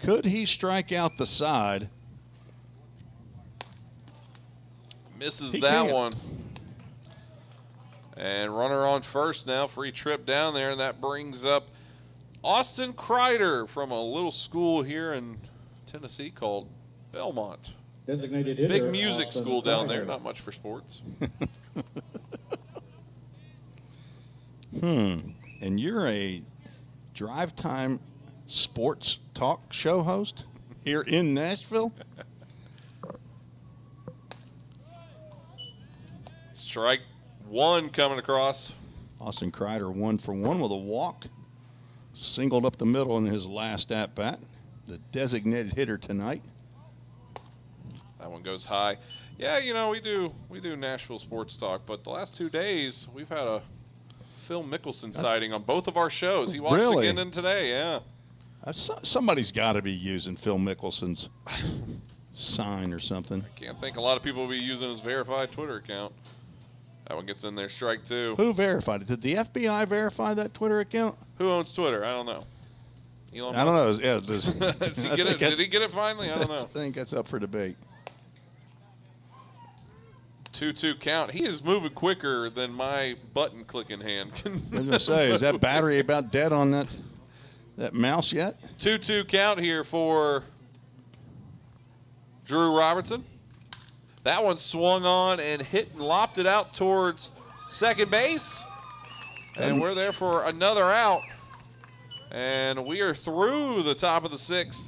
Could he strike out the side? Misses He that can't. one. And runner on first now. Free trip down there. And that brings up Austin Kreider from a little school here in Tennessee called Belmont. Designated hitter, Big music Austin school down there. Kreider. Not much for sports. And you're a drive time sports talk show host here in Nashville? Strike 1 coming across. Austin Kreider 1 for 1 with a walk. Singled up the middle in his last at-bat. The designated hitter tonight. That one goes high. Yeah, we do Nashville sports talk, but the last 2 days we've had a Phil Mickelson sighting on both of our shows. He watched Really? again today, yeah. Somebody's got to be using Phil Mickelson's sign or something. Can't think a lot of people will be using his verified Twitter account. That one gets in there, strike 2. Who verified it? Did the FBI verify that Twitter account? Who owns Twitter? I don't know. Elon I don't know. Musk? Yeah, Did he get it finally? I don't know. I think that's up for debate. 2-2 count. He is moving quicker than my button clicking hand. I was going to say, is that battery about dead on that mouse yet? 2-2 count here for Drew Robertson. That one swung on and hit and lofted out towards second base. And we're there for another out. And we are through the top of the 6th.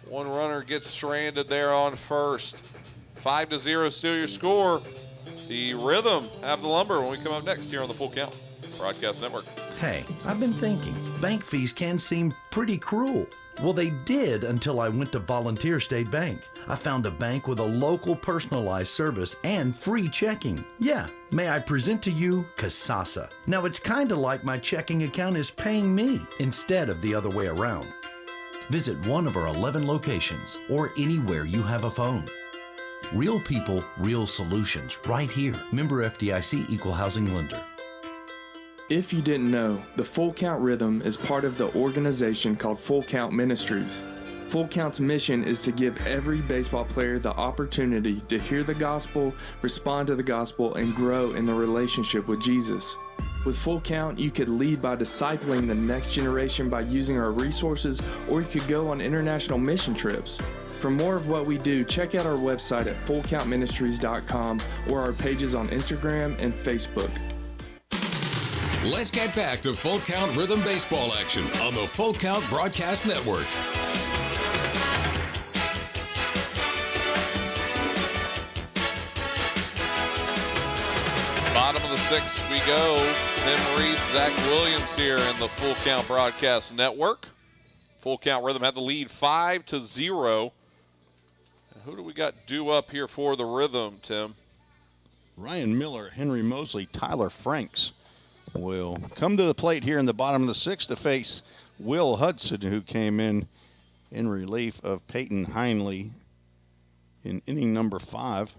One runner gets stranded there on first. 5-0 still your score. The Rhythm have the lumber when we come up next here on the Full Count Broadcast Network. Hey, I've been thinking. bank fees can seem pretty cruel. Well, they did until I went to Volunteer State Bank. I found a bank with a local personalized service and free checking. Yeah, may I present to you Kasasa. Now, it's kind of like my checking account is paying me instead of the other way around. Visit one of our 11 locations or anywhere you have a phone. Real people, real solutions, right here. Member FDIC Equal Housing Lender. If you didn't know, the Full Count Rhythm is part of the organization called Full Count Ministries. Full Count's mission is to give every baseball player the opportunity to hear the gospel, respond to the gospel, and grow in the relationship with Jesus. With Full Count, you could lead by discipling the next generation by using our resources, or you could go on international mission trips. For more of what we do, check out our website at fullcountministries.com or our pages on Instagram and Facebook. Let's get back to Full Count Rhythm Baseball action on the Full Count Broadcast Network. Bottom of the sixth we go. Tim Reese, Zach Williams here in the Full Count Broadcast Network. Full Count Rhythm had the lead 5-0. Who do we got due up here for the Rhythm, Tim? Ryan Miller, Henry Mosley, Tyler Franks will come to the plate here in the bottom of the sixth to face Will Hudson, who came in relief of Peyton Heinley in inning number 5.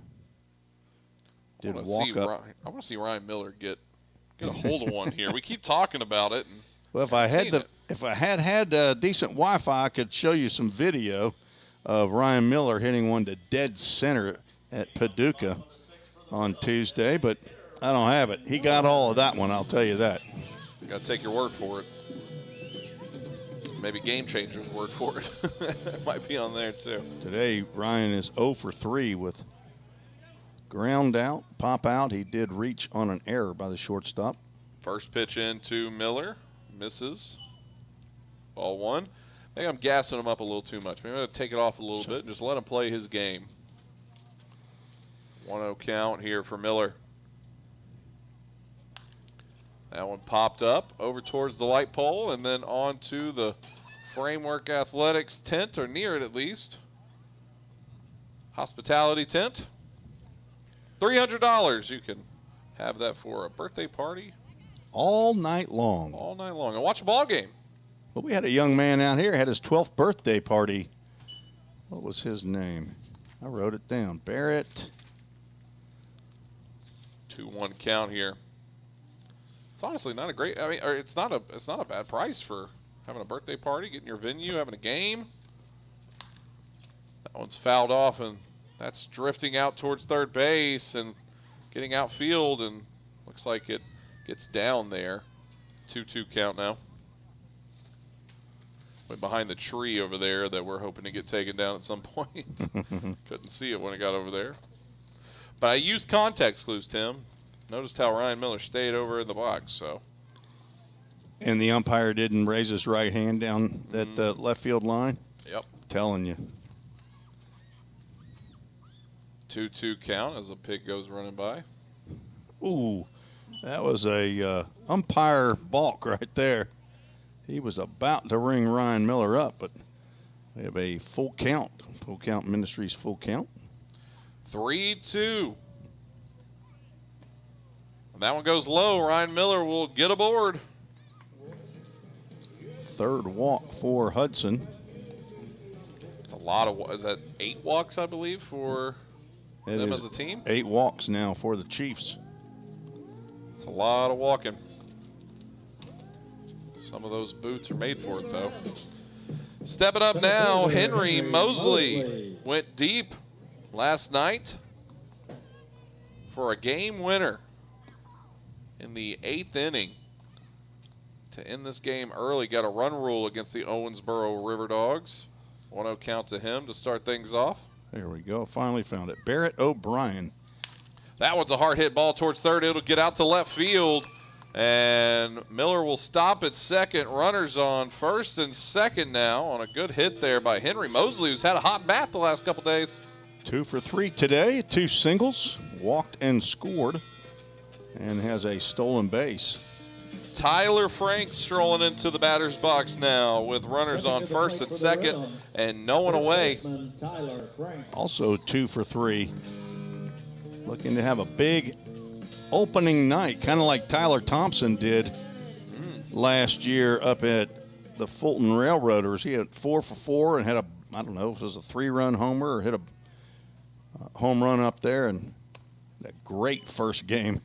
I want to see Ryan Miller get a hold of one here. We keep talking about it. And well, if I had decent Wi-Fi, I could show you some video of Ryan Miller hitting one to dead center at Paducah on Tuesday, but I don't have it. He got all of that one, I'll tell you that. You got to take your word for it. Maybe Game Changer's word for it. It might be on there too. Today, Ryan is 0 for 3 with ground out, pop out. He did reach on an error by the shortstop. First pitch in to Miller. Misses. Ball 1. I think I'm gassing him up a little too much. Maybe I'm going to take it off a little bit and just let him play his game. 1-0 count here for Miller. That one popped up over towards the light pole and then on to the Framework Athletics tent, or near it at least. Hospitality tent. $300. You can have that for a birthday party. All night long. All night long. And watch a ball game. Well, we had a young man out here, had his 12th birthday party. What was his name? I wrote it down. Barrett. 2-1 count here. It's honestly not a great, it's not a bad price for having a birthday party, getting your venue, having a game. That one's fouled off, and that's drifting out towards third base and getting outfield, and looks like it gets down there. 2-2 count now. Went behind the tree over there that we're hoping to get taken down at some point. Couldn't see it when it got over there. But I used context clues, Tim. Noticed how Ryan Miller stayed over in the box. So. And the umpire didn't raise his right hand down that left field line? Yep. Telling you. 2-2 count as a pig goes running by. Ooh, that was a umpire balk right there. He was about to ring Ryan Miller up, but we have a full count. Full Count Ministries full count. 3-2. And that one goes low. Ryan Miller will get aboard. Third walk for Hudson. It's a lot of, is that 8 walks, I believe, for them as a team? 8 walks now for the Chiefs. It's a lot of walking. Some of those boots are made for it, though. Stepping up now, Henry Mosley went deep last night for a game winner in the 8th inning to end this game early. Got a run rule against the Owensboro River Dogs. 1-0 count to him to start things off. There we go. Finally found it. Barrett O'Brien. That one's a hard hit ball towards third. It'll get out to left field. And Miller will stop at second. Runners on first and second now on a good hit there by Henry Mosley, who's had a hot bat the last couple days. 2 for 3 today. 2 singles. Walked and scored. And has a stolen base. Tyler Franks strolling into the batter's box now with runners on first and second and no one away. Also 2 for 3. Looking to have a big opening night, kind of like Tyler Thompson did last year up at the Fulton Railroaders. He had 4 for 4 and had a, I don't know if it was a 3-run homer or hit a home run up there, and a great first game.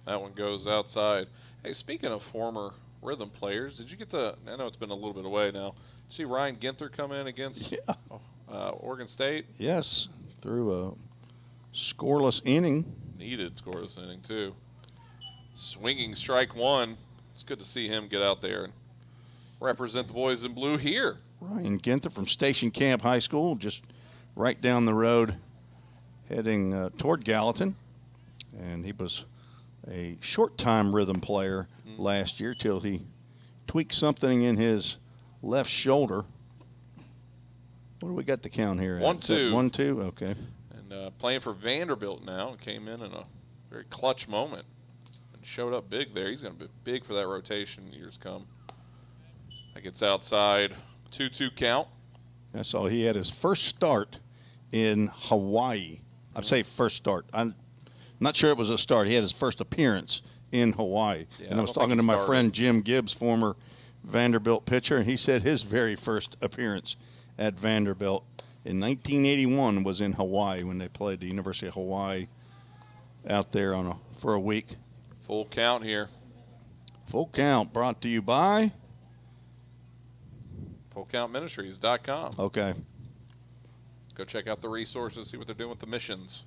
That one goes outside. Hey, speaking of former Rhythm players, did you get to, I know it's been a little bit away now, did you see Ryan Ginther come in against Oregon State? Yes, through a scoreless inning. Needed scoreless inning, too. Swinging strike one. It's good to see him get out there and represent the boys in blue here. Ryan Ginther from Station Camp High School, just right down the road, heading toward Gallatin. And he was a short-time Rhythm player last year till he tweaked something in his left shoulder. What do we got the count here? 1-2. 1-2, okay. And playing for Vanderbilt now. Came in a very clutch moment and showed up big there. He's going to be big for that rotation years come. That gets outside. 2-2 count. That's all. He had his first start in Hawaii. I'd say first start. I'm not sure it was a start. He had his first appearance in Hawaii. Yeah, and I was talking to my friend Jim Gibbs, former Vanderbilt pitcher, and he said his very first appearance at Vanderbilt in 1981 was in Hawaii when they played the University of Hawaii out there for a week. Full count here. Full count brought to you by FullCountMinistries.com. Okay. Go check out the resources, see what they're doing with the missions.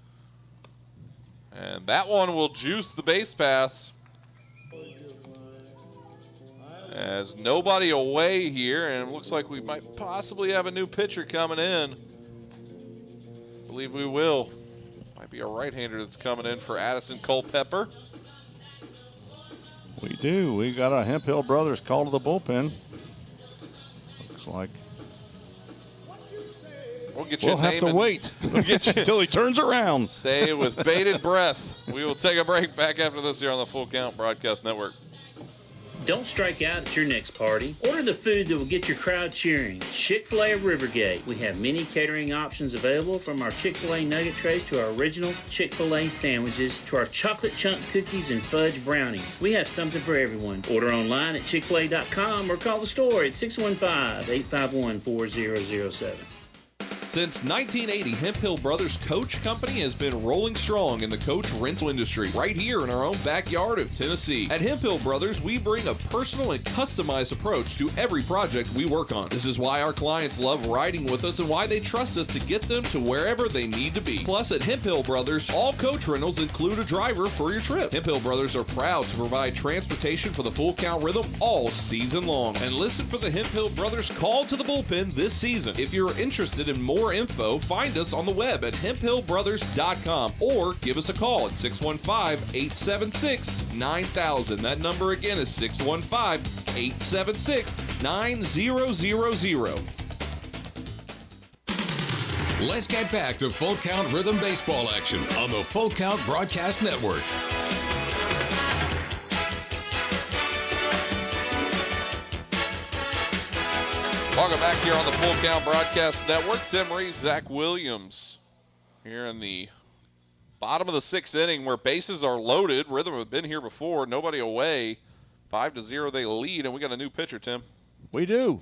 And that one will juice the base paths. As nobody away here, and it looks like we might possibly have a new pitcher coming in. I believe we will. Might be a right-hander that's coming in for Addison Culpepper. We do. We got a Hemphill Brothers call to the bullpen. Looks like we'll have to wait until he turns around. Stay with bated breath. We will take a break. Back after this here on the Full Count Broadcast Network. Don't strike out at your next party. Order the food that will get your crowd cheering. Chick-fil-A of Rivergate. We have many catering options available, from our Chick-fil-A nugget trays to our original Chick-fil-A sandwiches to our chocolate chunk cookies and fudge brownies. We have something for everyone. Order online at chickfil-a.com or call the store at 615-851-4007. Since 1980, Hemphill Brothers Coach Company has been rolling strong in the coach rental industry right here in our own backyard of Tennessee. At Hemphill Brothers, we bring a personal and customized approach to every project we work on. This is why our clients love riding with us and why they trust us to get them to wherever they need to be. Plus, at Hemphill Brothers, all coach rentals include a driver for your trip. Hemphill Brothers are proud to provide transportation for the Full Count Rhythm all season long. And listen for the Hemphill Brothers call to the bullpen this season. If you're interested in more info, find us on the web at hemphillbrothers.com or give us a call at 615-876-9000. That number again is 615-876-9000. Let's get back to Full Count Rhythm baseball action on the Full Count Broadcast Network. Welcome back here on the Full Count Broadcast Network. Tim Reeves, Zach Williams here in the bottom of the sixth inning where bases are loaded. Rhythm have been here before. Nobody away. 5-0 they lead, and we got a new pitcher, Tim. We do.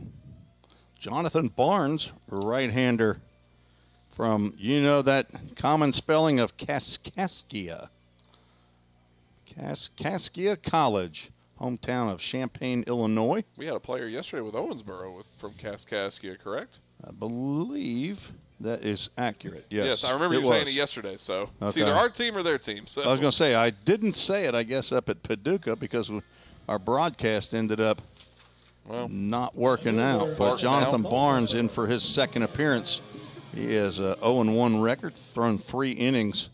Jonathan Barnes, right-hander from, that common spelling of Kaskaskia. Kaskaskia College. Hometown of Champaign, Illinois. We had a player yesterday with Owensboro from Kaskaskia, correct? I believe that is accurate. Yes, I remember you saying it yesterday. So it's either our team or their team. So I was going to say I didn't say it, I guess, up at Paducah because our broadcast ended up not working out. But Jonathan Barnes in for his second appearance. He has a 0-1 record, thrown 3 innings,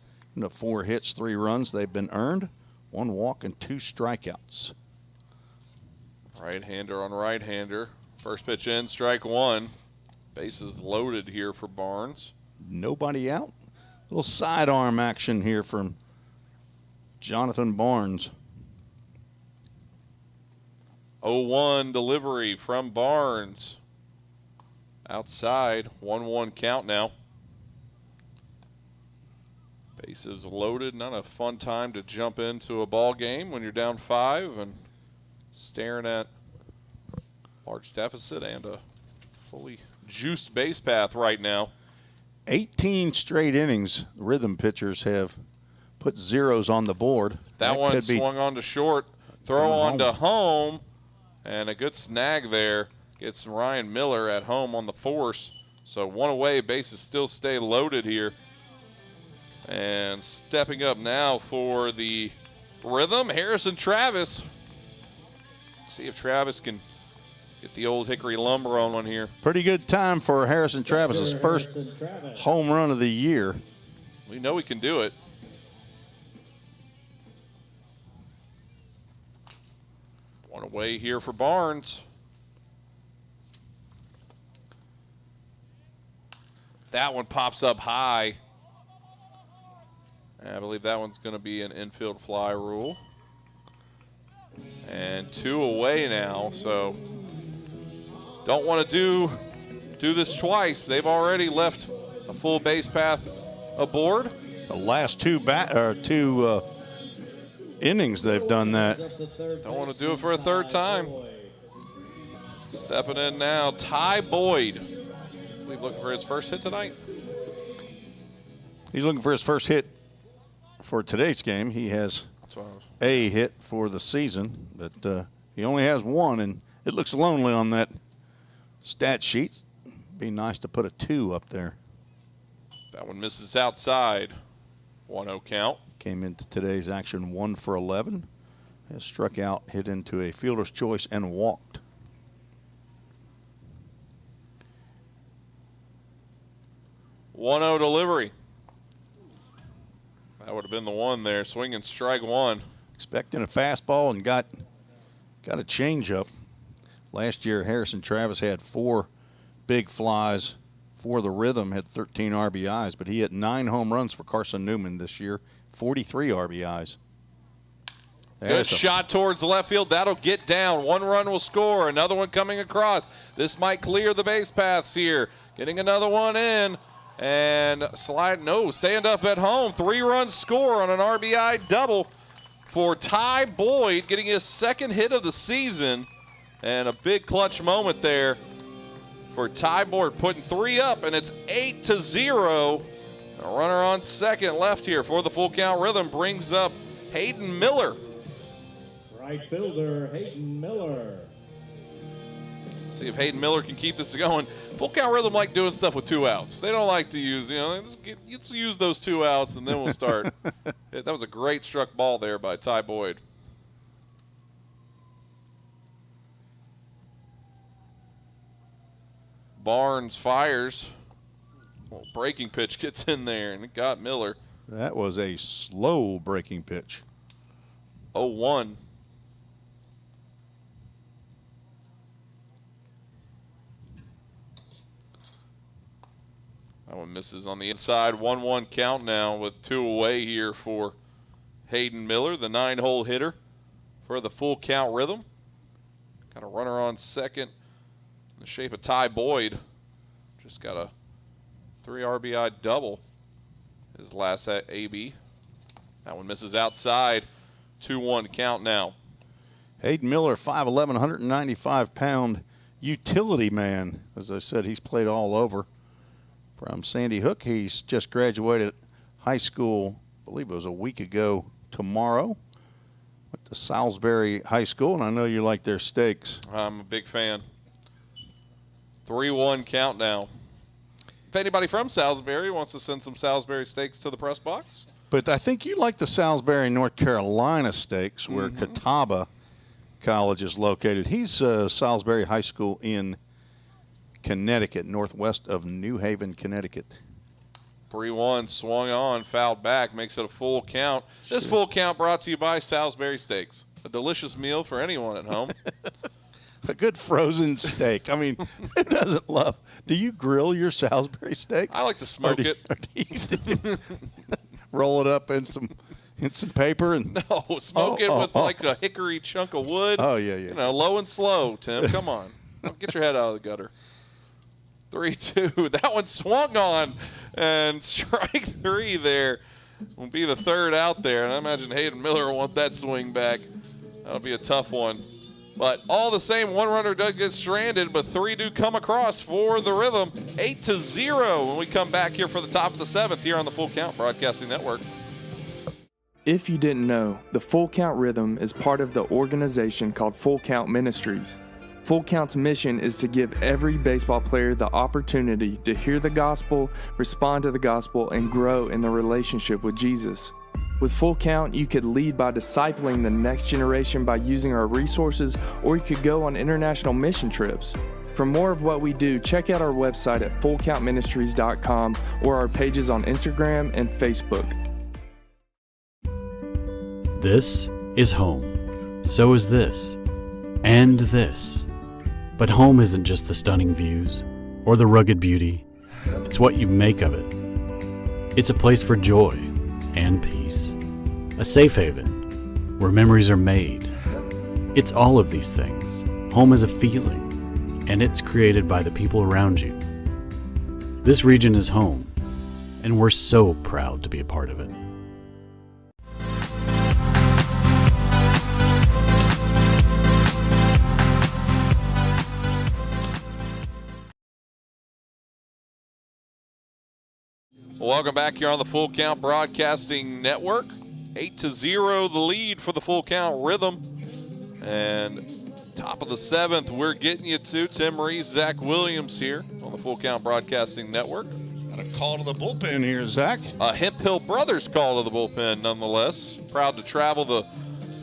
4 hits, 3 runs. They've been earned, 1 walk and 2 strikeouts. Right-hander on right-hander. First pitch in, strike one. Bases loaded here for Barnes. Nobody out. Little sidearm action here from Jonathan Barnes. 0-1 delivery from Barnes. Outside, 1-1 count now. Bases loaded, not a fun time to jump into a ball game when you're down 5 and staring at large deficit and a fully juiced base path right now. 18 straight innings, rhythm pitchers have put zeros on the board. That one swung on to short, throw on to home, and a good snag there. Gets Ryan Miller at home on the force. So one away, bases still stay loaded here. And stepping up now for the Rhythm, Harrison Travis. See if Travis can get the old Hickory Lumber on one here. Pretty good time for Harrison Travis's first home run of the year. We know he can do it. One away here for Barnes. That one pops up high. I believe that one's going to be an infield fly rule. And 2 away now, so don't want to do this twice. They've already left a full base path aboard. The last two innings they've done that. Don't want to do it for a third time. Stepping in now, Ty Boyd. I believe looking for his first hit tonight. He's looking for his first hit for today's game. He has a hit for the season, but he only has one, and it looks lonely on that stat sheet. Be nice to put a 2 up there. That one misses outside. 1-0 count. Came into today's action 1 for 11. Has struck out, hit into a fielder's choice, and walked. One-0 delivery. That would have been the one there. Swinging strike one. Expecting a fastball and got a changeup. Last year, Harrison Travis had 4 big flies for the Rhythm, had 13 RBIs, but he hit 9 home runs for Carson Newman this year, 43 RBIs. Good shot towards left field. That'll get down. 1 run will score. Another one coming across. This might clear the base paths here. Getting another one in. And stand up at home. 3-run score on an RBI double for Ty Boyd, getting his second hit of the season. And a big clutch moment there for Ty Boyd, putting 3 up, and it's 8-0. A runner on second left here for the full count Rhythm brings up Hayden Miller. Right fielder, Hayden Miller. See if Hayden Miller can keep this going. Full count Rhythm like doing stuff with 2 outs. They don't like to use, let's use those 2 outs and then we'll start. That was a great struck ball there by Ty Boyd. Barnes fires. Well, breaking pitch gets in there and it got Miller. That was a slow breaking pitch. 0-1. That one misses on the inside. 1-1 count now with 2 away here for Hayden Miller, the 9-hole hitter for the full count Rhythm. Got a runner on second in the shape of Ty Boyd. Just got a 3 RBI double his last at AB. That one misses outside. 2-1 count now. Hayden Miller, 5'11", 195-pound utility man. As I said, he's played all over. From Sandy Hook, he's just graduated high school, I believe it was a week ago tomorrow. Went to Salisbury High School, and I know you like their steaks. I'm a big fan. 3-1 count now. If anybody from Salisbury wants to send some Salisbury steaks to the press box. But I think you like the Salisbury, North Carolina steaks, where Catawba College is located. He's Salisbury High School in Connecticut, northwest of New Haven, Connecticut. 3-1, swung on, fouled back, makes it a full count. This full count brought to you by Salisbury Steaks, a delicious meal for anyone at home. A good frozen steak. I mean, who doesn't love? Do you grill your Salisbury steaks? I like to smoke it. Or do you roll it up in some Hit some paper and No, smoke it with like a hickory chunk of wood. Oh, yeah. You know, low and slow, Tim. Come on. Get your head out of the gutter. 3-2. That one swung on, and strike 3 there will be the third out there. And I imagine Hayden Miller will want that swing back. That'll be a tough one. But all the same, one runner does get stranded, but 3 do come across for the Rhythm. 8-0 when we come back here for the top of the 7th here on the Full Count Broadcasting Network. If you didn't know, the Full Count Rhythm is part of the organization called Full Count Ministries. Full Count's mission is to give every baseball player the opportunity to hear the gospel, respond to the gospel, and grow in the relationship with Jesus. With Full Count, you could lead by discipling the next generation by using our resources, or you could go on international mission trips. For more of what we do, check out our website at fullcountministries.com or our pages on Instagram and Facebook. This is home. So is this. And this. But home isn't just the stunning views or the rugged beauty. It's what you make of it. It's a place for joy and peace. A safe haven where memories are made. It's all of these things. Home is a feeling, and it's created by the people around you. This region is home, and we're so proud to be a part of it. Welcome back here on the Full Count Broadcasting Network. 8-0 the lead for the Full Count Rhythm. And top of the 7th, we're getting you to Tim Reese, Zach Williams here on the Full Count Broadcasting Network. Got a call to the bullpen here, Zach. A Hemp Hill Brothers call to the bullpen nonetheless. Proud to travel the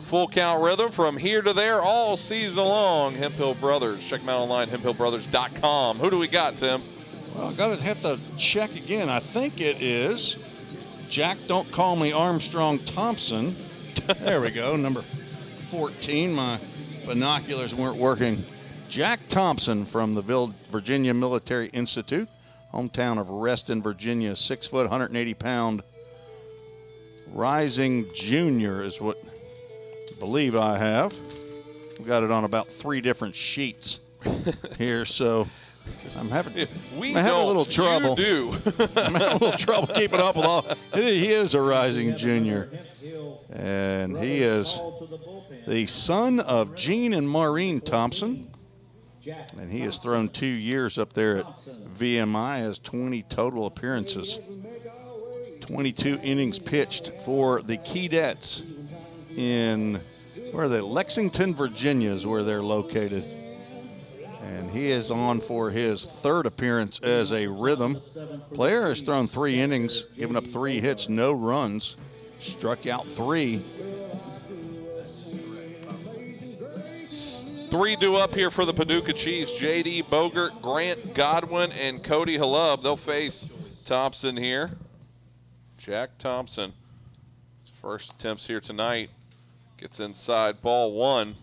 Full Count Rhythm from here to there all season long. Hemp Hill Brothers. Check them out online, hemphillbrothers.com. Who do we got, Tim? Well, I have to check again. I think it is Jack Don't Call Me Armstrong Thompson. There we go, number 14. My binoculars weren't working. Jack Thompson from the Virginia Military Institute, hometown of Reston, Virginia, 6 foot, 180-pound rising junior is what I believe I have. We've got it on about 3 different sheets here, so I'm having a little trouble. You do. I'm having a little trouble keeping up with all. He is a rising junior, and he is the son of Gene and Maureen Thompson, and he has thrown 2 years up there at VMI, has 20 total appearances, 22 innings pitched for the Keydets in, where are they? Lexington, Virginia is where they're located. And he is on for his 3rd appearance as a Rhythm player. Has thrown 3 innings, given up 3 hits, no runs, struck out 3. 3 due up here for the Paducah Chiefs. J.D. Bogert, Grant Godwin, and Cody Halub. They'll face Thompson here. Jack Thompson, first attempts here tonight. Gets inside, ball 1.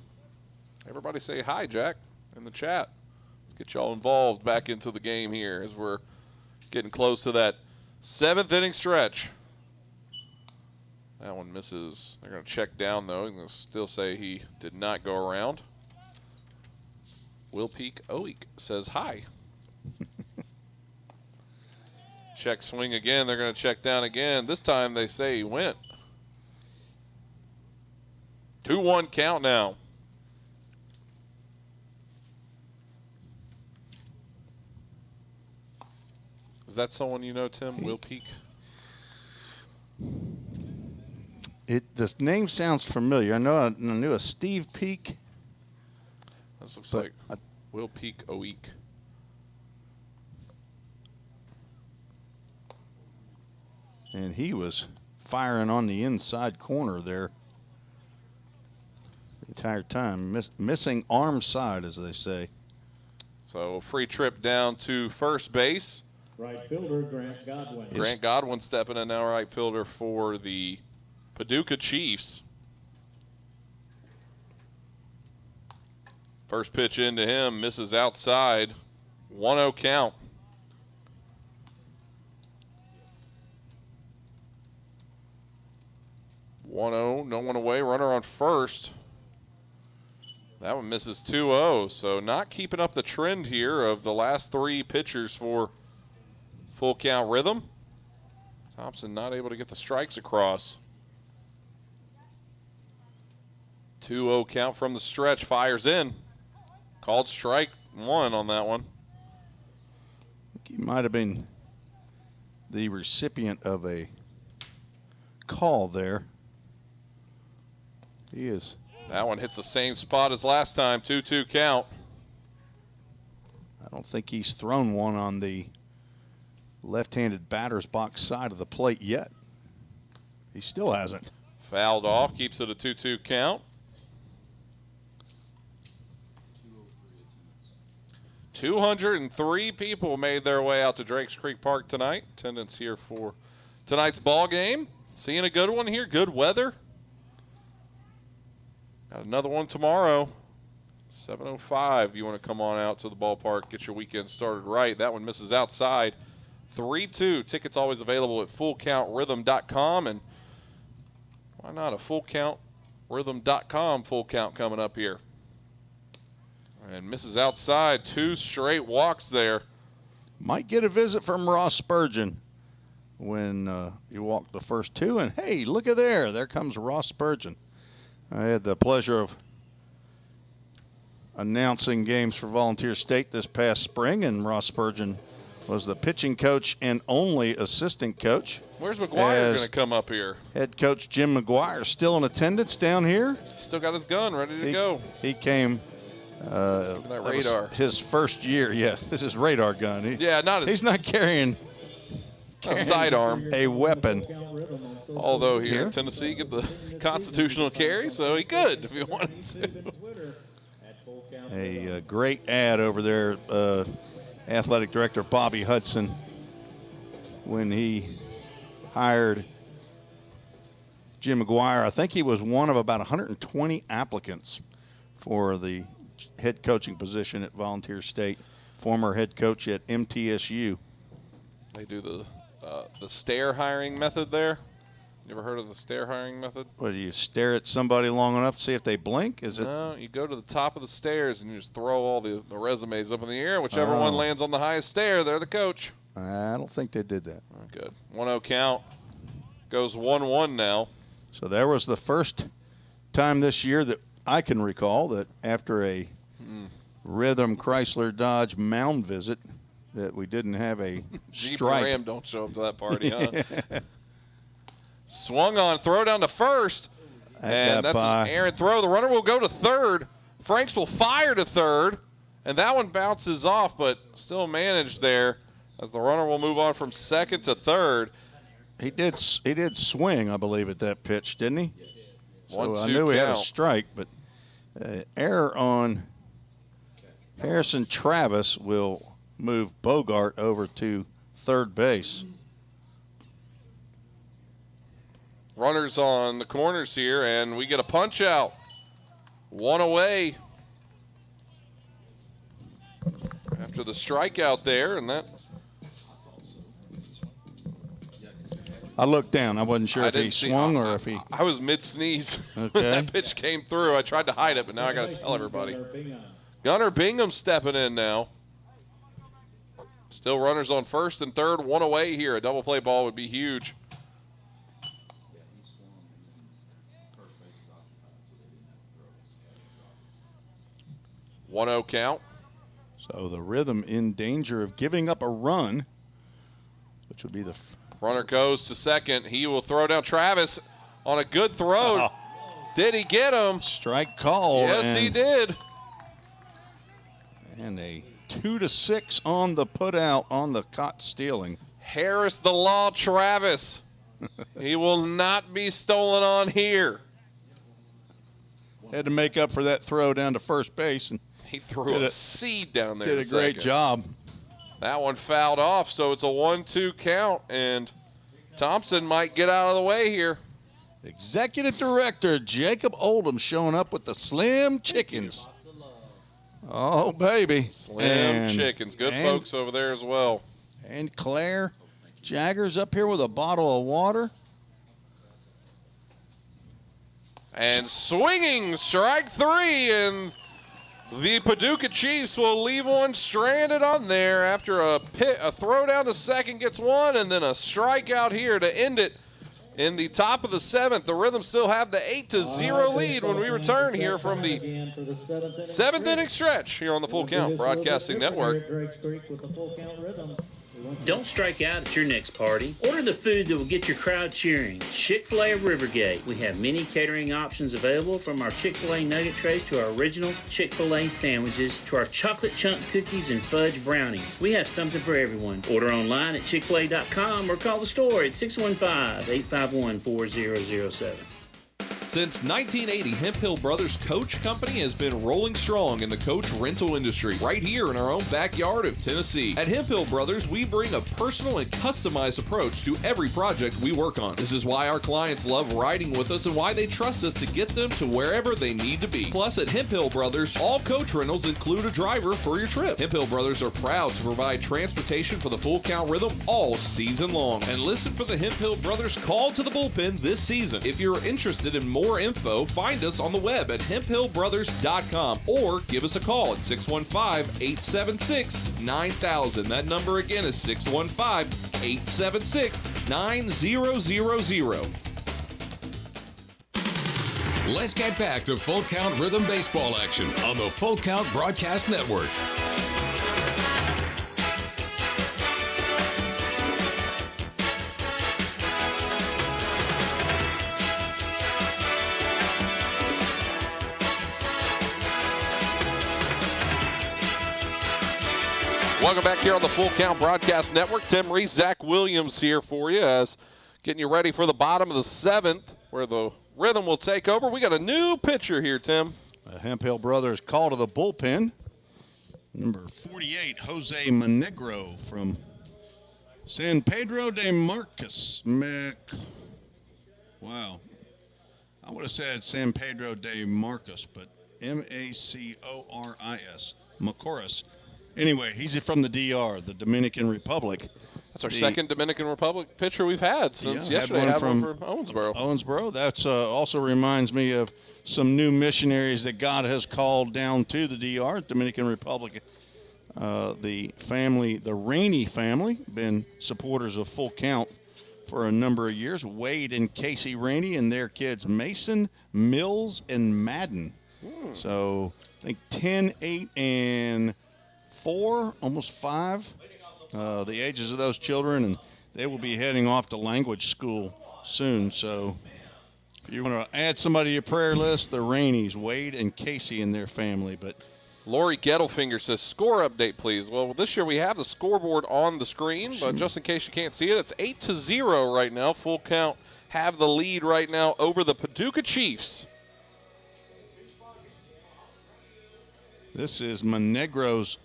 Everybody say hi, Jack, in the chat. Let's get y'all involved back into the game here as we're getting close to that 7th inning stretch. That one misses. They're going to check down, though. They're going to still say he did not go around. Will Peak Oik says hi. Check swing again. They're going to check down again. This time they say he went. 2-1 count now. Is that someone you know, Tim? Will Peak? This name sounds familiar. I knew a Steve Peak. This looks like Will Peak Oik. And he was firing on the inside corner there the entire time, missing arm side, as they say. So a free trip down to first base. Right fielder, Grant Godwin. Grant Godwin stepping in now, right fielder for the Paducah Chiefs. First pitch into him, misses outside. 1-0 count. 1-0, no one away, runner on first. That one misses 2-0, so not keeping up the trend here of the last 3 pitchers for full count rhythm. Thompson not able to get the strikes across. 2-0 count from the stretch, fires in. Called strike 1 on that one. He might have been the recipient of a call there. He is. That one hits the same spot as last time, 2-2 count. I don't think he's thrown one on the left-handed batter's box side of the plate yet. He still hasn't. Fouled off, keeps it a 2-2 count. 203 people made their way out to Drakes Creek Park tonight. Attendance here for tonight's ball game. Seeing a good one here, good weather. Got another one tomorrow, 7:05. You want to come on out to the ballpark, get your weekend started right. That one misses outside. 3-2. Tickets always available at fullcountrhythm.com. And why not a fullcountrhythm.com full count coming up here. And misses outside. 2 straight walks there. Might get a visit from Ross Spurgeon when you walk the first 2. And, hey, look at there. There comes Ross Spurgeon. I had the pleasure of announcing games for Volunteer State this past spring, and Ross Spurgeon was the pitching coach and only assistant coach. Where's McGuire going to come up here? Head coach Jim McGuire still in attendance down here. Still got his gun ready to go. He came. That radar. His first year, yeah. This is radar gun. He's not carrying a sidearm, a weapon. Although here in Tennessee, get the constitutional carry, so he could if he wanted to. A great ad over there, athletic director Bobby Hudson, when he hired Jim McGuire. I think he was one of about 120 applicants for the head coaching position at Volunteer State, former head coach at MTSU. They do the stair hiring method there. You ever heard of the stair hiring method? What, do you stare at somebody long enough to see if they blink? Is it? No, you go to the top of the stairs and you just throw all the resumes up in the air. Whichever one lands on the highest stair, they're the coach. I don't think they did that. Oh, good. 1-0 count. Goes 1-1 now. So there was the first time this year that I can recall that after a Rhythm Chrysler Dodge mound visit that we didn't have a Jeep strike. and Ram don't show up to that party, huh? Swung on, throw down to first. And that's an errant throw. The runner will go to third. Franks will fire to third. And that one bounces off, but still managed there as the runner will move on from second to third. He did swing, I believe, at that pitch, didn't he? Yes. So I knew he had a strike, but error on Harrison Travis will move Bogart over to third base. Runners on the corners here, and we get a punch out. 1 away after the strikeout there, and that. I looked down. I wasn't sure if he swung or if he. I was mid-sneeze when that pitch came through. I tried to hide it, but now I got to tell everybody. Gunnar Bingham stepping in now. Still runners on first and third, 1 away here. A double play ball would be huge. 1-0 count. So the Rhythm in danger of giving up a run, which would be the runner goes to second. He will throw down Travis on a good throw. Did he get him? Strike call. Yes, he did. And a 2-6 on the putout on the caught stealing. Harris the Law Travis. He will not be stolen on here. Had to make up for that throw down to first base, and he threw a seed down there. Did a great job. That one fouled off, so it's a 1-2 count, and Thompson might get out of the way here. Executive Director Jacob Oldham showing up with the Slim Chickens. Oh, baby. Slim Chickens. Good folks over there as well. And Claire Jaggers up here with a bottle of water. And swinging, strike three, and the Paducah Chiefs will leave one stranded on there after a throw down to second gets one, and then a strikeout here to end it in the top of the seventh. The Rhythm still have the 8-0 lead when we return here from the seventh inning stretch here on the Full Count Broadcasting Network. Don't strike out at your next party. Order the food that will get your crowd cheering. Chick-fil-A of Rivergate. We have many catering options available, from our Chick-fil-A nugget trays to our original Chick-fil-A sandwiches to our chocolate chunk cookies and fudge brownies. We have something for everyone. Order online at chickfil-a.com or call the store at 615-851-4007. Since 1980, Hemp Hill Brothers Coach Company has been rolling strong in the coach rental industry right here in our own backyard of Tennessee. At Hemp Hill Brothers, we bring a personal and customized approach to every project we work on. This is why our clients love riding with us and why they trust us to get them to wherever they need to be. Plus, at Hemp Hill Brothers, all coach rentals include a driver for your trip. Hemp Hill Brothers are proud to provide transportation for the Full Count Rhythm all season long. And listen for the Hemp Hill Brothers call to the bullpen this season. If you're interested in more info, find us on the web at hemphillbrothers.com or give us a call at 615-876-9000. That number again is 615-876-9000. Let's get back to Full Count Rhythm baseball action on the Full Count Broadcast Network. Welcome back here on the Full Count Broadcast Network. Tim Reese, Zach Williams here for you, as getting you ready for the bottom of the seventh, where the Rhythm will take over. We got a new pitcher here, Tim. The Hemp Hill Brothers call to the bullpen. Number 48, Jose Monegro from San Pedro de Marcos. Wow. I would have said San Pedro de Marcos, but Macoris. Macoris. Anyway, he's from the DR, the Dominican Republic. That's our second Dominican Republic pitcher we've had since yesterday. Had one from Owensboro. Owensboro. That's also reminds me of some new missionaries that God has called down to the DR, Dominican Republic. The family, the Rainey family, been supporters of Full Count for a number of years. Wade and Casey Rainey and their kids Mason, Mills, and Madden. So I think 10, 8, and 4, almost 5, the ages of those children, and they will be heading off to language school soon. So if you want to add somebody to your prayer list, the Raineys, Wade and Casey and their family. But Lori Gettelfinger says, score update, please. Well, this year we have the scoreboard on the screen, but just in case you can't see it, it's 8-0 right now. Full Count have the lead right now over the Paducah Chiefs. This is Monegro's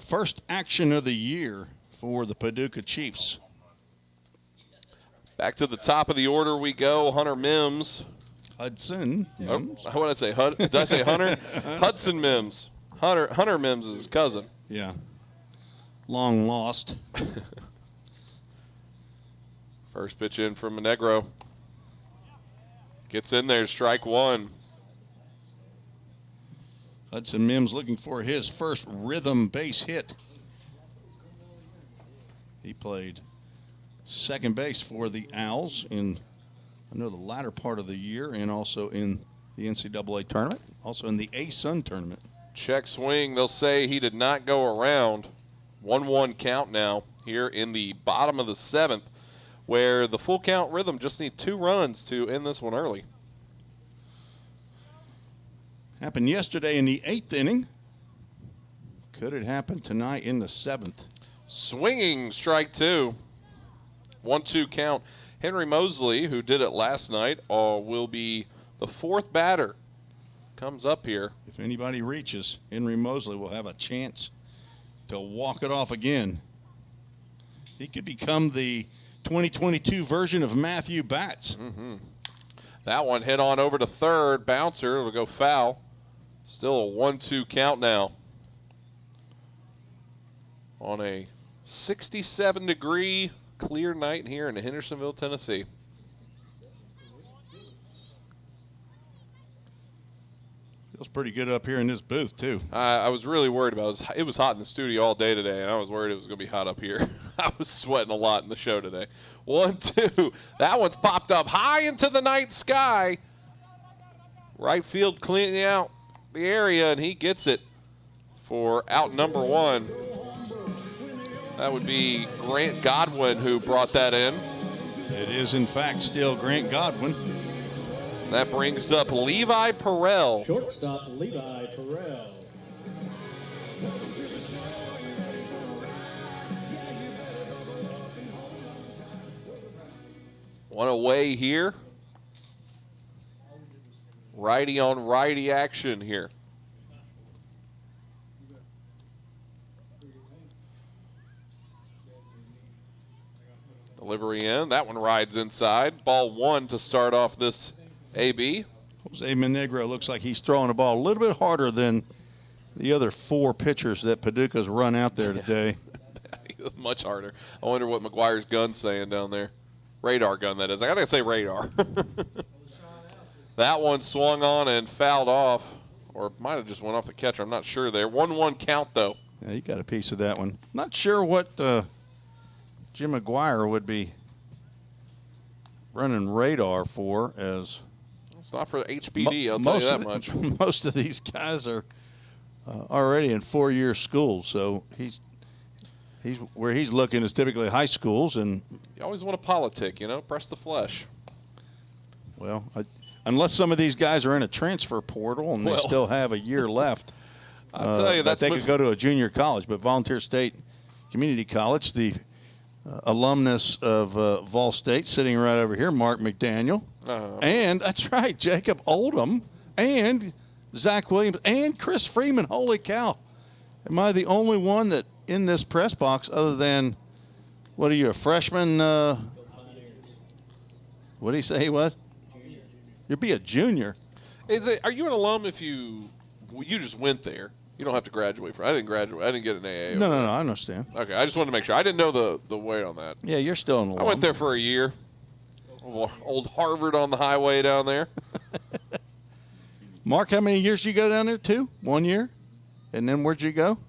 first action of the year for the Paducah Chiefs. Back to the top of the order we go. Hunter Mims. Hudson Mims. Oh, what did I say? Did I say Hunter? Hudson Mims. Hunter Mims is his cousin. Yeah. Long lost. First pitch in from Monegro. Gets in there, strike one. Hudson Mims looking for his first rhythm base hit. He played second base for the Owls in, the latter part of the year, and also in the NCAA tournament, also in the A-Sun tournament. Check swing. They'll say he did not go around. 1-1 count now here in the bottom of the seventh, where the Full Count Rhythm just need 2 runs to end this one early. Happened yesterday in the 8th inning. Could it happen tonight in the 7th? Swinging, strike 2. 1-2 count. Henry Mosley, who did it last night, will be the 4th batter. Comes up here. If anybody reaches, Henry Mosley will have a chance to walk it off again. He could become the 2022 version of Matthew Batts. Mm-hmm. That one hit on over to third. Bouncer. It'll go foul. Still a 1-2 count now. On a 67-degree clear night here in Hendersonville, Tennessee. Feels pretty good up here in this booth, too. I was really worried about it. It was hot in the studio all day today, and I was worried it was going to be hot up here. I was sweating a lot in the show today. 1-2. That one's popped up high into the night sky. Right field cleaning out the area, and he gets it for out number 1. That would be Grant Godwin who brought that in. It is, in fact, still Grant Godwin. That brings up Levi Perrell. Shortstop Levi Perrell. One away here. Righty on righty action here. Delivery in. That one rides inside. Ball 1 to start off this AB. Jose Monegro looks like he's throwing the ball a little bit harder than the other 4 pitchers that Paducah's run out there today. Much harder. I wonder what McGuire's gun's saying down there. Radar gun, that is. I got to say radar. That one swung on and fouled off, or might have just went off the catcher. I'm not sure there. 1-1 count, though. Yeah, you got a piece of that one. Not sure what Jim McGuire would be running radar for, as it's not for HBD, I'll tell you that much. Most of these guys are already in 4-year schools, so he's where he's looking is typically high schools, and you always want to politic, you know, press the flesh. Well, unless some of these guys are in a transfer portal and they still have a year left, I'll tell you, they could go to a junior college. But Volunteer State Community College, the alumnus of Vol State, sitting right over here, Mark McDaniel, and that's right, Jacob Oldham, and Zach Williams, and Chris Freeman. Holy cow! Am I the only one that in this press box, other than, what are you, a freshman? What did he say he was? You'd be a junior. Are you an alum if you just went there? You don't have to graduate. I didn't graduate. I didn't get an AA. No, I understand. Okay, I just wanted to make sure. I didn't know the way on that. Yeah, you're still an alum. I went there for a year. Old Harvard on the highway down there. Mark, how many years did you go down there? 2? 1 year? And then where'd you go?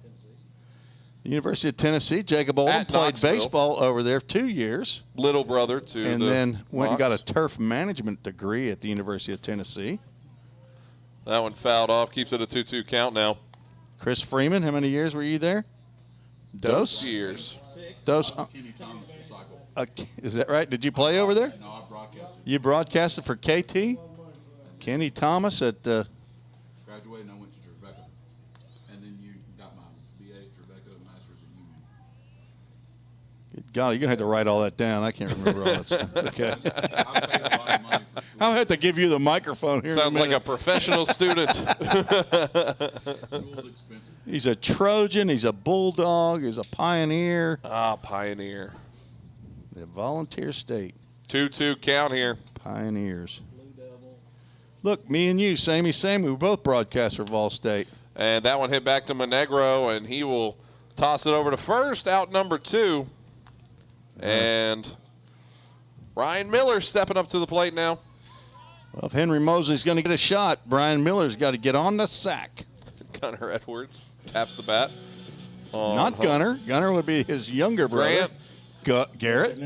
The University of Tennessee. Jacob Oldham played baseball over there 2 years. Little brother to and then went and got a turf management degree at the University of Tennessee. That one fouled off. Keeps it a 2-2 count now. Chris Freeman, how many years were you there? Dose years. Dose. Is that right? Did you play over there? No, I broadcasted. You broadcasted for KT? Kenny Thomas at Graduated and I went to Tribeca. And then you got my BA at Tribeca and Master's at Union. Good God, you're going to have to write all that down. I can't remember all that stuff. Okay. I paid a lot of money for school. I'll have to give you the microphone here. Sounds like a professional student. School's expensive. He's a Trojan. He's a Bulldog. He's a Pioneer. Pioneer. The Volunteer State. 2-2 count here. Pioneers. Look, me and you, same. We both broadcast for Vol State. And that one hit back to Monegro, and he will toss it over to first, out number 2. And Brian Miller stepping up to the plate now. Well, if Henry Mosley's going to get a shot, Brian Miller's got to get on the sack. Gunnar Edwards taps the bat. Not Gunnar. Gunnar would be his younger brother. Garrett.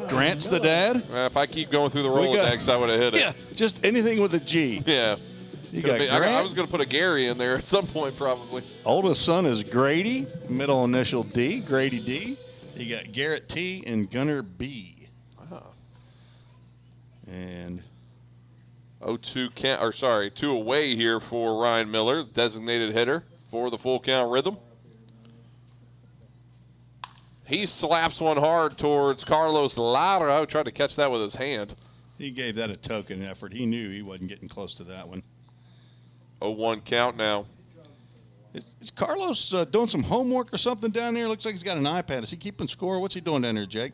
Grant's the dad. If I keep going through the Rolodex, I would have hit it. Yeah, just anything with a G. Yeah. You got I was going to put a Gary in there at some point, probably. Oldest son is Grady, middle initial D, Grady D. You got Garrett T and Gunnar B. And 2 away here for Ryan Miller, designated hitter for the full count rhythm. He slaps one hard towards Carlos Lara. Tried to catch that with his hand. He gave that a token effort. He knew he wasn't getting close to that one. 0-1 count now. Is Carlos doing some homework or something down there? Looks like he's got an iPad. Is he keeping score? What's he doing down there, Jake?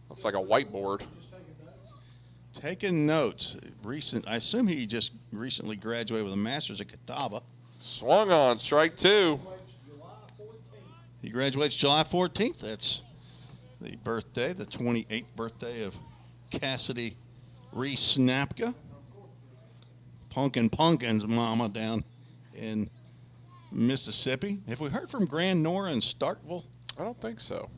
Looks like a whiteboard. Taking notes. I assume he just recently graduated with a master's at Catawba. Swung on, strike 2. He graduates July 14th. That's the 28th birthday of Cassidy Reese Snapka. Punkin's mama down in Mississippi. Have we heard from Grand Nora and Starkville? I don't think so.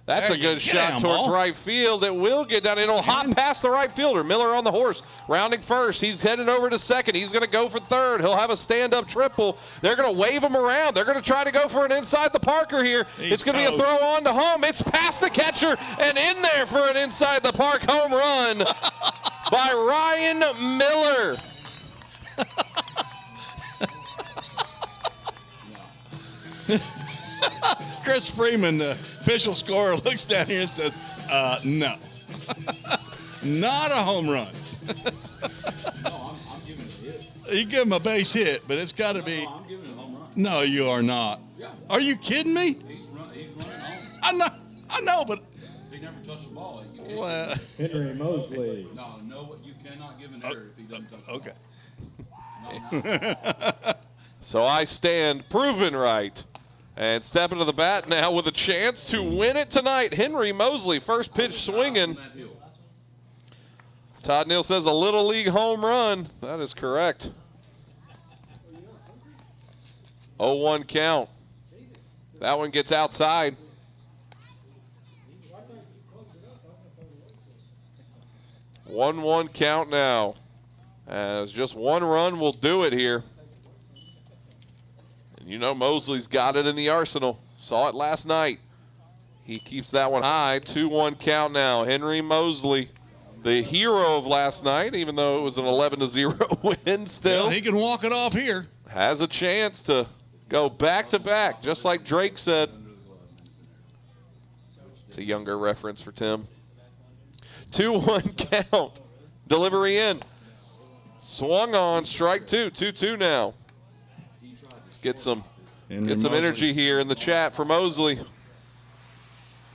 That's There a you good get shot him, towards Ball. right field. It will get down. It'll hop past the right fielder. Miller on the horse, rounding first. He's headed over to second. He's going to go for third. He'll have a stand-up triple. They're going to wave him around. They're going to try to go for an inside the Parker here. It's going to be a throw on to home. It's past the catcher and in there for an inside the park home run by Ryan Miller. Chris Freeman, the official scorer, looks down here and says, no. Not a home run. No, I'm giving it a hit. You give him a base hit, but it's got to be. No, I'm giving it a home run. No, you are not. Yeah. Are you kidding me? He's running home. I know, but. He never touched the ball. You can't. Well, Henry Mosley. No, you cannot give an error if he doesn't touch the okay. ball. So I stand proven right. And stepping to the bat now with a chance to win it tonight. Henry Mosley, first pitch swinging. Todd Neal says a Little League home run. That is correct. 0-1 count. That one gets outside. 1-1 count now. As just one run will do it here. And you know Mosley's got it in the arsenal. Saw it last night. He keeps that one high. 2-1 count now. Henry Mosley, the hero of last night, even though it was an 11-0 win still. Well, he can walk it off here. Has a chance to go back-to-back, just like Drake said. It's a younger reference for Tim. 2-1 count. Delivery in. Swung on, strike two. 2-2 now. Let's get some energy here in the chat for Mosley.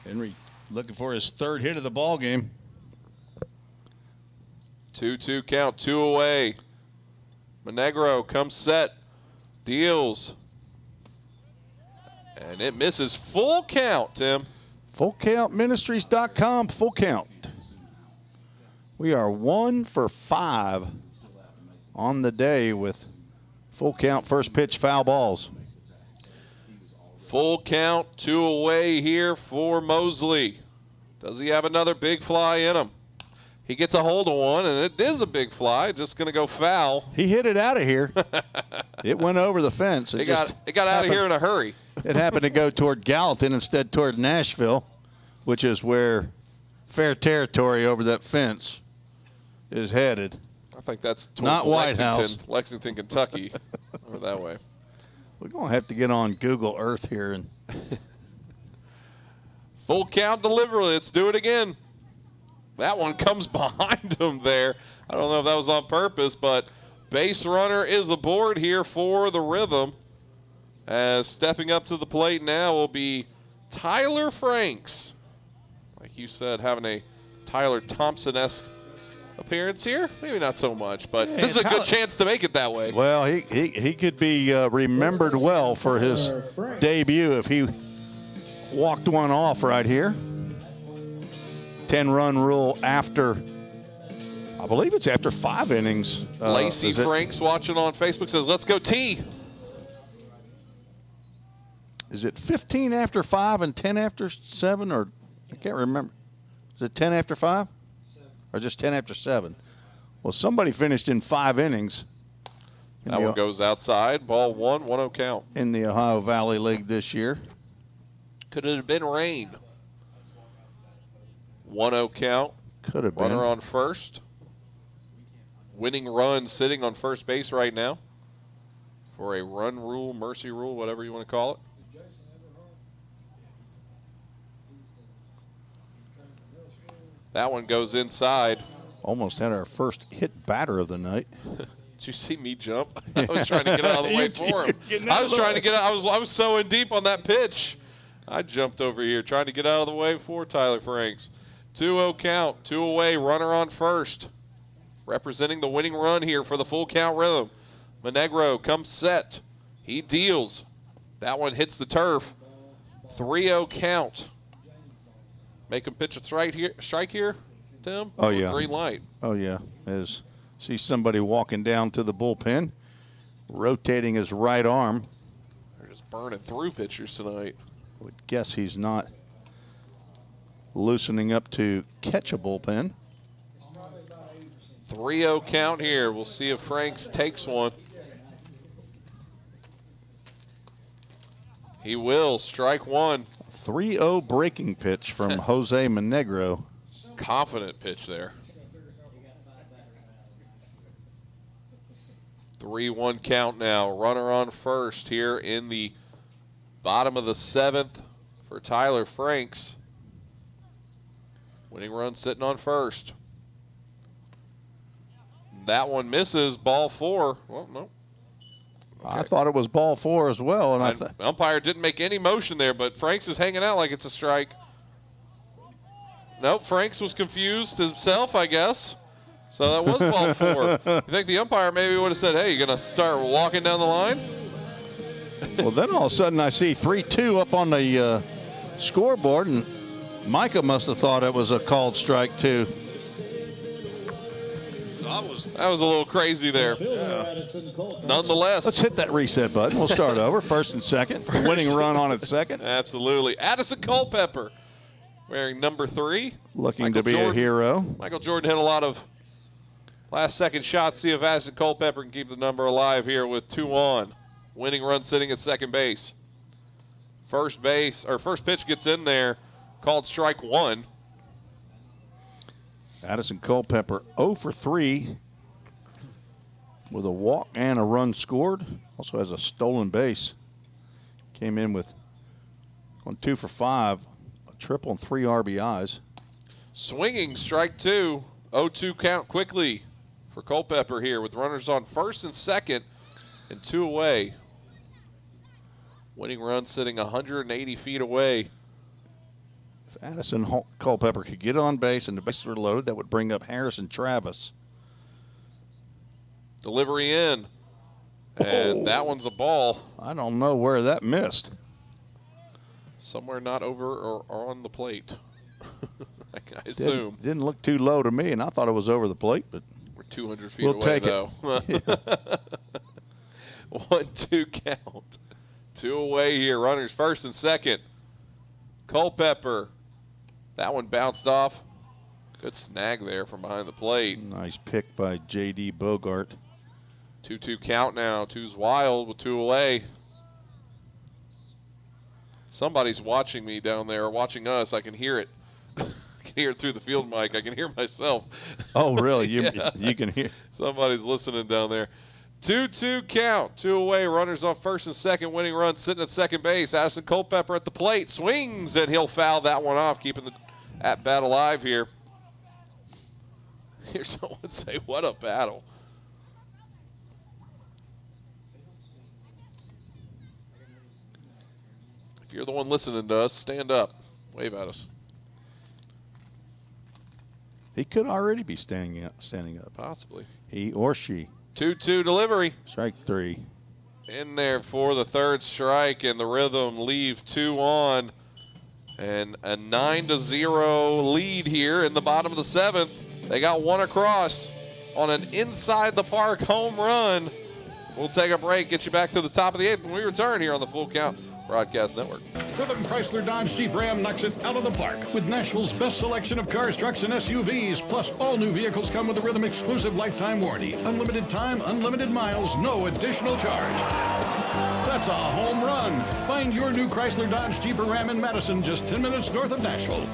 Henry looking for his third hit of the ball game. 2-2 count, 2 away. Monegro comes set, deals. And it misses. Full count, Tim. FullCountMinistries.com, full count. We are 1 for 5 on the day with full count first pitch foul balls. Full count, 2 away here for Mosley. Does he have another big fly in him? He gets a hold of one, and it is a big fly. Just going to go foul. He hit it out of here. It went over the fence. It got out of here in a hurry. It happened to go toward Gallatin instead toward Nashville, which is where fair territory over that fence is headed. I think that's towards not White House. Lexington, Kentucky, over that way. We're going to have to get on Google Earth here. And full count delivery. Let's do it again. That one comes behind him there. I don't know if that was on purpose, but base runner is aboard here for the Rhythm. As stepping up to the plate now will be Tyler Franks. Like you said, having a Tyler Thompson-esque appearance here. Maybe not so much, but this is a good chance to make it that way. Well, he could be remembered well for his debut if he walked one off right here. 10-run rule after, I believe it's after 5 innings. Lacey Franks watching on Facebook says, let's go T. Is it 15 after 5 and 10 after 7? Or I can't remember. Is it 10 after 5? Or just 10 after 7? Well, somebody finished in 5 innings. That one goes outside. Ball 1, 1-0 count. In the Ohio Valley League this year. Could it have been rain? 1-0 count. Could have been. Runner on first. Winning run sitting on first base right now for a run rule, mercy rule, whatever you want to call it. That one goes inside. Almost had our first hit batter of the night. Did you see me jump? I was trying to get out of the way for him. I was trying to get out. I was so in deep on that pitch. I jumped over here trying to get out of the way for Tyler Franks. 2-0 count, 2 away, runner on first. Representing the winning run here for the full count Rhythm. Monegro comes set. He deals. That one hits the turf. 3-0 count. Make him pitch a strike here, Tim? Oh, yeah. Green light. Oh, yeah. See somebody walking down to the bullpen. rotating his right arm. They're just burning through pitchers tonight. I would guess he's not loosening up to catch a bullpen. 3-0 count here. We'll see if Franks takes one. He will. Strike one. 3-0 breaking pitch from Jose Monegro. Confident pitch there. 3-1 count now. Runner on first here in the bottom of the 7th for Tyler Franks. Winning run sitting on first. That one misses. Ball 4. Well, no. Okay. I thought it was ball 4 as well. And the umpire didn't make any motion there, but Franks is hanging out like it's a strike. Nope, Franks was confused himself, I guess. So that was ball 4. You think the umpire maybe would have said, hey, you going to start walking down the line? Well, then all of a sudden I see 3-2 up on the scoreboard, and Micah must have thought it was a called strike too. That was a little crazy there. Yeah. Nonetheless. Let's hit that reset button. We'll start over. First and second. The winning run on its second. Absolutely. Addison Culpepper wearing number 3. Looking to be a hero. Michael Jordan hit a lot of last-second shots. See if Addison Culpepper can keep the number alive here with 2 on. Winning run sitting at second base. First pitch gets in there. Called strike 1. Addison Culpepper 0 for 3 with a walk and a run scored. Also has a stolen base. Came in with 2 for 5, a triple and 3 RBIs. Swinging strike 2. 0-2 count quickly for Culpepper here with runners on first and second and 2 away. Winning run sitting 180 feet away. If Addison Culpepper could get on base and the bases were loaded, that would bring up Harrison Travis. Delivery in. And that one's a ball. I don't know where that missed. Somewhere not over or on the plate. I assume. Didn't look too low to me, and I thought it was over the plate, but we're 200 feet away, though. 1-2 count. 2 away here. Runners first and second. Culpepper. That one bounced off. Good snag there from behind the plate. Nice pick by J.D. Bogart. 2-2 count now. 2's wild with 2 away. Somebody's watching me down there, watching us. I can hear it. I can hear it through the field mic. I can hear myself. Oh, really? Yeah. You can hear. Somebody's listening down there. 2-2 count. 2 away. Runners on first and second. Winning run sitting at second base. Addison Culpepper at the plate. Swings, and he'll foul that one off, keeping the at-bat alive here. Here's someone say, what a battle. If you're the one listening to us, stand up. Wave at us. He could already be standing up. Possibly. He or she. 2-2 delivery. Strike 3. In there for the 3rd strike, and the Rhythm leave 2 on. And a 9-0 lead here in the bottom of the 7th. They got 1 across on an inside-the-park home run. We'll take a break, get you back to the top of the 8th when we return here on the Full Count Broadcast Network. Rhythm Chrysler Dodge Jeep Ram knocks it out of the park with Nashville's best selection of cars, trucks, and SUVs. Plus, all new vehicles come with a Rhythm exclusive lifetime warranty. Unlimited time, unlimited miles, no additional charge. That's a home run. Find your new Chrysler Dodge Jeep or Ram in Madison, just 10 minutes north of Nashville.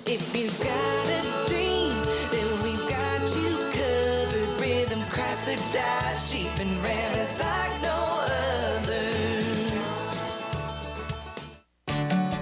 If you've got a dream, then we've got you covered. Rhythm Chrysler Dodge Jeep and Ram is like no other.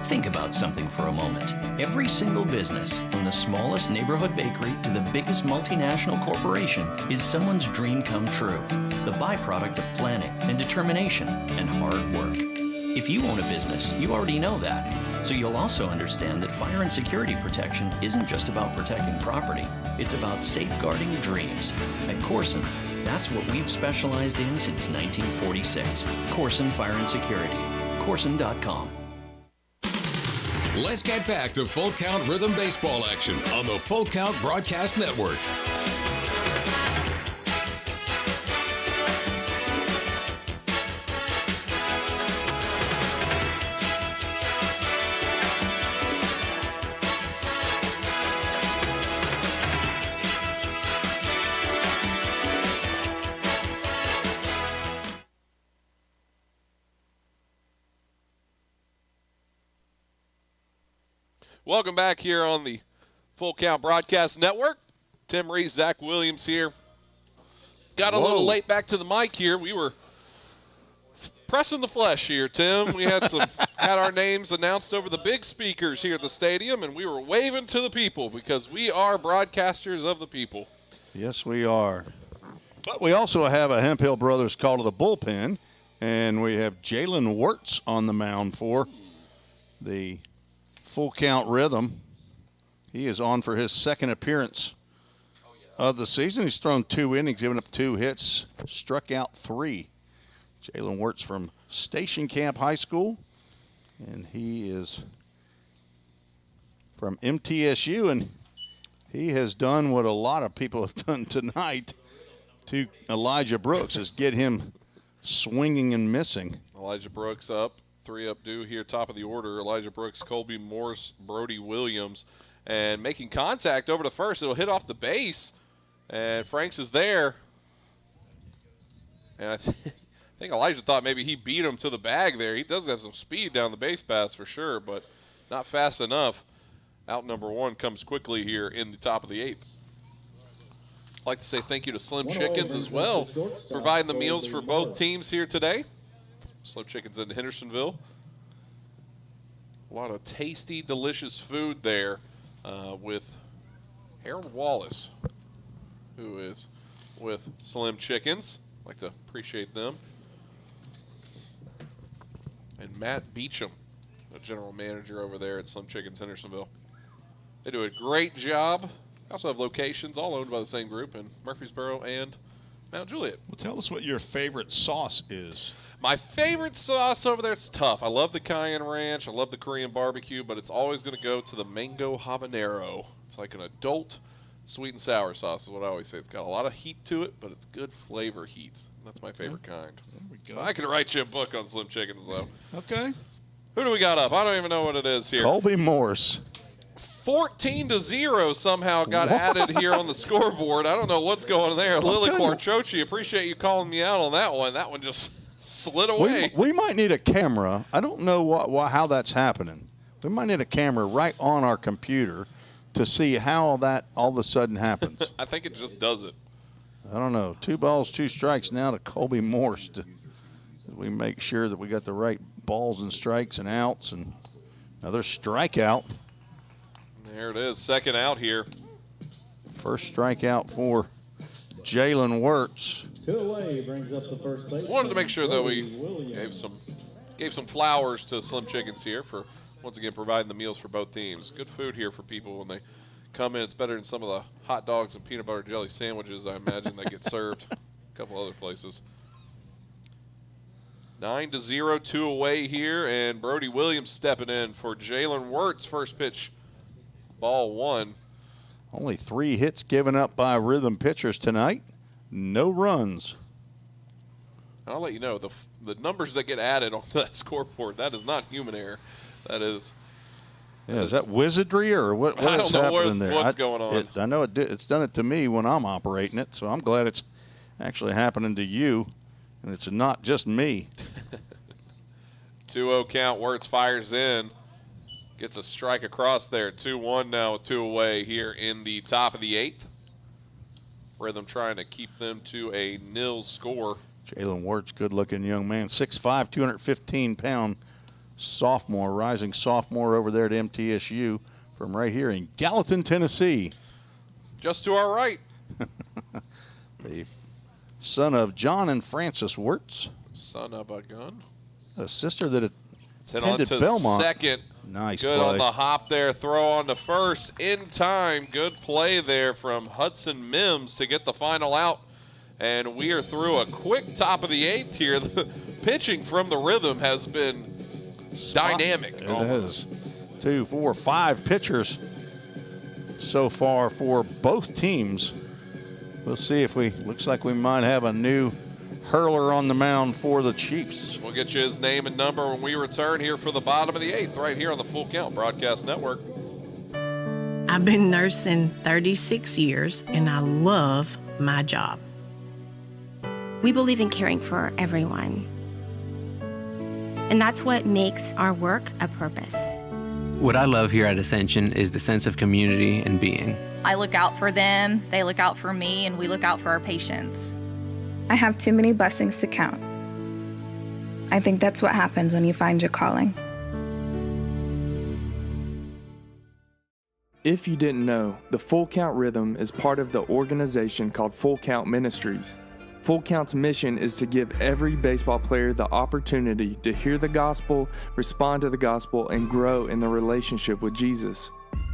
Think about something for a moment. Every single business, from the smallest neighborhood bakery to the biggest multinational corporation, is someone's dream come true. The byproduct of planning and determination and hard work. If you own a business, you already know that. So you'll also understand that fire and security protection isn't just about protecting property. It's about safeguarding dreams. At Corson, that's what we've specialized in since 1946. Corson Fire and Security. Corson.com. Let's get back to Full Count Rhythm Baseball action on the Full Count Broadcast Network. Welcome back here on the Full Count Broadcast Network. Tim Reese, Zach Williams here. Got a little late back to the mic here. We were pressing the flesh here, Tim. We had had our names announced over the big speakers here at the stadium, and we were waving to the people because we are broadcasters of the people. Yes, we are. But we also have a Hemphill Brothers call to the bullpen, and we have Jalen Wirtz on the mound for the Full Count Rhythm. He is on for his second appearance of the season. He's thrown 2 innings, given up 2 hits, struck out 3. Jalen Wirtz from Station Camp High School, and he is from MTSU, and he has done what a lot of people have done tonight to Elijah Brooks, is get him swinging and missing. Elijah Brooks up, 3 up due here, top of the order. Elijah Brooks, Colby Morse, Brody Williams, and making contact over to first. It'll hit off the base, and Franks is there. And I think Elijah thought maybe he beat him to the bag there. He does have some speed down the base paths for sure, but not fast enough. Out number 1 comes quickly here in the top of the 8th. I'd like to say thank you to Slim Chickens as well, providing the meals for both teams here today. Slim Chickens in Hendersonville. A lot of tasty, delicious food there with Harold Wallace, who is with Slim Chickens. I'd like to appreciate them. And Matt Beecham, the general manager over there at Slim Chickens Hendersonville. They do a great job. They also have locations all owned by the same group in Murfreesboro and Mount Juliet. Well, tell us what your favorite sauce is. My favorite sauce over there, it's tough. I love the Cayenne Ranch. I love the Korean barbecue, but it's always going to go to the Mango Habanero. It's like an adult sweet and sour sauce is what I always say. It's got a lot of heat to it, but it's good flavor heat. That's my favorite kind. There we go. I could write you a book on Slim Chickens, though. Okay. Who do we got up? I don't even know what it is here. Colby Morse. 14-0 somehow got added here on the scoreboard. I don't know what's going on there. Lily Quarchochi, appreciate you calling me out on that one. That one just slid away. We might need a camera. I don't know how that's happening. We might need a camera right on our computer to see how that all of a sudden happens. I think it just does it. I don't know. 2 balls, 2 strikes now to Colby Morse. We make sure that we got the right balls and strikes and outs, and another strikeout. There it is, second out here. First strikeout for Jalen Wirtz. 2 away brings up the first base. Wanted to make sure that we gave some flowers to Slim Chickens here for once again providing the meals for both teams. Good food here for people when they come in. It's better than some of the hot dogs and peanut butter jelly sandwiches I imagine that get served a couple other places. 9-0, 2 away here, and Brody Williams stepping in for Jalen Wirtz. First pitch, ball 1. Only 3 hits given up by Rhythm pitchers tonight. No runs. I'll let you know, the numbers that get added on that scoreboard, that is not human error. That is. Yeah, is that wizardry or what I don't is know happening there? What's going on. I know it's done it to me when I'm operating it, so I'm glad it's actually happening to you, and it's not just me. 2-0 count. Wirtz fires in. Gets a strike across there. 2-1 now with 2 away here in the top of the 8th. Rhythm trying to keep them to a 0 score. Jalen Wirtz, good-looking young man, 6'5", 215-pound sophomore, rising sophomore over there at MTSU from right here in Gallatin, Tennessee. Just to our right. The son of John and Frances Wirtz. Son of a gun. A sister that Hit attended on to Belmont. Second. Nice Good play. on the hop there. Throw on to first in time. Good play there from Hudson Mims to get the final out. And we are through a quick top of the 8th here. The pitching from the Rhythm has been dynamic. It is. 2, 4, 5 pitchers so far for both teams. We'll see if looks like we might have a new hurler on the mound for the Chiefs. We'll get you his name and number when we return here for the bottom of the 8th right here on the Full Count Broadcast Network. I've been nursing 36 years, and I love my job. We believe in caring for everyone. And that's what makes our work a purpose. What I love here at Ascension is the sense of community and being. I look out for them, they look out for me, and we look out for our patients. I have too many blessings to count. I think that's what happens when you find your calling. If you didn't know, the Full Count Rhythm is part of the organization called Full Count Ministries. Full Count's mission is to give every baseball player the opportunity to hear the gospel, respond to the gospel, and grow in the relationship with Jesus.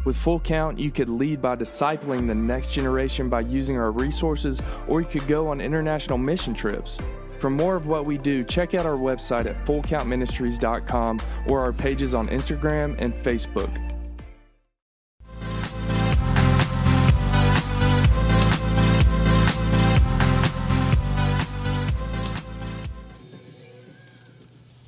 With Full Count, you could lead by discipling the next generation by using our resources, or you could go on international mission trips. For more of what we do, check out our website at fullcountministries.com or our pages on Instagram and Facebook.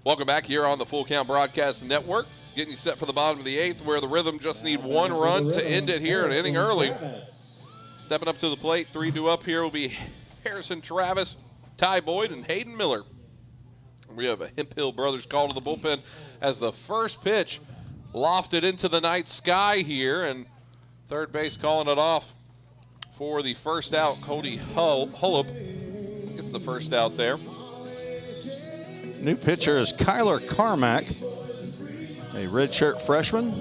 Welcome back here on the Full Count Broadcast Network. Getting you set for the bottom of the eighth, where the Rhythm just need one run to end it here, an inning early. Stepping up to the plate, 3-2 up here will be Harrison Travis, Ty Boyd, and Hayden Miller. We have a Hemphill Brothers call to the bullpen as the first pitch lofted into the night sky here, and third base calling it off for the first out. Cody Hullop gets the first out there. New pitcher is Kyler Carmack, a redshirt freshman,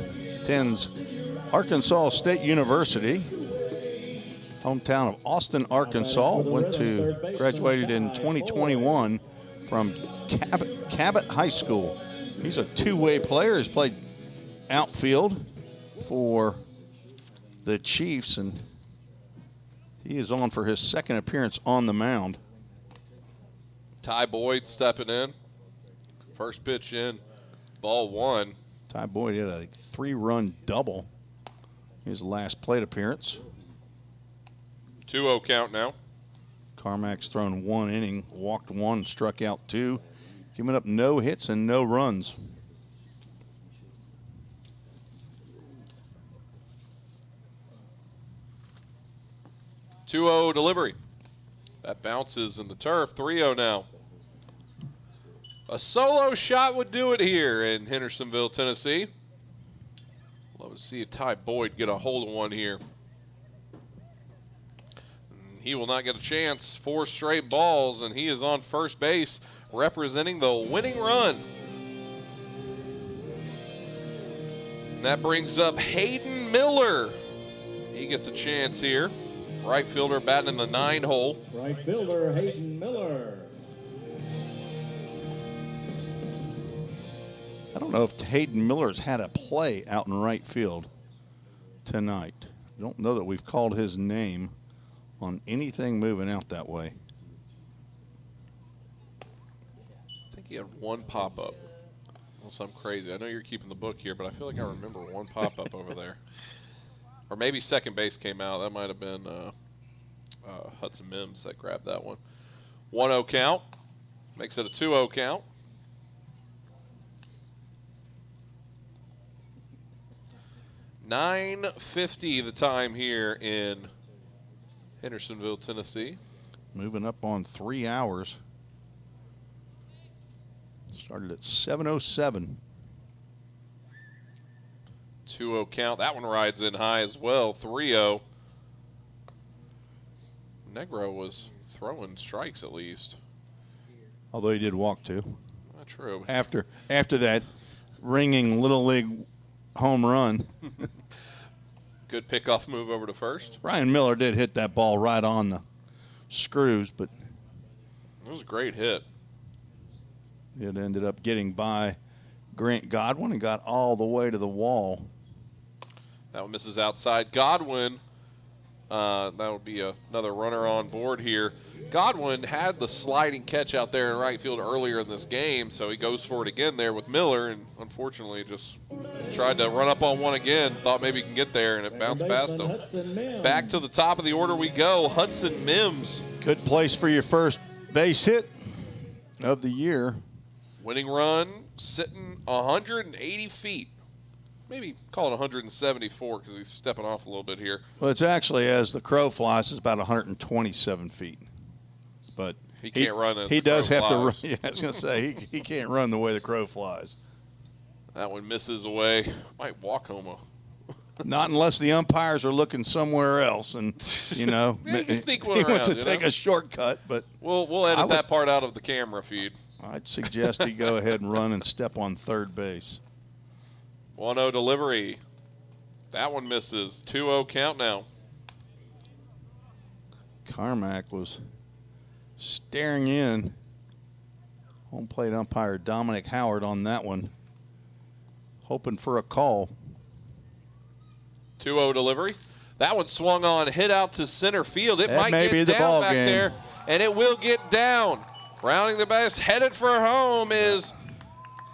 attends Arkansas State University, hometown of Austin, Arkansas. Graduated in 2021 from Cabot High School. He's a two-way player. He's played outfield for the Chiefs, and he is on for his second appearance on the mound. Ty Boyd stepping in. First pitch in, ball one. Ty Boyd had a 3-run double his last plate appearance. 2-0 count now. Carmack's thrown 1 inning, walked 1, struck out 2, giving up no hits and no runs. Two-0 delivery. That bounces in the turf. 3-0 now. A solo shot would do it here in Hendersonville, Tennessee. Love to see a Ty Boyd get a hold of one here. He will not get a chance. 4 straight balls, and he is on first base representing the winning run. And that brings up Hayden Miller. He gets a chance here. Right fielder batting in the 9 hole. Right fielder Hayden Miller. I don't know if Hayden Miller's had a play out in right field tonight. I don't know that we've called his name on anything moving out that way. I think he had 1 pop-up. Unless I'm crazy. I know you're keeping the book here, but I feel like I remember 1 pop-up over there. Or maybe second base came out. That might have been Hudson Mims that grabbed that one. 1-0 count. Makes it a 2-0 count. .950 the time here in Hendersonville, Tennessee. Moving up on 3 hours. Started at 7:07. 2-0 count. That one rides in high as well. 3-0. Negro was throwing strikes at least. Although he did walk 2. Not true. After that ringing Little League home run. Good pickoff move over to first. Ryan Miller did hit that ball right on the screws, but it was a great hit. It ended up getting by Grant Godwin and got all the way to the wall. That one misses outside. Godwin, that would be another runner on board here. Godwin had the sliding catch out there in right field earlier in this game, so he goes for it again there with Miller, and unfortunately just tried to run up on one again, thought maybe he can get there, and it bounced past him. Back to the top of the order we go. Hudson Mims. Good place for your first base hit of the year. Winning run, sitting 180 feet. Maybe call it 174 because he's stepping off a little bit here. Well, it's actually, as the crow flies, it's about 127 feet. But he can't run as he the does crow have flies. to run. Yeah, I was going to say, he can't run the way the crow flies. That one misses away. Might walk home. Not unless the umpires are looking somewhere else, and you know, You can sneak one he around, wants to you take know? a shortcut. But We'll edit that part out of the camera feed. I'd suggest he go ahead and run and step on third base. 1-0 delivery. That one misses. 2-0 count now. Carmack was staring in. Home plate umpire Dominic Howard on that one, hoping for a call. 2-0 delivery. That one swung on, hit out to center field. It That might may get be the down ball back game. there, and it will get down. Rounding the base, headed for home is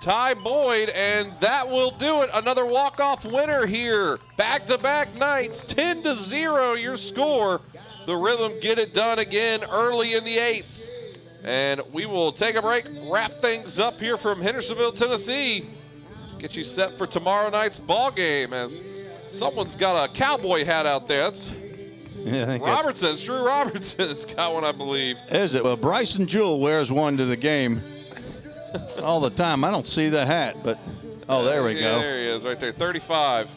Ty Boyd, and that will do it. Another walk-off winner here. Back-to-back nights, 10-0 your score. The Rhythm get it done again early in the 8th. And we will take a break, wrap things up here from Hendersonville, Tennessee. Get you set for tomorrow night's ball game as someone's got a cowboy hat out there. That's Yeah, I think Robertson. It's Drew Robertson. It's got one, I believe. Is it? Well, Bryson Jewell wears one to the game all the time. I don't see the hat, but there we go. There he is, right there, 35.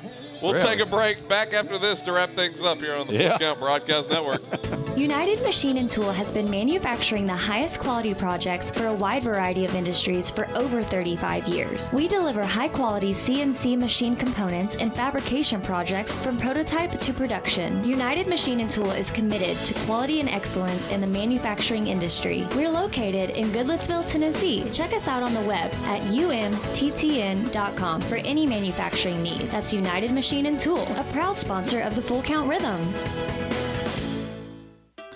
We'll Really? take a break. Back after this to wrap things up here on the Yeah. Full Count Broadcast Network. United Machine and Tool has been manufacturing the highest quality projects for a wide variety of industries for over 35 years. We deliver high-quality CNC machine components and fabrication projects from prototype to production. United Machine and Tool is committed to quality and excellence in the manufacturing industry. We're located in Goodlettsville, Tennessee. Check us out on the web at umttn.com for any manufacturing need. That's United Machine and Tool, a proud sponsor of the Full Count Rhythm.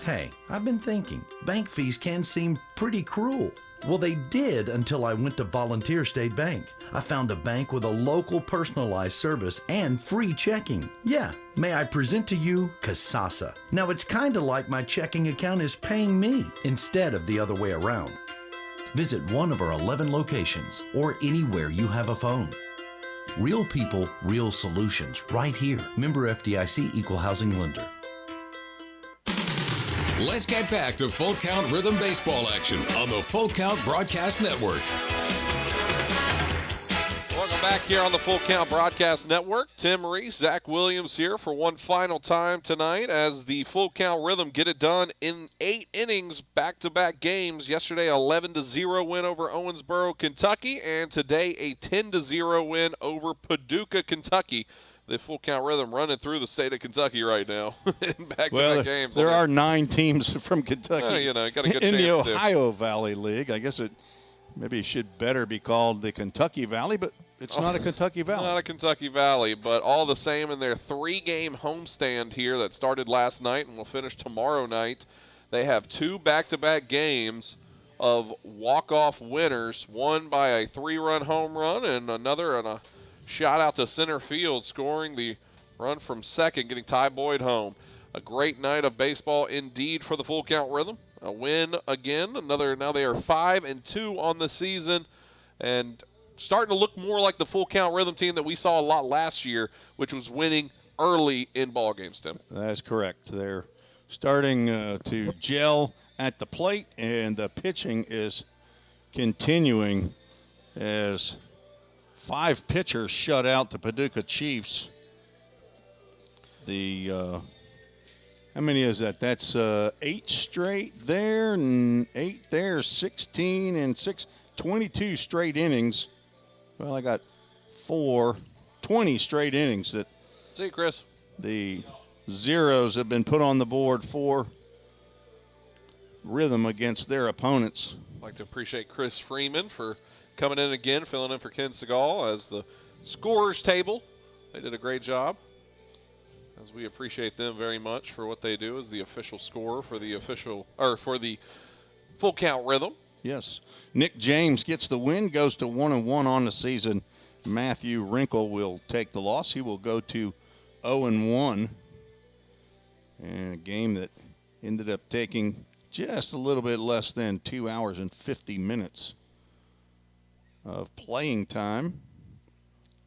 Hey, I've been thinking, bank fees can seem pretty cruel. Well, they did until I went to Volunteer State Bank. I found a bank with a local personalized service and free checking. Yeah, may I present to you Kasasa. Now, it's kind of like my checking account is paying me instead of the other way around. Visit one of our 11 locations or anywhere you have a phone. Real people, real solutions, right here. Member FDIC Equal Housing Lender. Let's get back to Full Count Rhythm Baseball action on the Full Count Broadcast Network. Welcome back here on the Full Count Broadcast Network. Tim Reese, Zach Williams here for one final time tonight as the Full Count Rhythm get it done in 8 innings, back-to-back games. Yesterday, 11-0 win over Owensboro, Kentucky, and today a 10-0 win over Paducah, Kentucky. The Full Count Rhythm running through the state of Kentucky right now in back-to-back games. There are 9 teams from Kentucky got a good in the chance to. Ohio Valley League. I guess it maybe should better be called the Kentucky Valley, but it's not a Kentucky Valley. Not a Kentucky Valley, but all the same in their 3-game homestand here that started last night and will finish tomorrow night. They have 2 back-to-back games of walk-off winners, one by a 3-run home run and another on a shot out to center field, scoring the run from second, getting Ty Boyd home. A great night of baseball indeed for the Full Count Rhythm. A win again. Now they are 5-2 on the season and starting to look more like the Full Count Rhythm team that we saw a lot last year, which was winning early in ball games, Tim. That is correct. They're starting to gel at the plate, and the pitching is continuing as 5 pitchers shut out the Paducah Chiefs. How many is that? That's 8 straight there and 8 there, 16 and 6, 22 straight innings. Well, I got 20 straight innings that See you, Chris. the zeros have been put on the board for Rhythm against their opponents. I'd like to appreciate Chris Freeman for coming in again, filling in for Ken Segal as the scorers table. They did a great job, as we appreciate them very much for what they do as the official scorer for the Full Count Rhythm. Yes. Nick James gets the win, goes to 1-1 on the season. Matthew Wrinkle will take the loss. He will go to 0-1. And a game that ended up taking just a little bit less than 2 hours and 50 minutes of playing time.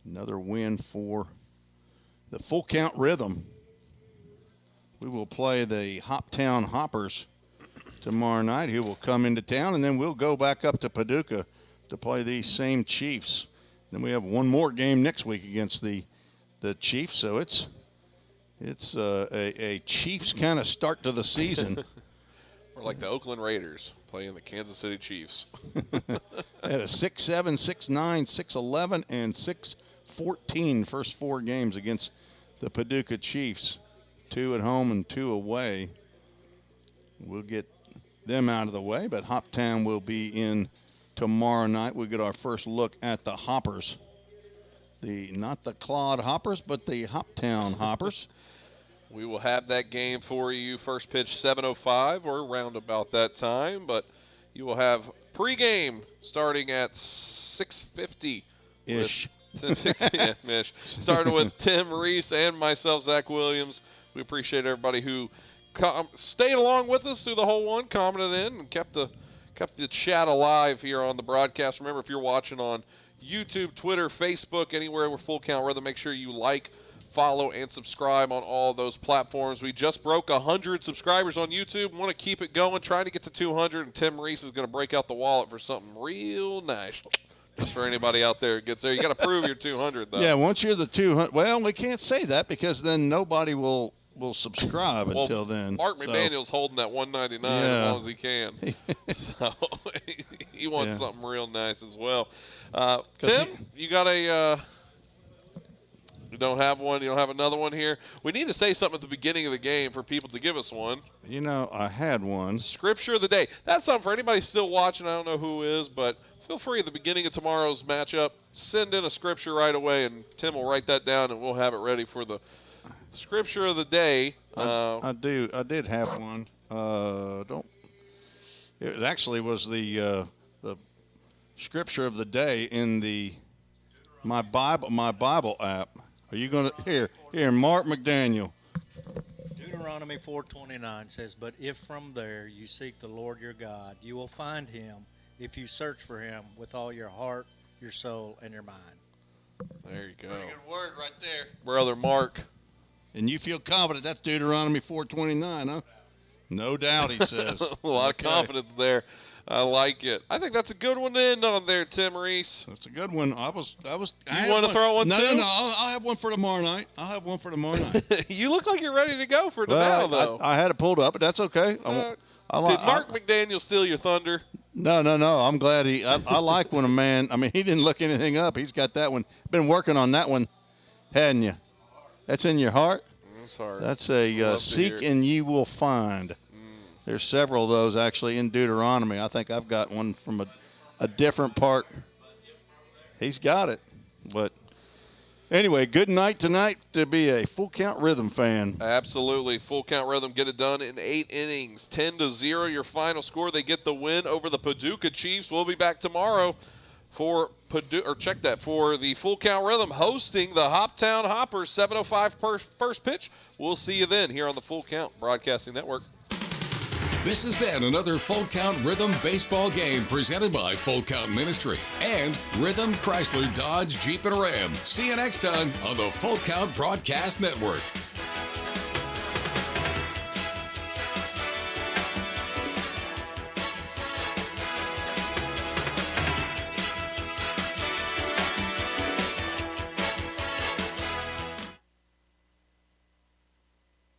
Another win for the Full Count Rhythm. We will play the Hoptown Hoppers tomorrow night, who will come into town, and then we'll go back up to Paducah to play these same Chiefs Then we have one more game next week against the Chiefs. So it's a Chiefs kind of start to the season. We're like the Oakland Raiders playing the Kansas City Chiefs. They had a 6-7, 6-9, 6-11, and 6-14 first 4 games against the Paducah Chiefs. 2 at home and 2 away. We'll get them out of the way, but Hoptown will be in tomorrow night. We'll get our first look at the Hoppers. Not the Claude Hoppers, but the Hoptown Hoppers. We will have that game for you. First pitch 7:05 or around about that time, but you will have pregame starting at 6:50 ish. Ish. Starting with Tim Reese and myself, Zach Williams. We appreciate everybody who stayed along with us through the whole one, commented in, and kept the chat alive here on the broadcast. Remember, if you're watching on YouTube, Twitter, Facebook, anywhere with Full Count Rhythm, make sure you like, follow, and subscribe on all those platforms. We just broke 100 subscribers on YouTube. Want to keep it going, trying to get to 200, and Tim Reese is going to break out the wallet for something real nice. Just for anybody out there who gets there. You got to prove you're 200, though. Yeah, once you're the 200. Well, we can't say that because then nobody will subscribe until then. Mark McDaniel's holding that 199 as long as he can. So he wants something real nice as well. Tim, you got you don't have one? You don't have another one here? We need to say something at the beginning of the game for people to give us one. You know, I had one. Scripture of the day. That's something for anybody still watching. I don't know who is, but feel free at the beginning of tomorrow's matchup, send in a scripture right away, and Tim will write that down, and we'll have it ready for the scripture of the day. I did have one. It actually was the scripture of the day in my Bible app. Are you going to here? Mark McDaniel. Deuteronomy 4:29 says, "But if from there you seek the Lord your God, you will find him if you search for him with all your heart, your soul, and your mind." There you go. Pretty good word right there, Brother Mark. And you feel confident that's Deuteronomy 4:29, huh? No doubt, he says. A lot of confidence there. I like it. I think that's a good one to end on there, Tim Reese. That's a good one. You want to throw one too? No. I'll have one for tomorrow night. You look like you're ready to go for now, though. I had it pulled up, but that's okay. Did Mark McDaniel steal your thunder? No. I'm glad I like when a man, he didn't look anything up. He's got that one. Been working on that one, hadn't you? That's in your heart? That's hard. That's a seek and you will find. There's several of those actually in Deuteronomy. I think I've got one from a different part. He's got it. But anyway, good night tonight to be a Full Count Rhythm fan. Absolutely. Full Count Rhythm get it done in 8 innings. 10-0 your final score. They get the win over the Paducah Chiefs. We'll be back tomorrow for for the Full Count Rhythm hosting the Hoptown Hoppers. 7:05 first pitch. We'll see you then here on the Full Count Broadcasting Network. This has been another Full Count Rhythm baseball game presented by Full Count Ministry and Rhythm Chrysler Dodge Jeep and Ram. See you next time on the Full Count Broadcast Network.